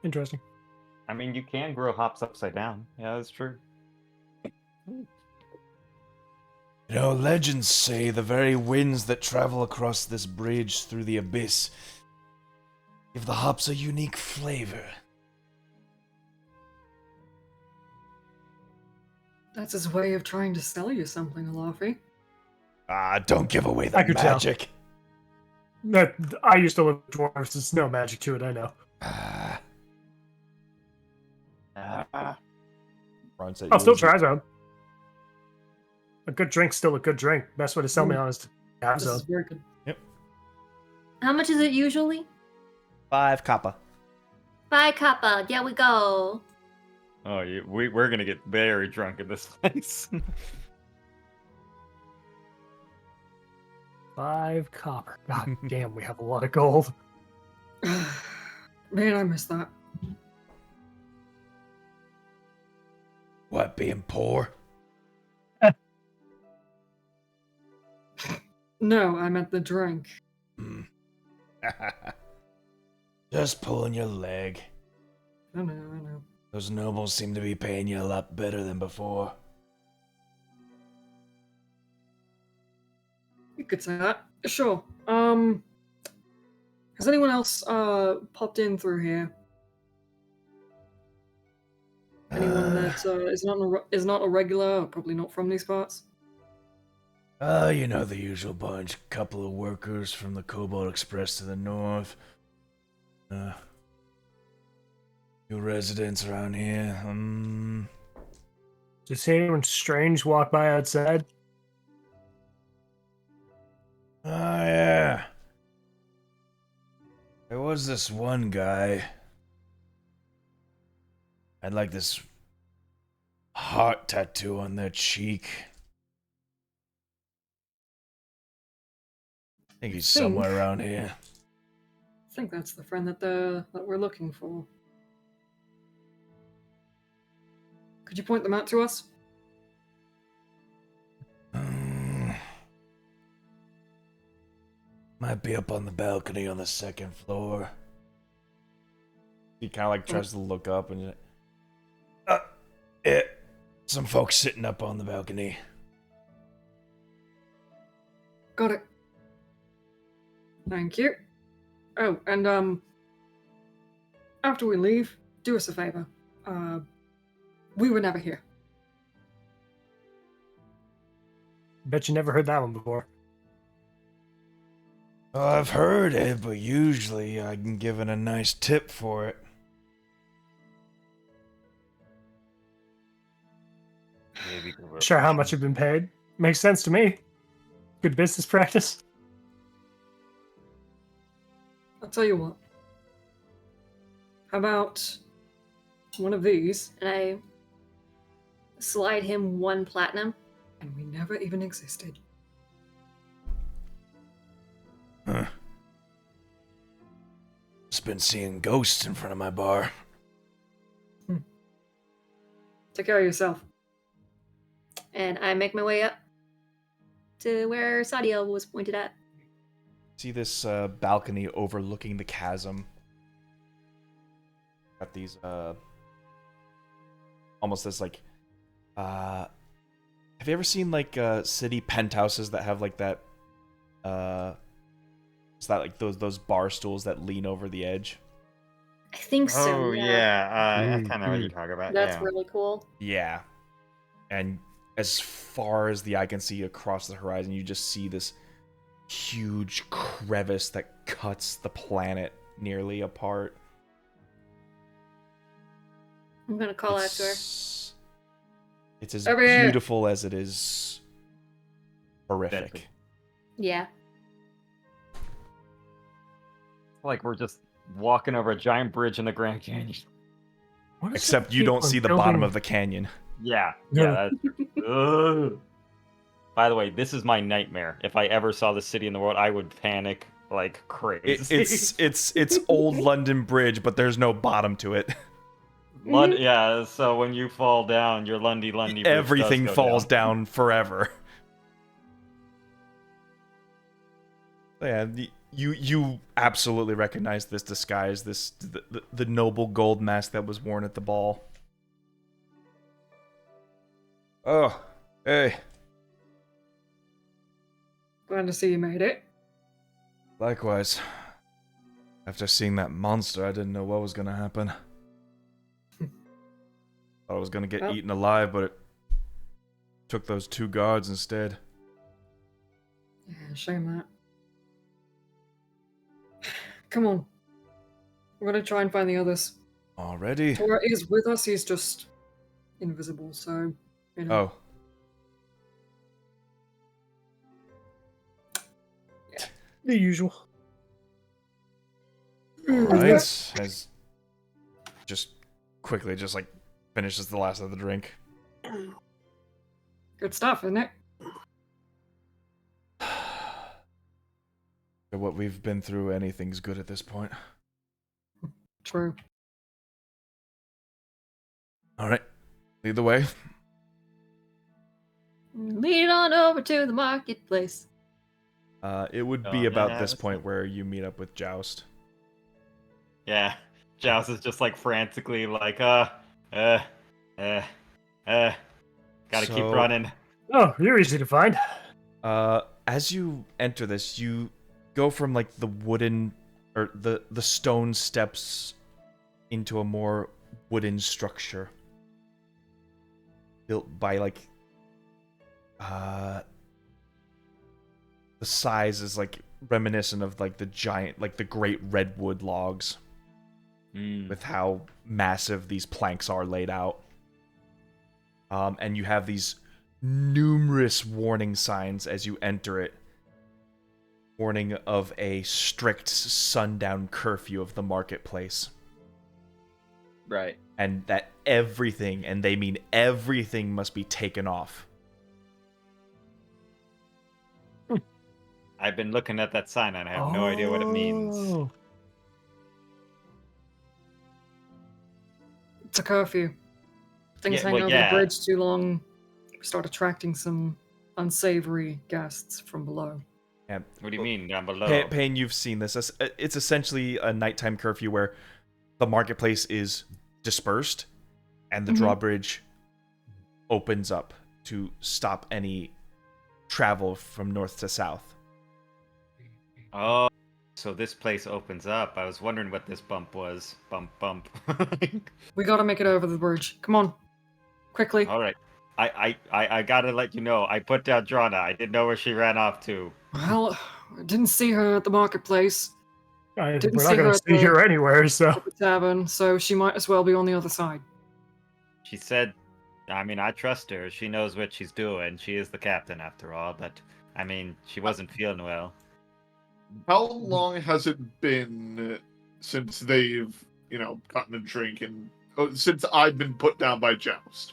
Interesting. I mean, you can grow hops upside down. Yeah, that's true. You know, legends say the very winds that travel across this bridge through the abyss give the hops a unique flavor. That's his way of trying to sell you something, Alafi. Don't give away the I could tell. magic. That I used to live with dwarves. There's no magic to it. I know. Ron said I'll still yours- try zone. A good drink's still a good drink. Best way to sell me on is to have This zone. is very good. How much is it usually? 5 kappa. 5 kappa. There we go. Oh, we're gonna get very drunk in this place. 5 copper. God damn, we have a lot of gold. Man, I missed that. What, being poor? No, I meant the drink. Just pulling your leg. I know. Those nobles seem to be paying you a lot better than before. You could say that. Sure. Has anyone else popped in through here? Anyone that is not a regular, or probably not from these parts? You know the usual bunch. Couple of workers from the Cobalt Express to the north. Few residents around here. Did you see anyone strange walk by outside? Oh, yeah. There was this one guy. Had like this heart tattoo on their cheek. I think he's somewhere around here. I think that's the friend that we're looking for. Could you point them out to us? Might be up on the balcony on the second floor. He kind of like tries to look up and yeah, some folks sitting up on the balcony. Got it. Thank you. Oh, and after we leave, do us a favor. We were never here. Bet you never heard that one before. Oh, I've heard it, but usually I'm given a nice tip for it. Maybe Sure, how much you've been paid? Makes sense to me. Good business practice. I'll tell you what. How about one of these? And I slide him 1 platinum. And we never even existed. Huh. Just been seeing ghosts in front of my bar. Take care of yourself. And I make my way up to where Sadiel was pointed at. See this balcony overlooking the chasm. Got these almost this like have you ever seen like city penthouses that have like that is that like those bar stools that lean over the edge? I think so. Oh yeah, I kind of know what you're talking about. That's yeah. really cool. Yeah. And as far as the eye can see across the horizon, you just see this huge crevice that cuts the planet nearly apart. I'm gonna call out to her. It's as Over here. beautiful as it is horrific. Deadly. Yeah. Like we're just walking over a giant bridge in the Grand Canyon. What is Except it you don't people see the building- bottom of the canyon. Yeah, Yeah. Ugh. By the way, this is my nightmare. If I ever saw the city in the world, I would panic like crazy. It's old London Bridge, but there's no bottom to it. Yeah, so when you fall down, your Lundy bridge does Everything go falls down forever. Yeah, you absolutely recognize this disguise, the noble gold mask that was worn at the ball. Oh, hey, Glad to see you made it. likewise. After seeing that monster, I didn't know what was gonna happen. Thought I was gonna get Well- eaten alive, but it took those 2 guards instead. Yeah, shame that. Come on. We're gonna try and find the others. Already? Tora is with us, he's just invisible, so, you know. Oh. The usual. Alright. As just quickly just like finishes the last of the drink. Good stuff, isn't it? What we've been through, anything's good at this point. True. Alright. Lead the way. Lead on over to the marketplace. It would be about this point where you meet up with Joust. Yeah, Joust is just like frantically like, gotta keep So- running. Oh, you're easy to find. as you enter this, you go from like the wooden or the stone steps into a more wooden structure built by like the size is like reminiscent of like the giant, like the great redwood logs, with how massive these planks are laid out. And you have these numerous warning signs as you enter it, warning of a strict sundown curfew of the marketplace. Right. And that everything, and they mean everything, must be taken off. I've been looking at that sign and I have no idea what it means. Oh. It's a curfew. Things Yeah, hang well, over yeah. the bridge too long. Start attracting some unsavory guests from below. Yeah. What do you mean down below? Payne, you've seen this. It's essentially a nighttime curfew where the marketplace is dispersed and the drawbridge opens up to stop any travel from north to south. Oh, so this place opens up. I was wondering what this bump was. Bump, bump. We gotta make it over the bridge. Come on. Quickly. All right. I gotta let you know. I put down Drana. I didn't know where she ran off to. Well, I didn't see her at the marketplace, We're Didn't not see her going to at see the- her anywhere, so. at the tavern, so she might as well be on the other side. She said, I mean, I trust her. She knows what she's doing. She is the captain after all, but I mean, she wasn't feeling well. How long has it been since they've, gotten a drink and since I've been put down by Joust?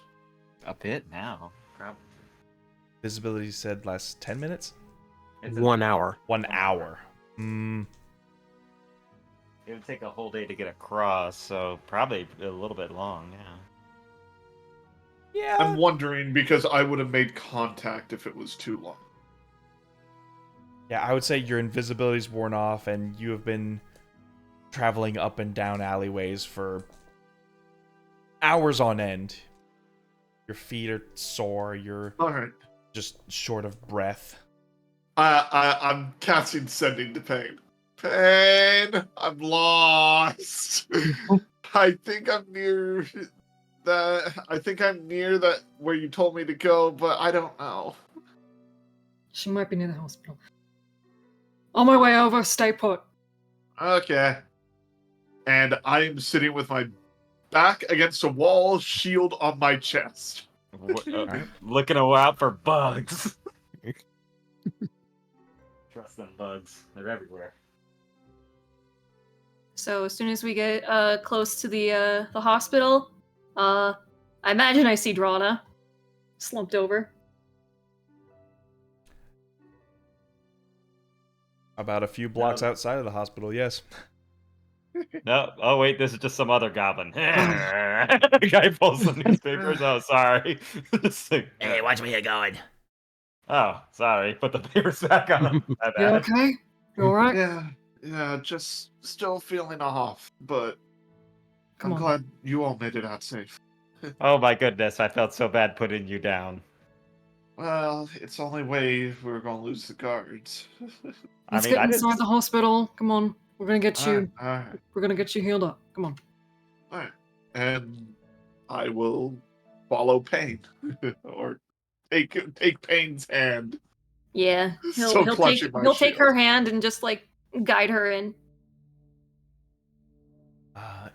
A bit now, probably. Visibility said last 10 minutes? 1 hour. 1 hour. It would take a whole day to get across, so probably a little bit long, yeah. Yeah. I'm wondering because I would have made contact if it was too long. Yeah, I would say your invisibility's worn off and you have been traveling up and down alleyways for hours on end. Your feet are sore, you're All right. just short of breath. I'm casting Sending to Pain. Pain, I'm lost. I think I'm near that where you told me to go, but I don't know. She might be near the hospital. On my way over, stay put. Okay. And I'm sitting with my back against a wall, shield on my chest. Looking out for bugs. Trust them bugs. They're everywhere. So as soon as we get close to the hospital, I imagine I see Drana slumped over. About a few blocks outside of the hospital, yes. No, oh wait, this is just some other goblin. The guy pulls the newspapers. Oh, sorry. Hey, watch where you're going. Oh, sorry. Put the papers back on him. My You bad. okay? You alright? Yeah, just still feeling off, but Come I'm on. glad you all made it out safe. Oh my goodness, I felt so bad putting you down. Well, it's the only way we're gonna lose the guards. Let's I get didn't- inside the hospital. Come on. We're gonna get you. Alright, We're gonna get you healed up. Come on. alright. And I will follow Pain. Or take Pain's hand. Yeah, Still clutching my he'll take shield. her hand and just like guide her in.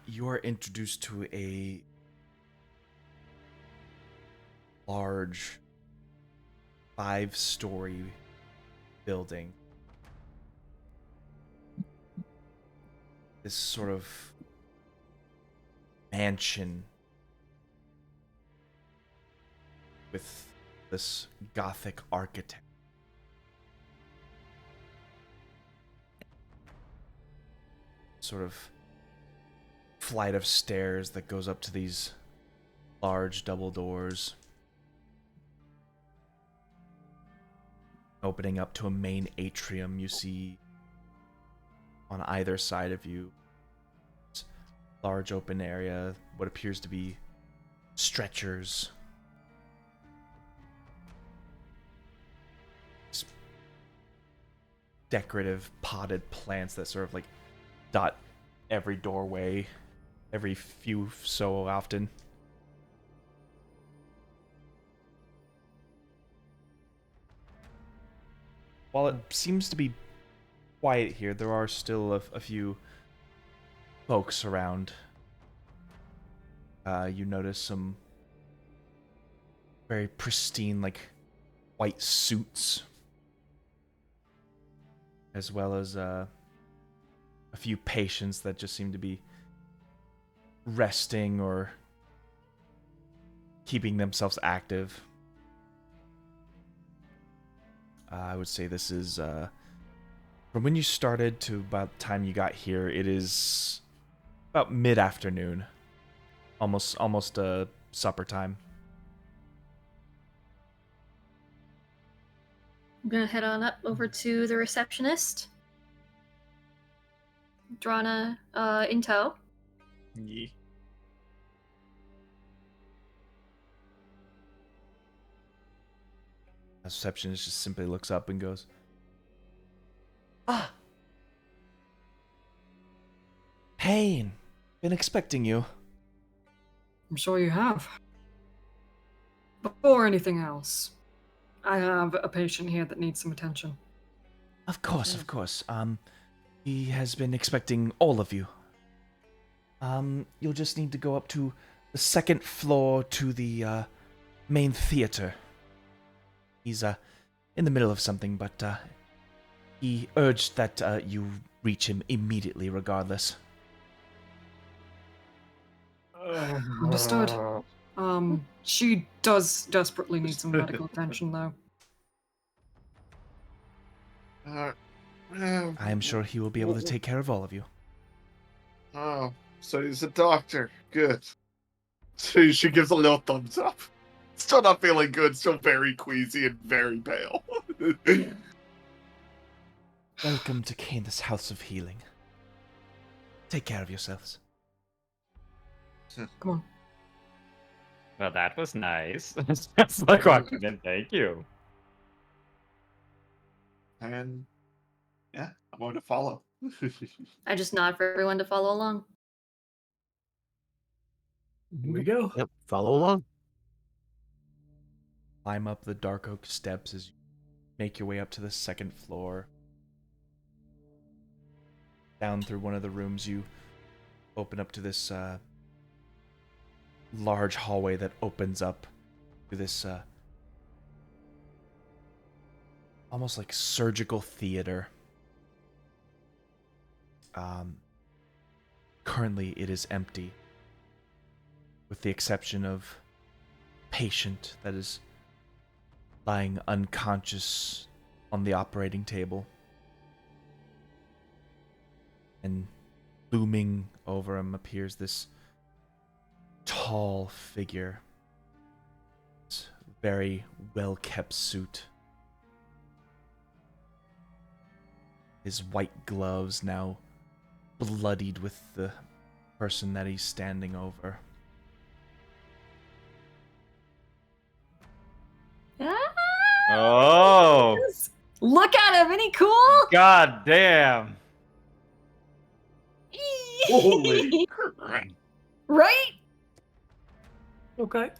You are introduced to a large 5-story building. This sort of mansion with this Gothic architect. Sort of flight of stairs that goes up to these large double doors, opening up to a main atrium. You see on either side of you this large open area, what appears to be stretchers, decorative potted plants that sort of like dot every doorway every few so often. While it seems to be quiet here, there are still a few folks around. You notice some very pristine, like, white suits, as well as a few patients that just seem to be resting or keeping themselves active. I would say this is from when you started to about the time you got here. It is about mid-afternoon, almost supper time. I'm gonna head on up over to the receptionist. Drana in tow. Yeah. The receptionist just simply looks up and goes, "Ah, Payne, been expecting you." I'm sure you have. Before anything else, I have a patient here that needs some attention. Of course, of course. He has been expecting all of you. You'll just need to go up to the second floor to the main theater. He's in the middle of something, but he urged that you reach him immediately, regardless. Understood. She does desperately need some medical attention, though. I am sure he will be able to take care of all of you. Oh, so he's a doctor. Good. So she gives a little thumbs up. Still not feeling good. Still very queasy and very pale. Welcome to Canis' House of Healing. Take care of yourselves. Come on. Well, that was nice. That's like walking in. Thank you. And yeah, I'm going to follow. I just nod for everyone to follow along. Here we go. Yep, follow along. Climb up the dark oak steps as you make your way up to the second floor. Down through one of the rooms, you open up to this large hallway that opens up to this almost like surgical theater. Currently, it is empty, with the exception of a patient that is lying unconscious on the operating table. And looming over him appears this tall figure. This very well-kept suit. His white gloves now bloodied with the person that he's standing over. Oh, Look at him, isn't he cool? god damn. Holy crap. Right? Okay.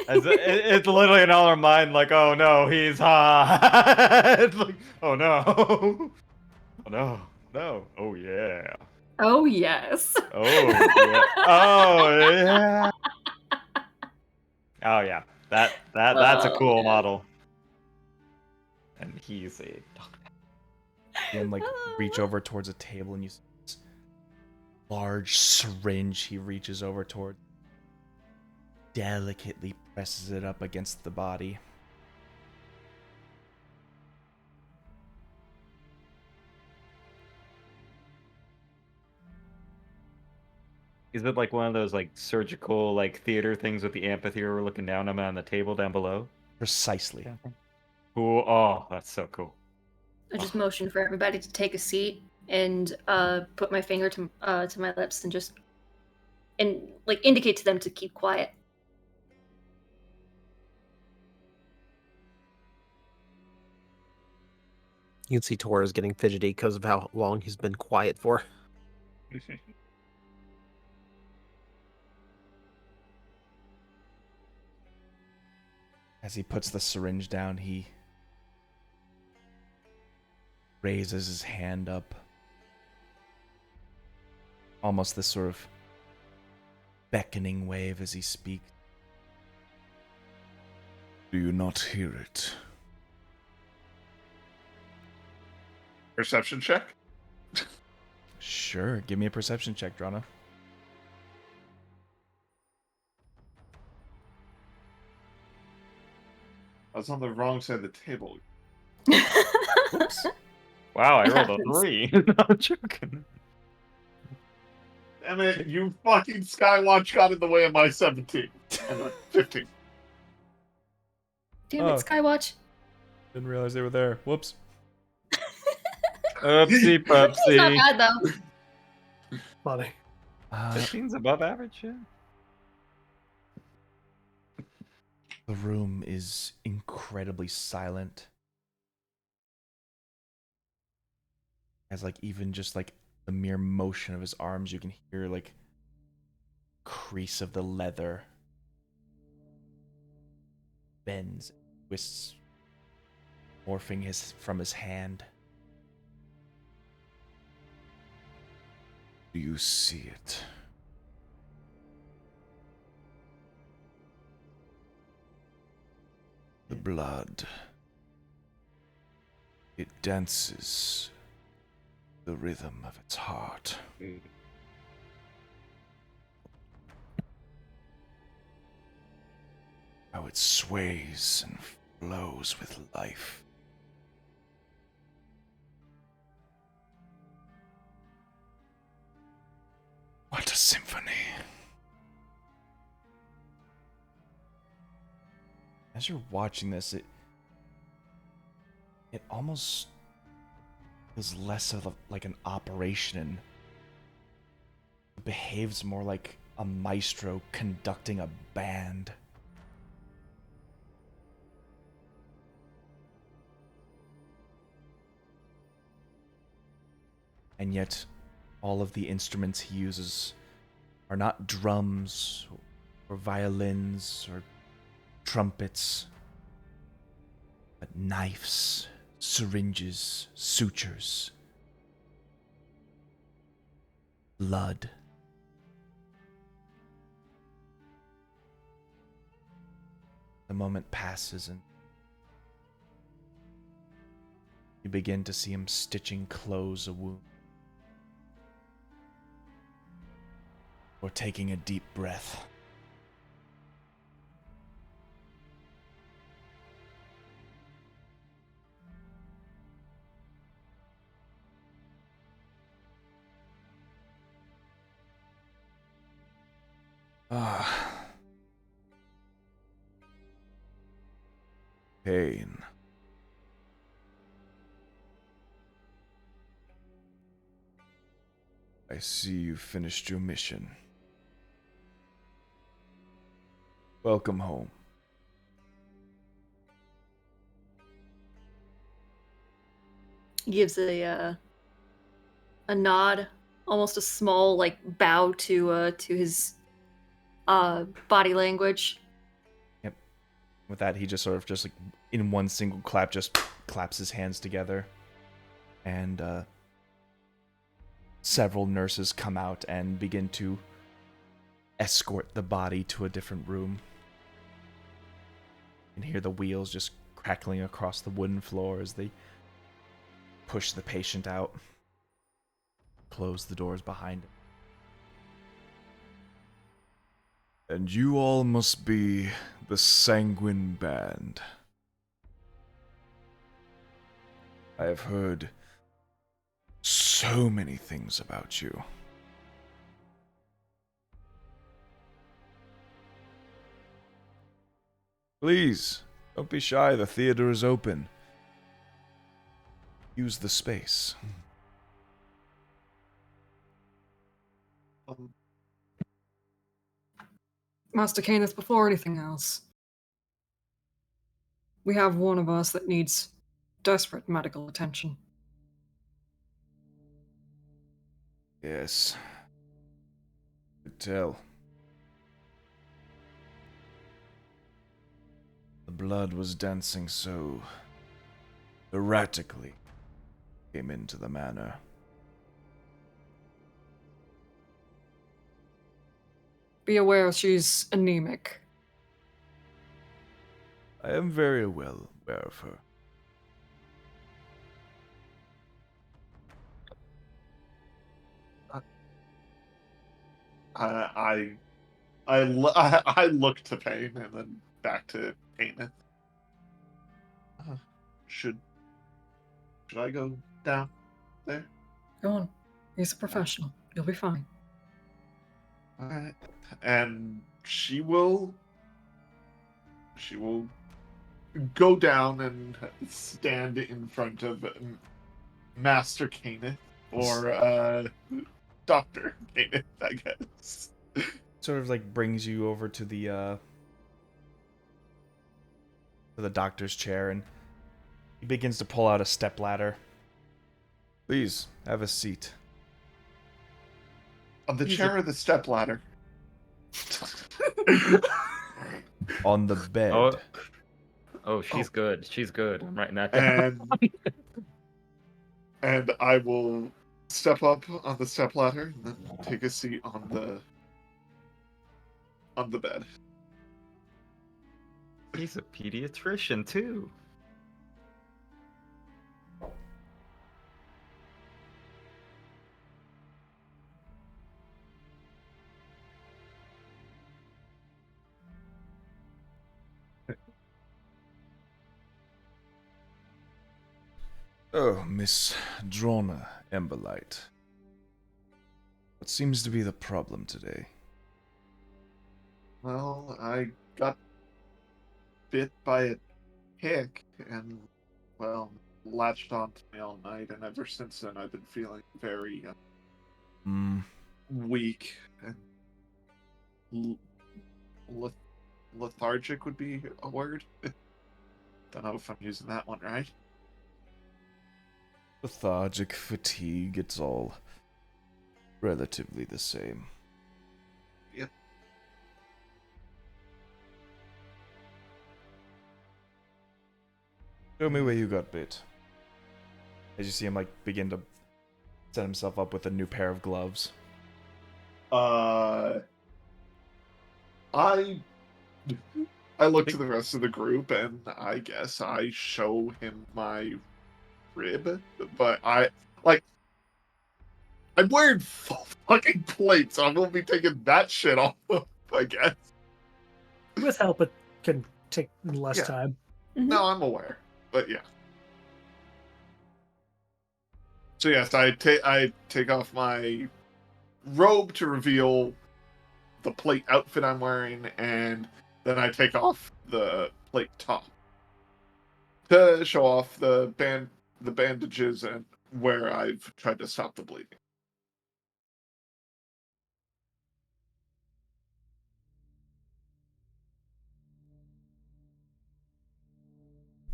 It's literally in all our mind, like, oh no, he's hot. It's like, oh no. Oh no. No. Oh yeah. Oh yes. Oh yeah. Oh yeah. Oh yeah. That's a Oh, cool yeah. model. And he's a doctor. And like reach over towards a table and you see this large syringe he reaches over toward. Delicately presses it up against the body. Is it like one of those like surgical like theater things with the amphitheater we're looking down on the table down below? Precisely. Cool. Oh, that's so cool. I just motioned for everybody to take a seat and put my finger to my lips and just like indicate to them to keep quiet. You can see Tor is getting fidgety because of how long he's been quiet for. As he puts the syringe down, he raises his hand up. Almost this sort of beckoning wave as he speaks. Do you not hear it? Perception check? Sure, give me a perception check, Drana. I was on the wrong side of the table. Oops. Wow, I It rolled a happens. 3. No, I'm joking. Damn it, you fucking Skywatch got in the way of my 17. And 15. Damn Oh. it, Skywatch. Didn't realize they were there. Whoops. Oopsie It's not pupsie. bad, though. Funny. 15's above average, yeah. The room is incredibly silent. As like even just like the mere motion of his arms, you can hear like crease of the leather bends, twists, morphing from his hand. Do you see it? The blood. It dances the rhythm of its heart. How it sways and flows with life. What a symphony. As you're watching this, it almost feels less of like an operation and behaves more like a maestro conducting a band. And yet, all of the instruments he uses are not drums or violins or trumpets, but knives, syringes, sutures, blood. The moment passes and you begin to see him stitching close a wound. Or taking a deep breath. Ah. Pain. I see you finished your mission. Welcome home. He gives a nod, almost a small like bow to his body language. Yep. With that, he just sort of just like in one single clap just claps his hands together. And several nurses come out and begin to escort the body to a different room. You can hear the wheels just crackling across the wooden floor as they push the patient out, close the doors behind him. And you all must be the Sanguine Band. I have heard so many things about you. Please, don't be shy. The theater is open. Use the space. Master Canis, before anything else, we have one of us that needs desperate medical attention. Yes. Could tell. The blood was dancing so erratically. Came into the manor. Be aware she's anemic. I am very well aware of her. I look to Pain and then back to Pain. Should I go down there? Go on. He's a professional. You'll be fine. All right. And she will go down and stand in front of Master Caneth or Dr. Caneth, I guess. Sort of like brings you over to the doctor's chair, and he begins to pull out a stepladder. Please, have a seat. On the chair or the stepladder? On the bed. Oh, she's good. She's good. I'm writing that down. And I will step up on the stepladder and then take a seat on the bed. He's a pediatrician too. Oh, Miss Drona Emberlight. What seems to be the problem today? Well, I got bit by a tick and, well, latched onto me all night, and ever since then I've been feeling very weak and lethargic would be a word. Don't know if I'm using that one right. Lethargic, fatigue, it's all relatively the same. Yep. Show me where you got bit. As you see him like begin to set himself up with a new pair of gloves. I look to the rest of the group and I guess I show him my rib, but I'm wearing full fucking plates, so I'm gonna be taking that shit off, I guess. With help, it can take less Yeah. time. No, I'm aware, but yeah. So yes, I take off my robe to reveal the plate outfit I'm wearing, and then I take off the plate top to show off the bandages and where I've tried to stop the bleeding.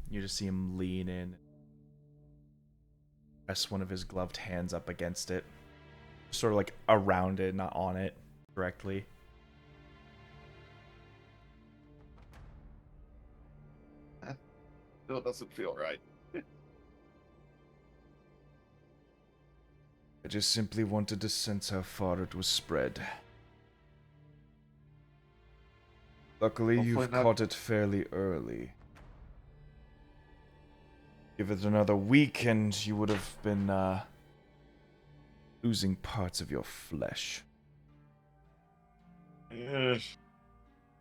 You just see him lean in, press one of his gloved hands up against it, sort of like around it, not on it directly. That still doesn't feel right. I just simply wanted to sense how far it was spread. Luckily, Hopefully you've not- caught it fairly early. Give it another week and you would have been, losing parts of your flesh. Yes.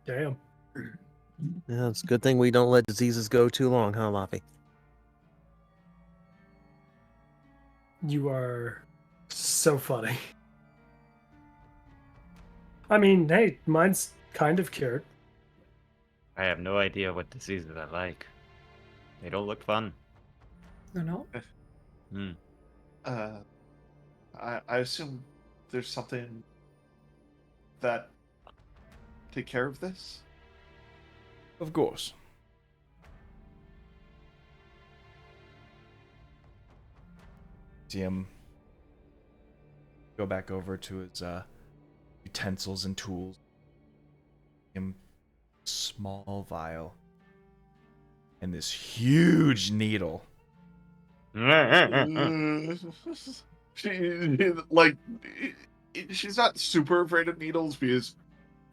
Damn. Yeah, it's a good thing we don't let diseases go too long, huh, Laffy? You are so funny. I mean, hey, mine's kind of cured. I have no idea what diseases I like. They don't look fun. No. Hmm. I assume there's something that take care of this. Of course. See him go back over to his utensils and tools. Him small vial and this huge needle. She's not super afraid of needles because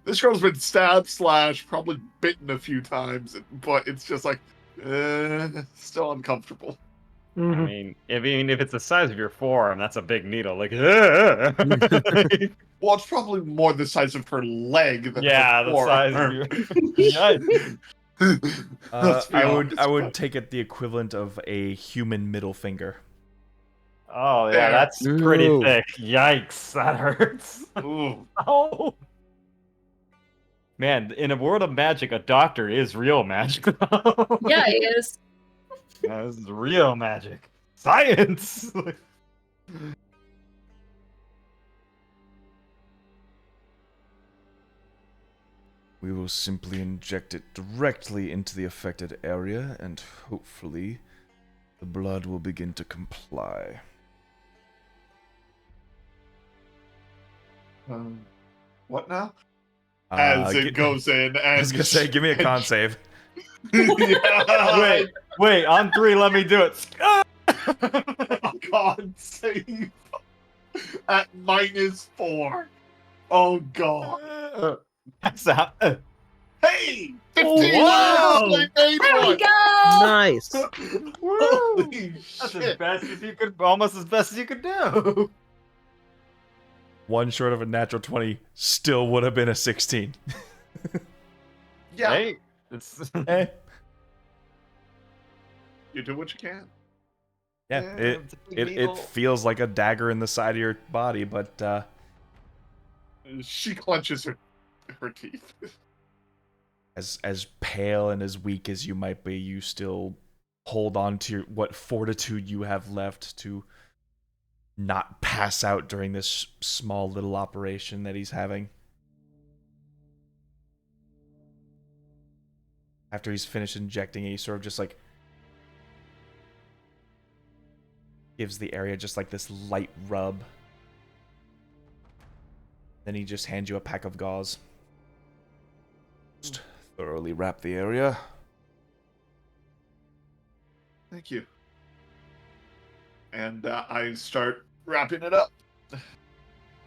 this girl's been stabbed / probably bitten a few times, but it's just like still uncomfortable. I Mhm. mean, if it's the size of your forearm, that's a big needle. Like, Well, it's probably more the size of her leg than yeah, her the size of forearm. your. Yikes. Let's be I honest, would but- take it the equivalent of a human middle finger. Oh yeah, There. that's pretty Ooh. thick. Yikes, that hurts. Ooh. Oh. Man, in a world of magic, a doctor is real magic. Yeah, it is. Yeah, this is real magic. Science! We will simply inject it directly into the affected area, and hopefully the blood will begin to comply. What now? As it goes in, and I was gonna say, give me a con save. Yeah. Wait, on 3, let me do it. Oh, God save. At -4. Oh, God. That's out. Hey! 15! Wow! I made There we one! go. Nice. Holy That's shit. as best as you could, almost as best as you could do. One short of a natural 20 still would have been a 16. Yeah, Hey, it's Eh. you do what you can. Yeah, it's a big it needle. feels like a dagger in the side of your body, but She clenches her teeth. as pale and as weak as you might be, you still hold on to what fortitude you have left to not pass out during this small little operation that he's having. After he's finished injecting it, he sort of just like gives the area just like this light rub. Then he just hands you a pack of gauze. Just thoroughly wrap the area. Thank you. And I start wrapping it up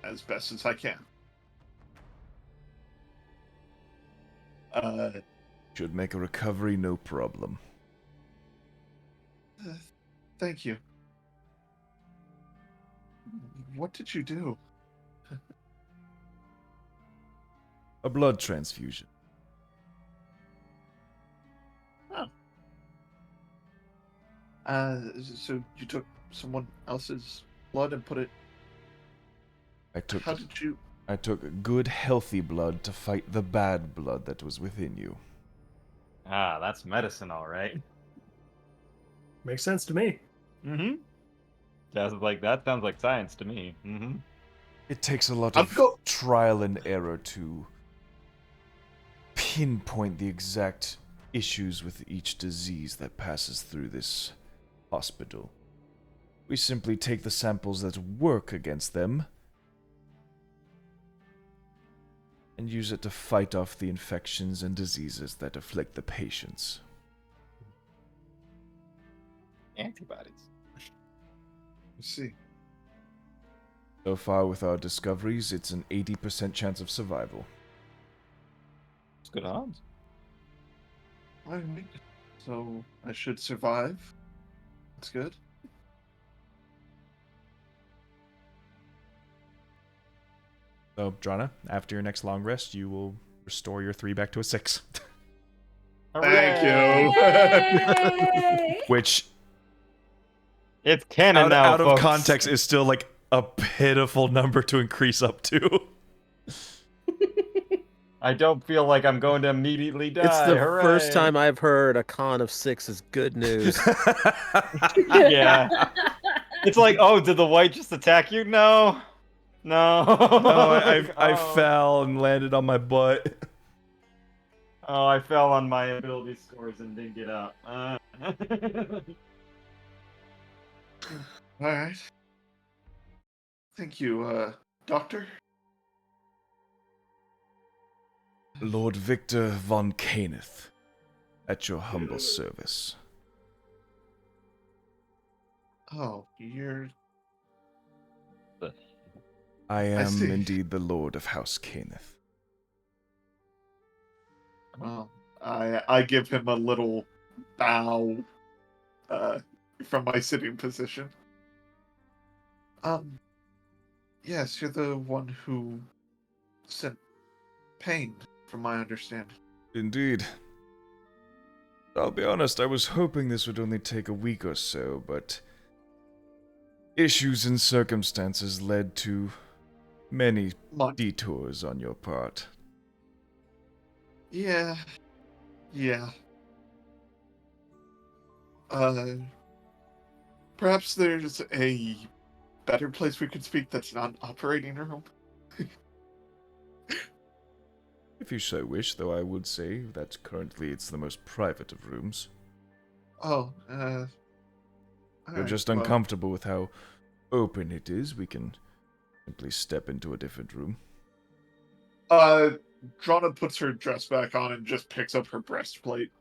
as best as I can. Should make a recovery no problem. Thank you. What did you do? A blood transfusion. So you took someone else's blood and put it. How did you? I took good, healthy blood to fight the bad blood that was within you. Ah, that's medicine, all right. Makes sense to me. Mm-hmm. That sounds like science to me. Mm-hmm. It takes a lot I'm of trial and error to pinpoint the exact issues with each disease that passes through this hospital. We simply take the samples that work against them and use it to fight off the infections and diseases that afflict the patients. Antibodies. Let's see. So far with our discoveries, it's an 80% chance of survival. It's good odds. All right. So I should survive. That's good. So, Drana, after your next long rest, you will restore your 3 back to a 6. Thank you. Yay! Which, It's canon now, out of folks. context, is still like a pitiful number to increase up to. I don't feel like I'm going to immediately die. It's the Hooray. first time I've heard a con of 6 is good news. Yeah. It's like, oh, did the white just attack you? No. No. I fell and landed on my butt. Oh, I fell on my ability scores and didn't get up. All right. Thank you, Doctor. Lord Victor von Caneth, at your humble service. Oh, you're... I am see. indeed the Lord of House Caneth. Well, I give him a little bow from my sitting position. Yes, you're the one who sent Pain, from my understanding. Indeed. I'll be honest, I was hoping this would only take a week or so, but issues and circumstances led to many detours on your part. Yeah. Perhaps there's a better place we could speak that's not an operating room? If you so wish, though I would say that currently it's the most private of rooms. Oh, You're just uncomfortable with how open it is, we can simply step into a different room. Drana puts her dress back on and just picks up her breastplate.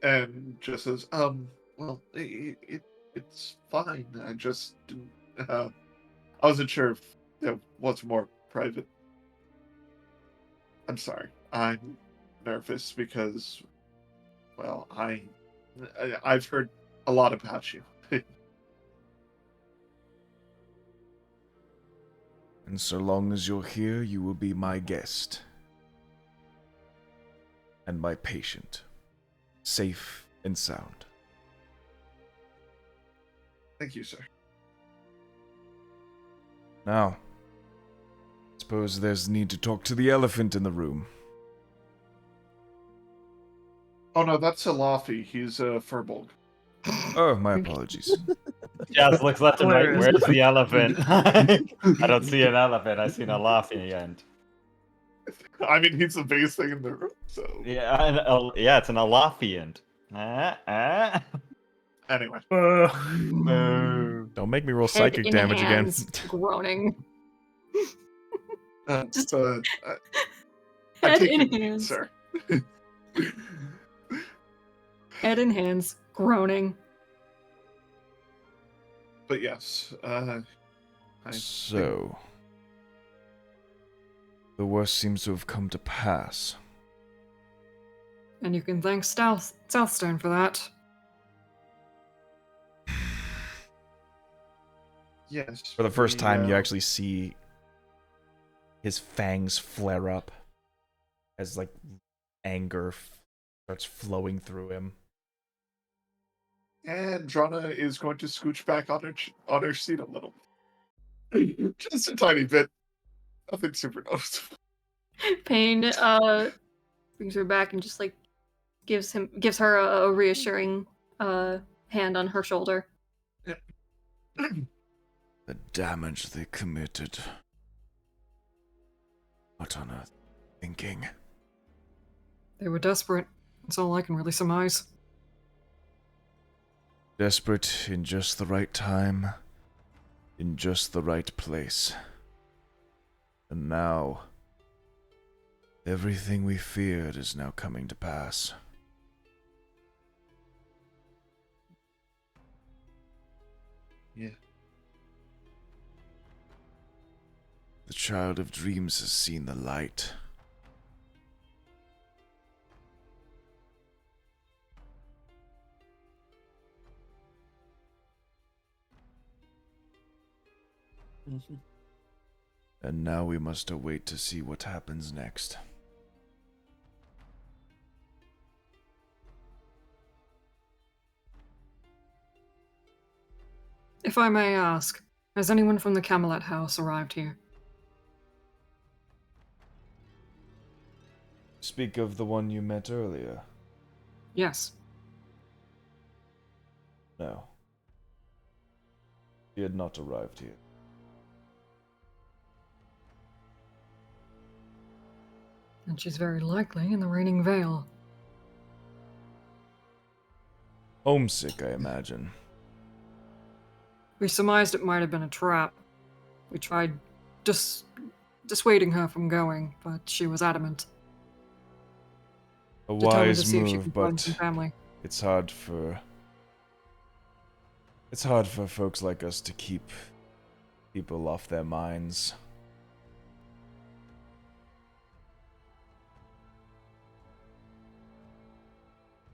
And just says, well, it's fine. I just didn't, I wasn't sure if there was more private. I'm sorry. I'm nervous because, well, I've heard a lot about you. And so long as you're here, you will be my guest. And my patient. Safe and sound. Thank you, sir. Now, suppose there's need to talk to the elephant in the room. Oh no, that's a Laffy. He's a Furbolg. Oh, my apologies. Jazz looks left and right. Hilarious. Where's the elephant? I don't see an elephant. I see an Alafi and I mean, he's the biggest thing in the room, so... yeah, it's an Alafiant. Anyway. Don't make me roll Head psychic in damage again. hands, groaning. Just- I Head take in it, hands. sir. Head in hands, groaning. But yes, So, the worst seems to have come to pass. And you can thank Southstone for that. Yes. For the first time, you actually see his fangs flare up as like anger starts flowing through him. And Drana is going to scooch back on her seat a little. Just a tiny bit. Nothing super noticeable. Pain brings her back and just like gives her a reassuring hand on her shoulder. The damage they committed. What on earth thinking? They were desperate. That's all I can really surmise. Desperate in just the right time, in just the right place. And now, everything we feared is now coming to pass. Yeah. The Child of Dreams has seen the light. And now we must await to see what happens next. If I may ask, has anyone from the Camelot House arrived here? Speak of the one you met earlier. Yes. No. He had not arrived here. And she's very likely in the Reigning Vale. Homesick, I imagine. We surmised it might have been a trap. We tried dissuading her from going, but she was adamant. A Determined to wise see if she move, could find some but family. it's hard for folks like us to keep people off their minds.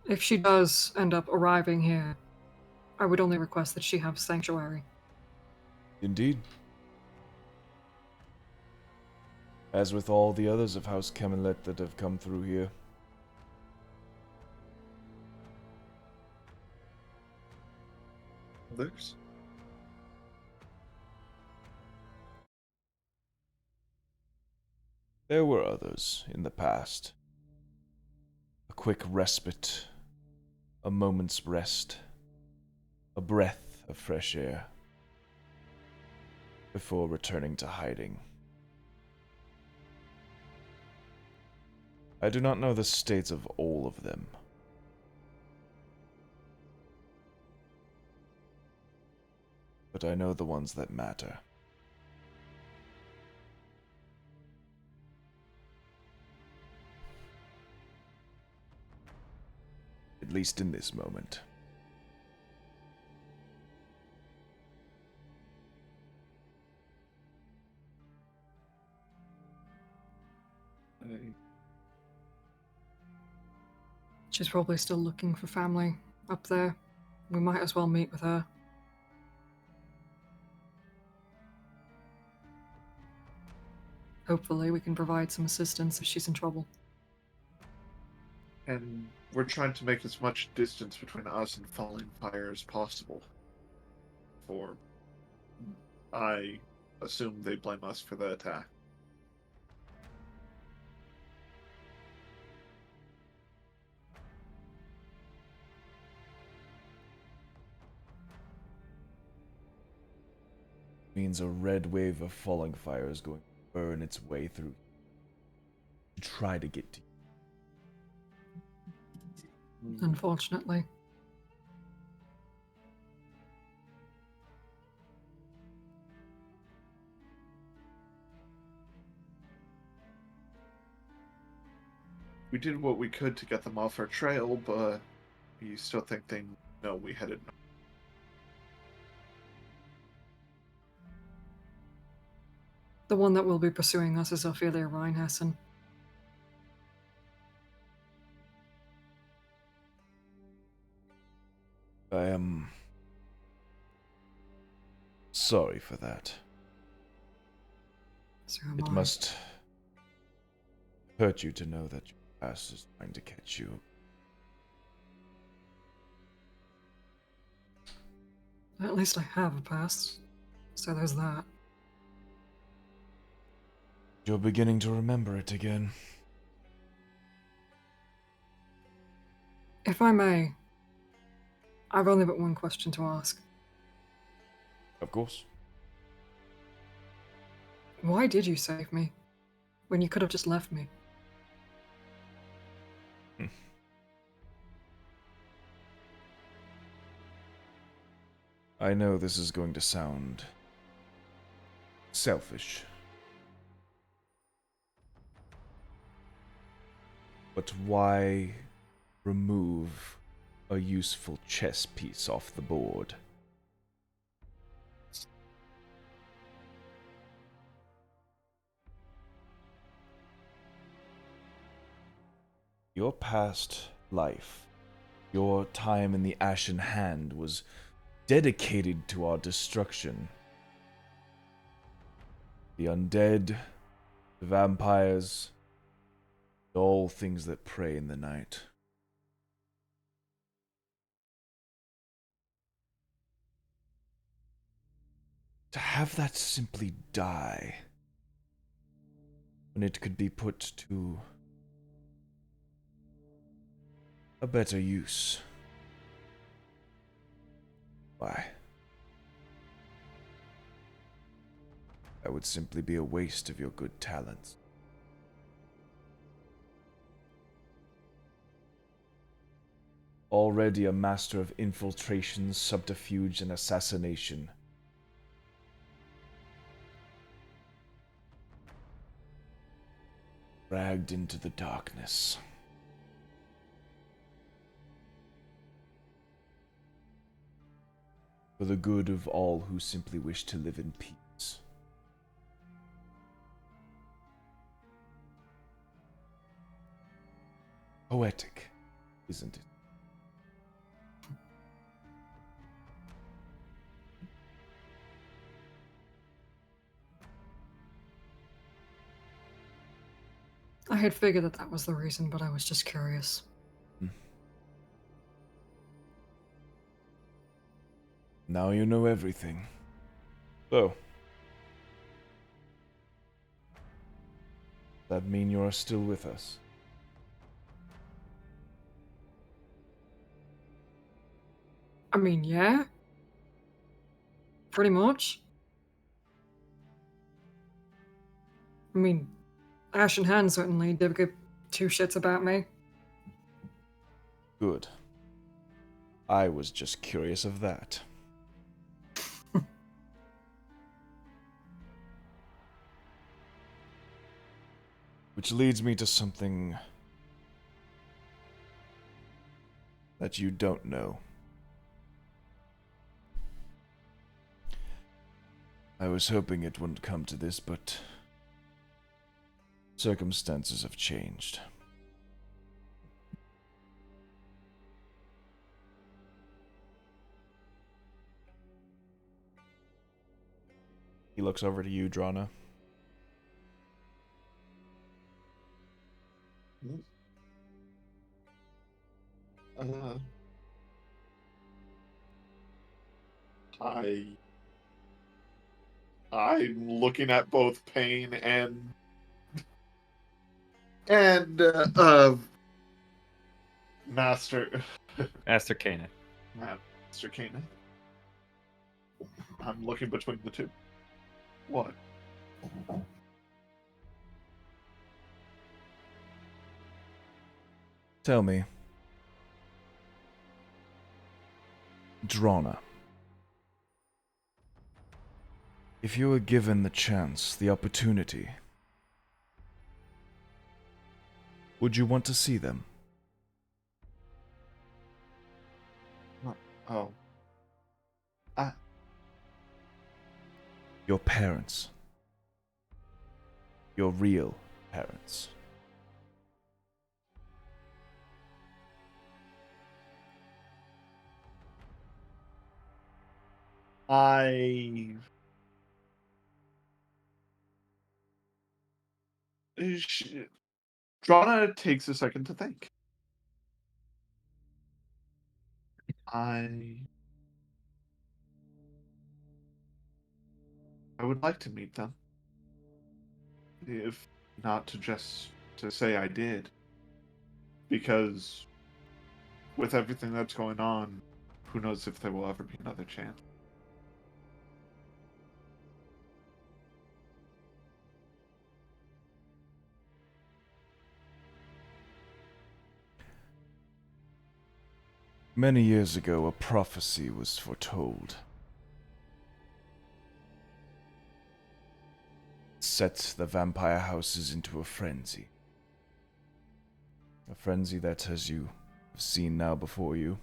If she does end up arriving here, I would only request that she have sanctuary. Indeed. As with all the others of House Camelot that have come through here. Others? There were others in the past. A quick respite, a moment's rest, a breath of fresh air, before returning to hiding. I do not know the states of all of them. But I know the ones that matter. At least in this moment. She's probably still looking for family up there. We might as well meet with her. Hopefully we can provide some assistance if she's in trouble. And we're trying to make as much distance between us and Falling Fire as possible. For I assume they blame us for the attack. Means a red wave of falling fire is going to burn its way through to try to get to you. Unfortunately. We did what we could to get them off our trail, but you still think they know we headed north. The one that will be pursuing us is Ophelia Reinhessen. I am sorry for that. So am It I. must hurt you to know that your past is trying to catch you. At least I have a past. So there's that. You're beginning to remember it again. If I may, I've only but one question to ask. Of course. Why did you save me? When you could have just left me? I know this is going to sound selfish. But why remove a useful chess piece off the board? Your past life, your time in the Ashen Hand was dedicated to our destruction. The undead, the vampires, all things that prey in the night. To have that simply die, when it could be put to a better use. Why? That would simply be a waste of your good talents. Already a master of infiltration, subterfuge, and assassination, dragged into the darkness. For the good of all who simply wish to live in peace. Poetic, isn't it? I had figured that was the reason, but I was just curious. Now you know everything. So, that mean you are still with us? I mean, yeah. Pretty much. I mean, Ash and Han certainly did give two shits about me. Good. I was just curious of that. Which leads me to something that you don't know. I was hoping it wouldn't come to this, but circumstances have changed. He looks over to you, Drana. I'm looking at both Pain and Master Master Kana. Master Kana. I'm looking between the two. What? Tell me, Drana, if you were given the chance, the opportunity, would you want to see them? Oh. Your parents. Your real parents. Drana takes a second to think. I would like to meet them. If not to just to say I did. Because with everything that's going on, who knows if there will ever be another chance. Many years ago, a prophecy was foretold. It set the vampire houses into a frenzy. A frenzy that, as you have seen now before you,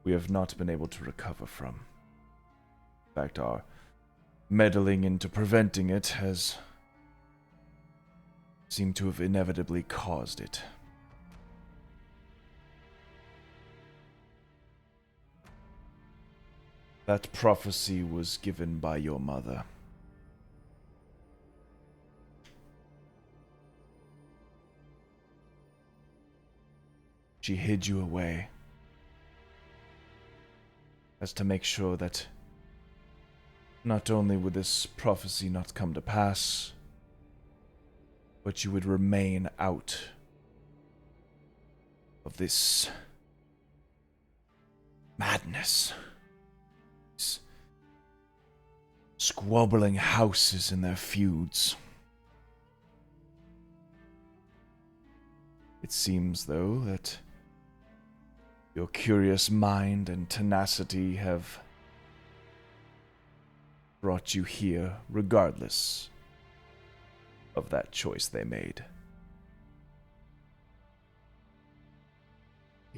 we have not been able to recover from. In fact, our meddling into preventing it has seemed to have inevitably caused it. That prophecy was given by your mother. She hid you away as to make sure that not only would this prophecy not come to pass, but you would remain out of this madness. These squabbling houses and their feuds. It seems, though, that your curious mind and tenacity have brought you here regardless of that choice they made.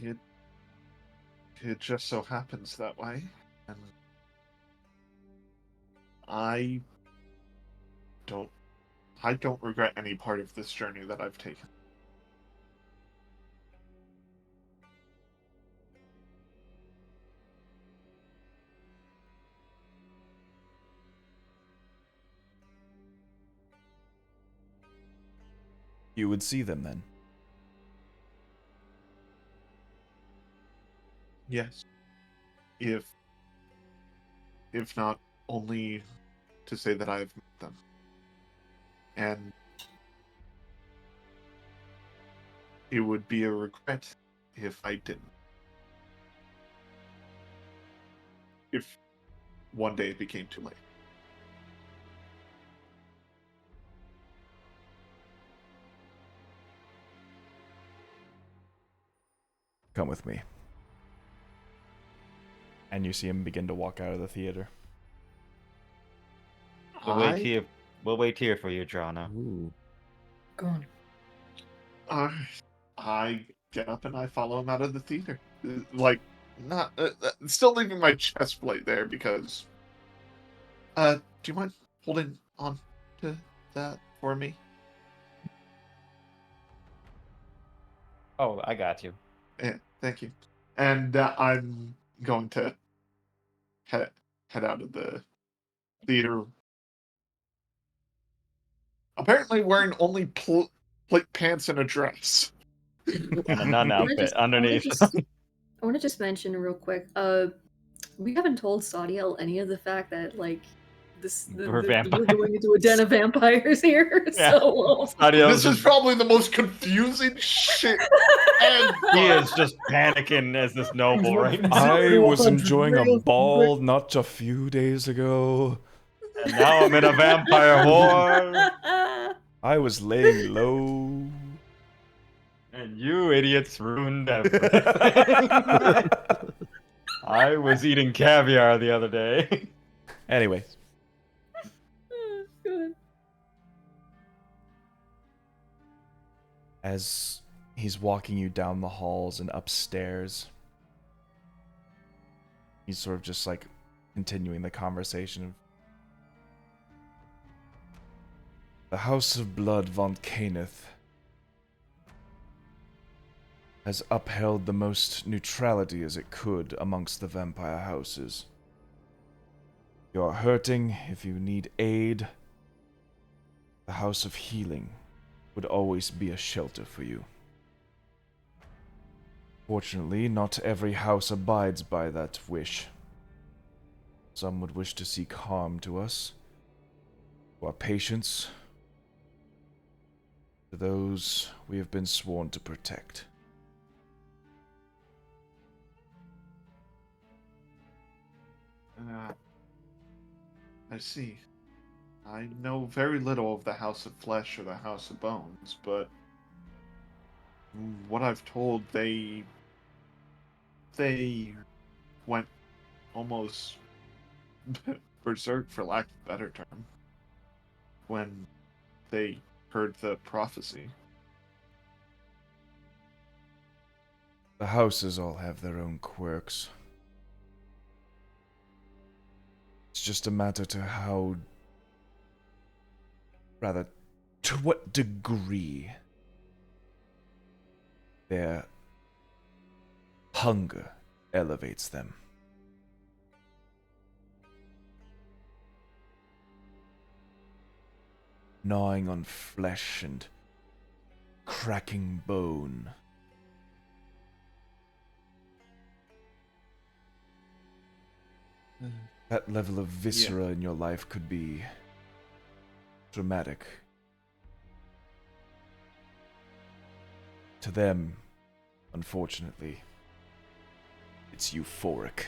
it just so happens that way, and I don't regret any part of this journey that I've taken. You would see them then. Yes. If not only to say that I've met them. And it would be a regret if I didn't. If one day it became too late. Come with me. And you see him begin to walk out of the theater. We'll wait here. We'll wait here for you, Drana. Ooh. Go on. I get up and I follow him out of the theater. Like, not still leaving my chest plate there because. Do you mind holding on to that for me? Oh, I got you. Yeah, thank you. And I'm going to head out of the theater. Apparently, wearing only plate pants and a dress. And a nun outfit underneath. I want to just mention real quick. We haven't told Sadiel any of the fact that like We're we're going into a den of vampires here. Yeah. So This is probably the most confusing shit. And he is just panicking as this noble right now. I was enjoying a ball not a few days ago. And now I'm in a vampire war. I was laying low. And you idiots ruined everything. I was eating caviar the other day. Anyway. Good. As he's walking you down the halls and upstairs, he's sort of just like continuing the conversation of the House of Blood von Caneth has upheld the most neutrality as it could amongst the vampire houses. You are hurting, if you need aid, the House of Healing would always be a shelter for you. Fortunately, not every house abides by that wish. Some would wish to seek harm to us, to our patients, to those we have been sworn to protect. I see. I know very little of the House of Flesh or the House of Bones, but what I've told, they went almost berserk, for lack of a better term, when they heard the prophecy. The houses all have their own quirks. It's just a matter to to what degree their hunger elevates them. Gnawing on flesh and cracking bone. That level of viscera in your life could be dramatic. To them, unfortunately, it's euphoric.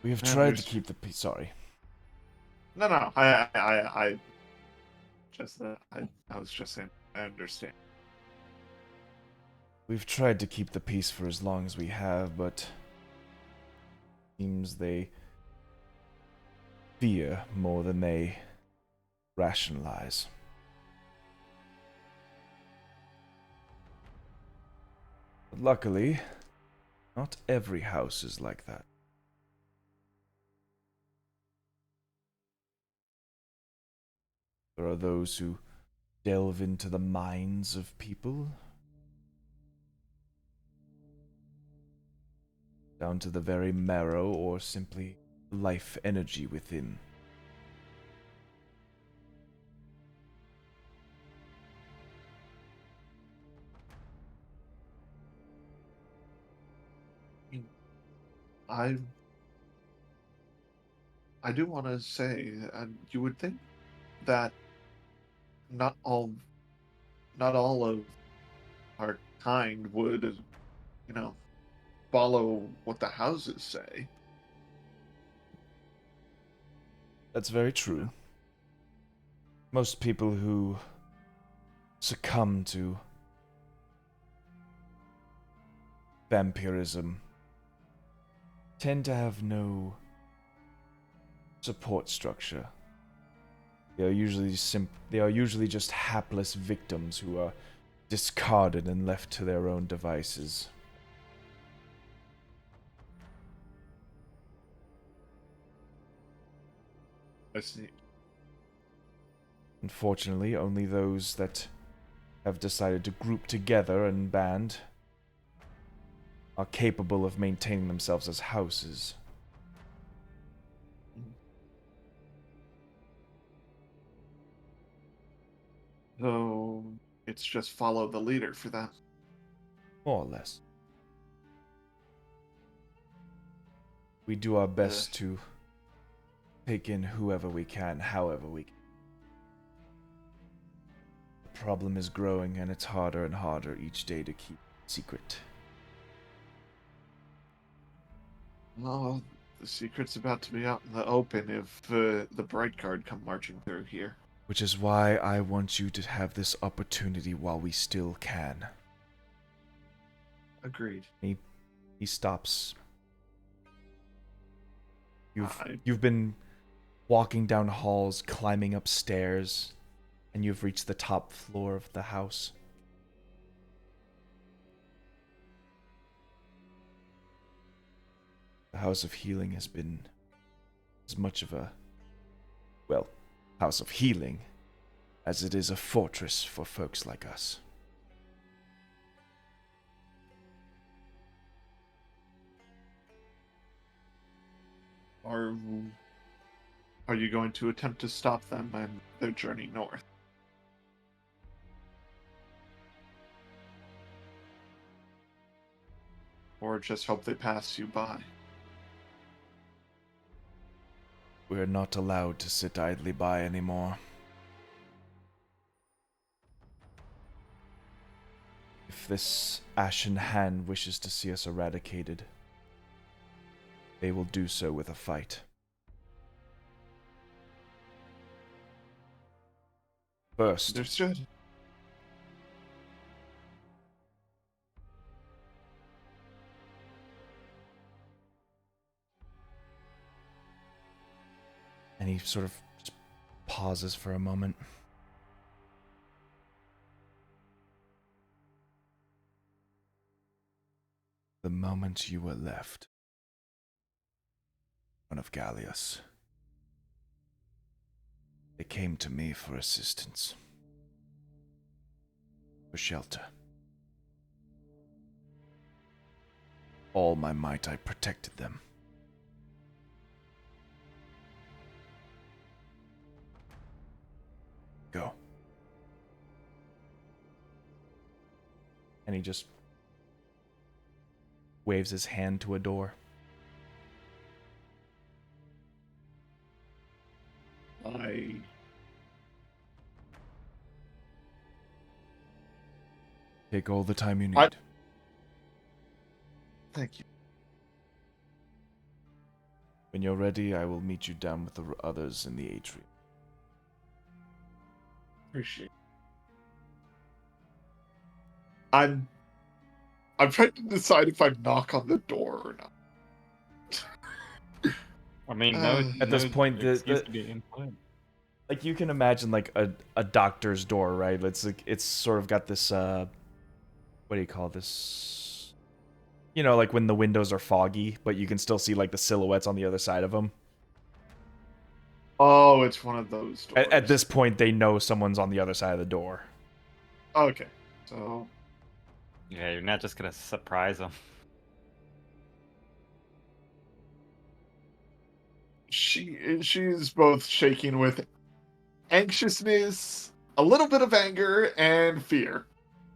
We have tried to keep the peace. Sorry. No, I was just saying, I understand. We've tried to keep the peace for as long as we have, but seems they fear more than they rationalize. But luckily, not every house is like that. There are those who delve into the minds of people, down to the very marrow or simply life energy within. I I do want to say, you would think that not all not all of our kind would, you know, follow what the houses say. That's very true. Most people who succumb to vampirism tend to have no support structure. They are usually just hapless victims who are discarded and left to their own devices. I see. Unfortunately, only those that have decided to group together and band are capable of maintaining themselves as houses. So it's just follow the leader for that. More or less. We do our best to take in whoever we can, however we can. The problem is growing, and it's harder and harder each day to keep it secret. Well, the secret's about to be out in the open if the Bright Guard come marching through here. Which is why I want you to have this opportunity while we still can. Agreed. He stops. You've been walking down halls, climbing up stairs, and you've reached the top floor of the house. The House of Healing has been as much of a, well, house of healing as it is a fortress for folks like us. Are you going to attempt to stop them and their journey north? Or just hope they pass you by? We're not allowed to sit idly by anymore. If this Ashen Hand wishes to see us eradicated, they will do so with a fight. First, Understood. and he sort of just pauses for a moment. The moment you were left, one of Gallius, they came to me for assistance, for shelter. All my might, I protected them. Go. And he just waves his hand to a door. Take all the time you need. Thank you. When you're ready, I will meet you down with the others in the atrium. Appreciate it. I'm trying to decide if I knock on the door or not. I mean, no. At this no point, excuse to be employed. like you can imagine like a doctor's door, right? It's like it's sort of got this what do you call this? You know, like when the windows are foggy, but you can still see like the silhouettes on the other side of them. Oh, it's one of those doors. At this point, they know someone's on the other side of the door. Okay, so Yeah, you're not just gonna surprise them. she's both shaking with anxiousness, a little bit of anger, and fear.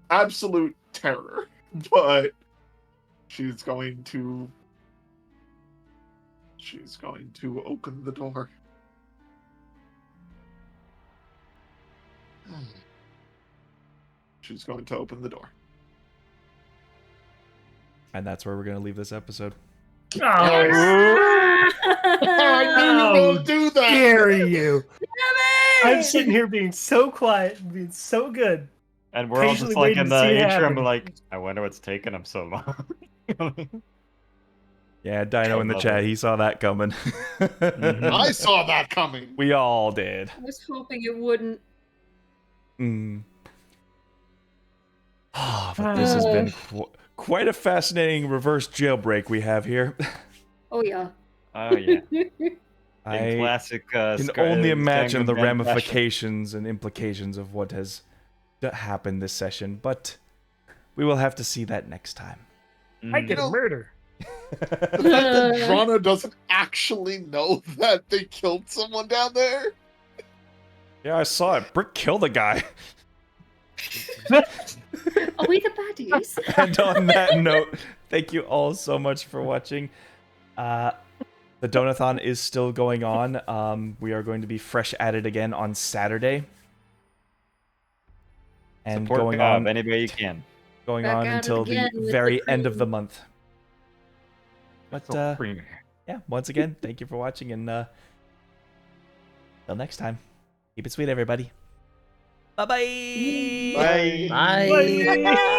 Absolute terror. But she's going to open the door. She's going to open the door. And that's where we're going to leave this episode. Oh, I knew you were gonna do that. dare you! Damn I'm it! sitting here being so quiet and being so good. And we're all Patiently just like waiting in to the see it atrium, happen. like, I wonder what's taking him so long. Yeah, Dino in the love chat, it. he saw that coming. I saw that coming. We all did. I was hoping it wouldn't. Mm. But this has been quite a fascinating reverse jailbreak we have here. Oh yeah. Oh yeah. In I classic. can only imagine the ramifications and implications of what has happened this session, but we will have to see that next time. I get a murder. The fact that Drana doesn't actually know that they killed someone down there. Yeah, I saw it. Brick killed a guy. Are we the baddies? And on that note, thank you all so much for watching. The Donathon is still going on. We are going to be fresh at it again on Saturday. And Support going Bob on any way you can. going Back on at it until the again with very the end of the cream. month. But So premium. yeah, once again, thank you for watching, and till next time, keep it sweet, everybody. Bye-bye. Bye. Bye. Bye.